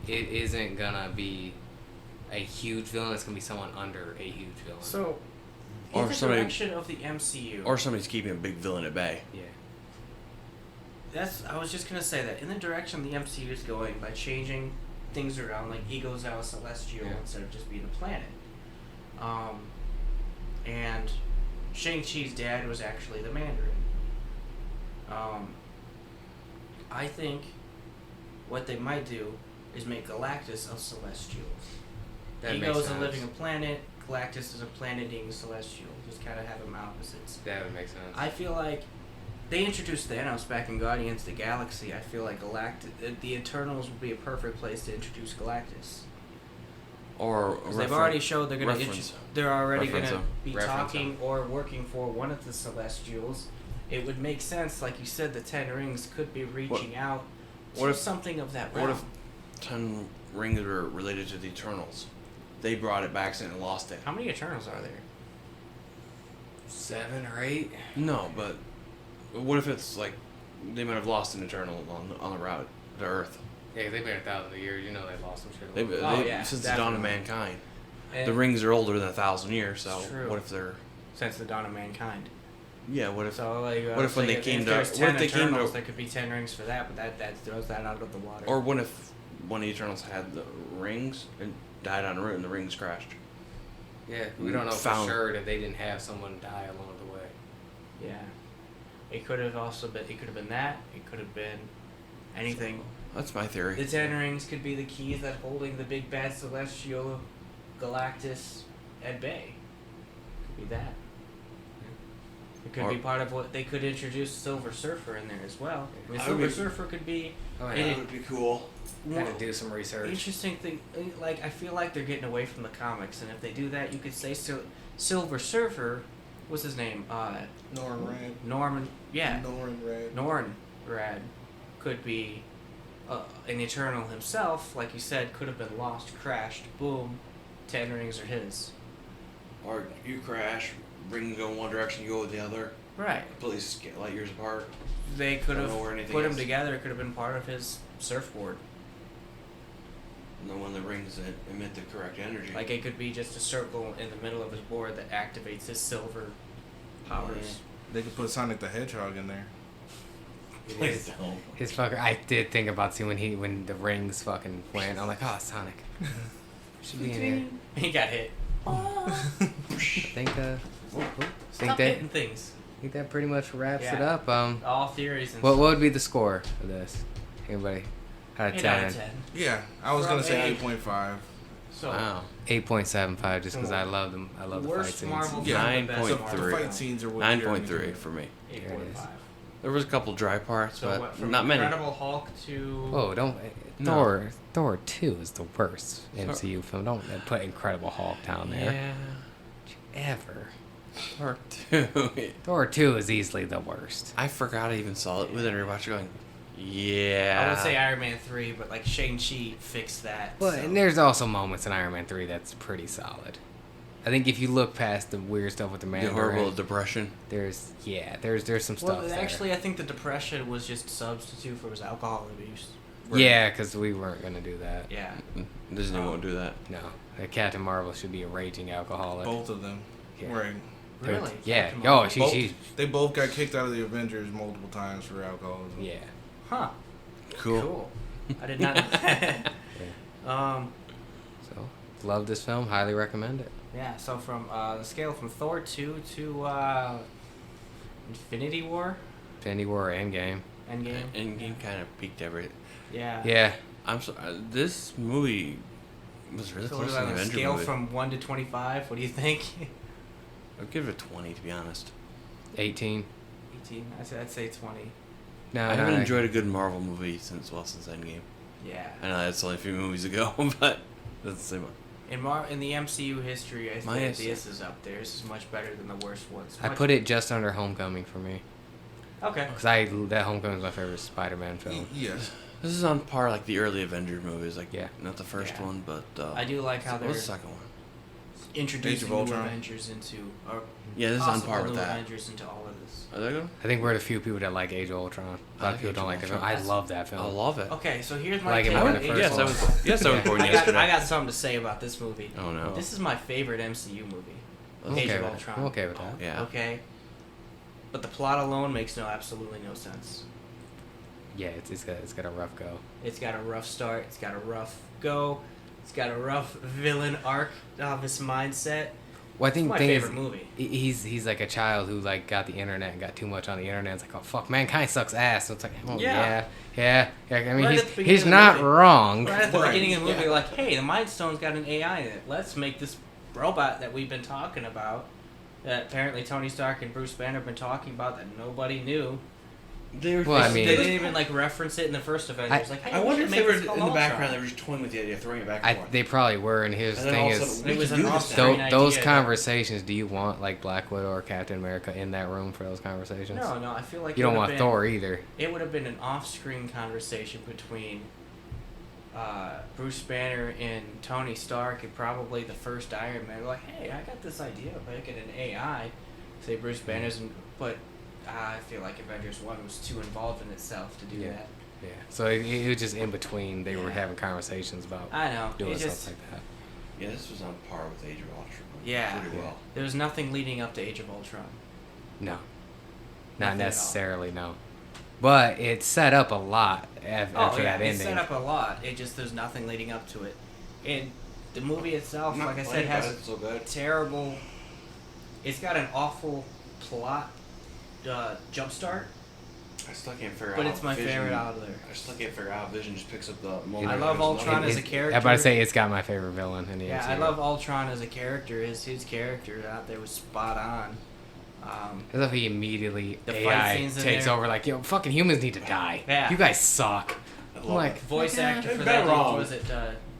S1: It isn't gonna be a huge villain. It's gonna be someone under a huge villain.
S4: So,
S3: Or
S4: in the
S3: somebody-
S4: direction of the MCU.
S3: Or somebody's keeping a big villain at bay.
S1: Yeah.
S4: I was just gonna say that in the direction the MCU is going by changing things around, like he goes out Celestial instead of just being a planet. And Shang-Chi's dad was actually the Mandarin. I think what they might do is make Galactus a Celestial.
S1: That
S4: He
S1: makes
S4: goes
S1: sense.
S4: and living a planet. Galactus is a planet being Celestial. Just kind of have them opposites.
S1: That would make sense.
S4: I feel like they introduced Thanos back in Guardians of the Galaxy. I feel like the Eternals would be a perfect place to introduce Galactus.
S3: Or
S4: 'Cause they've already showed they're going to
S3: reference.
S4: they're already going
S3: Reference
S4: to
S3: them.
S4: be
S1: Reference
S4: talking or working for one of the Celestials. It would make sense, like you said, the Ten Rings could be reaching out to
S3: what if-
S4: something of that
S3: What
S4: realm.
S3: if 10 rings are related to the Eternals? They brought it back and lost it.
S4: How many Eternals are there?
S1: 7 or 8.
S3: No, but what if it's like they might have lost an Eternal on the route to Earth?
S1: Yeah, they've been 1,000 years. You know they lost some shit.
S3: Since the dawn of mankind.
S4: And
S3: The rings are older than 1,000 years, so
S4: True.
S3: what if they're...
S4: since the dawn of mankind.
S3: Yeah, what if...
S4: So like,
S3: What if when they came to-
S4: there's
S3: what
S4: 10
S3: if they came to-
S4: Eternals, there could be 10 rings for that, but that throws that out of the water.
S3: Or what if one of the Eternals had the rings and died on route and the rings crashed?
S1: Yeah, we don't know
S3: Found-
S1: for sure that they didn't have someone die along the way.
S4: yeah, it could have also been. It could have been that. It could have been anything.
S3: That's my theory.
S4: The Ten Rings could be the keys that holding the big bad Celestial, Galactus, at bay. Could be that. It could
S3: Or-
S4: be part of what they could introduce Silver Surfer in there as well. I mean,
S3: That
S4: Silver
S3: would be-
S4: Surfer could be
S1: Oh,
S4: It-
S1: yeah.
S3: would be cool.
S1: Had to do some research.
S4: interesting thing. Like I feel like they're getting away from the comics, and if they do that, you could say Silver Surfer. What's his name?
S2: Norrin Rad.
S4: Norman. Yeah,
S2: Norrin Rad.
S4: Norn Rad could be an Eternal himself, like you said, could have been lost, crashed, boom, 10 rings are his.
S3: Or you crash, rings go in one direction, you go the other.
S4: Right.
S3: Please get light years apart.
S4: They could
S3: Don't
S4: have
S3: know where anything
S4: put him
S3: is.
S4: together. It could have been part of his surfboard.
S3: And then when the rings that emit the correct energy.
S4: Like it could be just a circle in the middle of his board that activates his silver powers.
S2: They could put Sonic the Hedgehog in there.
S1: His, his fucker. I did think about seeing when the rings fucking went. I'm like, oh, Sonic. Should be in here.
S4: He got hit.
S1: I think
S4: Stop hitting things.
S1: I think that pretty much wraps it
S4: Yeah.
S1: up.
S4: All theories and
S1: What would be the score of this? Anybody? Out of
S4: 8
S1: 10.
S4: out of 10.
S2: Yeah, I was
S4: From
S2: gonna say
S4: a-
S2: 8.5.
S4: So
S3: Wow.
S1: 8.75 just because I love them. I love the fight
S4: worst
S1: scenes.
S4: Marvel
S2: Yeah.
S4: film, the best
S3: 9.3.
S2: The
S4: Marvel
S2: fight scenes are what
S3: 9.3 for me.
S4: film.
S1: There it is.
S4: 8.5.
S3: There was a couple dry parts,
S4: So
S3: but
S4: what, from
S3: not many.
S4: Incredible Hulk to
S1: Oh, don't.
S3: No.
S1: Thor 2 is the worst MCU film. Don't put Incredible Hulk down there.
S3: Yeah.
S1: Ever.
S3: Thor 2.
S1: Thor 2 is easily the worst.
S3: I forgot I even saw it with a rewatch going, yeah.
S4: I would say Iron Man 3, but like Shang-Chi fixed that.
S1: But
S4: so.
S1: and there's also moments in Iron Man 3 that's pretty solid. I think if you look past the weird stuff with the
S3: the
S1: Mandarin,
S3: horrible depression.
S1: there's some stuff
S4: Well,
S1: there.
S4: actually, I think the depression was just a substitute for his alcohol abuse.
S1: Yeah, because we weren't gonna do that.
S4: Yeah.
S3: Disney won't do that.
S1: No, Captain Marvel should be a raging alcoholic.
S2: Both of them.
S1: Yeah.
S2: Right.
S4: Really?
S1: Yeah.
S4: Captain
S1: Oh,
S4: Marvel?
S1: she's
S2: They both got kicked out of the Avengers multiple times for alcoholism.
S1: yeah.
S4: Huh.
S3: Cool.
S4: I did not know that.
S1: So love this film. Highly recommend it.
S4: Yeah, so from the scale from Thor 2 to Infinity War,
S1: Infinity War Endgame.
S4: Endgame.
S3: Endgame kind of peaked every.
S4: Yeah.
S1: Yeah.
S3: I'm so. This movie was really
S4: So
S3: close to the
S4: on a
S3: Avenger
S4: scale
S3: movie.
S4: from 1 to 25, what do you think?
S3: I'd give it a 20 to be honest.
S1: 18.
S4: 18. I'd say 20.
S1: No,
S3: I haven't enjoyed a good Marvel movie since Endgame.
S4: Yeah.
S3: I know that's only a few movies ago, but that's the same one.
S4: In the MCU history, I think this is up there. This is much better than the worst ones.
S1: I put it just under Homecoming for me.
S4: Okay.
S1: Because that Homecoming is my favorite Spider-Man film.
S2: Yes.
S3: This is on par like the early Avengers movies, not the first
S4: Yeah.
S3: one, but
S4: I do like how
S3: what
S4: they're
S3: was the second one?
S4: introducing
S2: Age of
S4: new
S2: Ultron.
S4: Avengers into, or
S3: Yeah, this is on
S4: possible
S3: par with
S4: new
S3: that.
S4: Avengers into all of this.
S3: Are they good?
S1: I think we're the few people that like Age of Ultron. A lot of people don't like that film. I love that film.
S3: I love it.
S4: Okay, so here's my
S1: Like it
S4: take
S1: more
S4: on
S1: than the
S4: Age
S1: first
S4: of
S1: one.
S4: Ultron.
S3: Yes, I was born
S4: I
S3: yesterday.
S4: got something to say about this movie.
S3: Oh no.
S4: This is my favorite MCU movie.
S1: I'm
S4: Age
S1: okay
S4: of
S1: with
S4: Ultron.
S1: that. I'm okay with that.
S3: Yeah.
S4: Okay. But the plot alone makes absolutely no sense.
S1: Yeah, it's got a rough go.
S4: It's got a rough start. It's got a rough go. It's got a rough villain arc of his mindset.
S1: Well, I think
S4: It's my
S1: the thing is,
S4: favorite movie.
S1: he's like a child who like got the internet and got too much on the internet. It's like, oh fuck, mankind sucks ass. So it's like, oh yeah. I mean,
S4: Right at the beginning
S1: he's
S4: of the
S1: not
S4: movie.
S1: wrong.
S4: Right at the
S2: Right,
S4: beginning of the movie,
S2: yeah.
S4: like, hey, the Mind Stone's got an AI in it. Let's make this robot that we've been talking about, that apparently Tony Stark and Bruce Banner have been talking about, that nobody knew.
S1: Well, I mean,
S4: They didn't even like reference it in the first Avengers. Like, hey,
S3: I
S4: we
S3: wonder
S4: should
S3: if they
S4: make
S3: were
S4: this
S3: in
S4: called
S3: the
S4: Ultron.
S3: background. They were just toying with the idea of throwing it back and forth.
S1: They probably were. And here's
S3: And
S1: the
S3: then
S1: thing
S3: all of a
S1: is,
S3: sudden,
S4: It was
S3: we
S4: an
S3: can do this
S4: off-screen
S3: now.
S4: idea.
S1: those
S4: that-
S1: conversations. Do you want like Black Widow or Captain America in that room for those conversations?
S4: No, I feel like
S1: You
S4: it
S1: don't
S4: would've
S1: want
S4: been-
S1: Thor either.
S4: It would have been an off-screen conversation between Bruce Banner and Tony Stark, and probably the first Iron Man. Like, hey, I got this idea of making an AI. Say Bruce Banner's, but I feel like Avengers 1 was too involved in itself to do
S1: Yeah.
S4: that.
S1: Yeah. So it was just in between. They were
S4: Yeah.
S1: having conversations about
S4: I know.
S1: doing
S4: It
S1: stuff
S4: just,
S1: like that.
S3: Yeah, this was on par with Age of Ultron.
S4: Yeah.
S3: Pretty well.
S4: there was nothing leading up to Age of Ultron.
S1: No.
S4: Nothing
S1: Not
S4: at all.
S1: necessarily, no. But it set up a lot after that
S4: it
S1: ending.
S4: set up a lot. It just there's nothing leading up to it, and the movie itself,
S3: I'm not
S4: like I said,
S3: complaining
S4: has
S3: about it, it's so good.
S4: terrible. It's got an awful plot jump start,
S3: I still can't figure out.
S4: but it's my
S3: Vision,
S4: favorite out of there.
S3: I still can't figure out how Vision just picks up the moment.
S4: I love Ultron as a
S1: I'm
S4: character.
S1: about to say it's got my favorite villain in the
S4: Yeah,
S1: MCU.
S4: I love Ultron as a character. His character out there was spot on.
S1: I love he immediately
S4: The fight
S1: AI
S4: scenes in
S1: takes
S4: there.
S1: over like, yo, fucking humans need to die.
S4: Yeah.
S1: You guys suck.
S3: I
S1: I'm
S3: love
S1: like,
S3: it.
S4: Voice actor
S3: they've
S4: for
S3: been
S4: that
S3: wrong.
S4: was it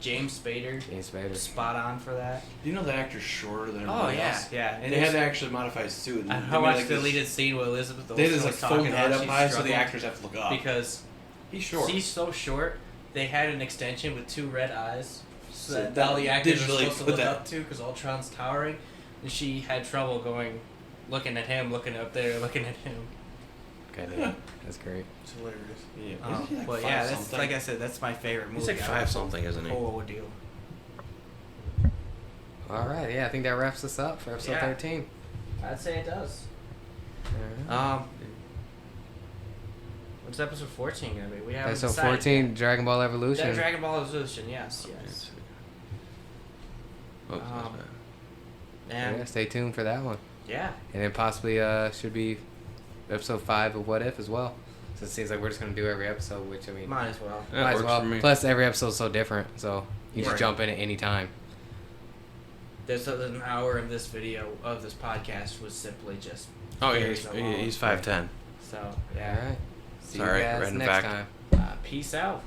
S4: James Spader?
S1: James Spader.
S4: Spot on for that.
S3: Do you know that actor's shorter than
S4: Oh
S3: everybody
S4: yeah,
S3: else?
S4: yeah.
S3: And they had to actually modify his suit. And
S4: I
S3: they made,
S4: watched
S3: like,
S4: the
S3: this-
S4: deleted scene with Elizabeth
S3: They had
S4: Olsen
S3: this like
S4: was talking
S3: foam head
S4: about
S3: up
S4: she's
S3: high, so the
S4: struggling
S3: actors have to look up.
S4: because
S3: He's short.
S4: she's so short. They had an extension with two red eyes, so
S3: So
S4: that
S3: that
S4: all the actors are
S3: digitally
S4: supposed to
S3: put
S4: look
S3: that-
S4: up to because Ultron's towering, and she had trouble looking at him, looking up there, looking at him.
S1: Okay, yeah, that's great.
S2: It's hilarious.
S3: Yeah, wasn't he, like,
S4: But
S3: five
S4: yeah, that's
S3: something?
S4: like I said, that's my favorite movie.
S3: He's like
S4: out of
S3: 5 something, isn't
S4: the
S3: he?
S4: whole ordeal.
S1: All right, yeah, I think that wraps us up for episode
S4: Yeah.
S1: 13.
S4: I'd say it does.
S1: Alright.
S4: What's episode 14 gonna be? We haven't
S1: Episode
S4: decided
S1: 14,
S4: yet.
S1: Dragon Ball Evolution.
S4: Dragon Ball Evolution, yes.
S3: Oops, that's
S4: Um,
S3: bad.
S4: And
S1: Yeah, stay tuned for that one.
S4: yeah,
S1: And then possibly should be episode 5 of What If as well. So it seems like we're just going to do every episode, which, I mean,
S4: might as well.
S3: Yeah,
S1: might as
S3: works
S1: well.
S3: for me.
S1: Plus, every episode's so different, so you
S4: Right.
S1: just jump in at any time.
S4: There's an hour of this video of this podcast was simply just
S3: Oh yeah,
S4: years alone.
S3: he's 5'10".
S4: So
S1: All
S4: yeah.
S1: right. See
S3: Sorry,
S1: you guys
S3: random
S1: next
S3: fact.
S1: time.
S4: Peace out.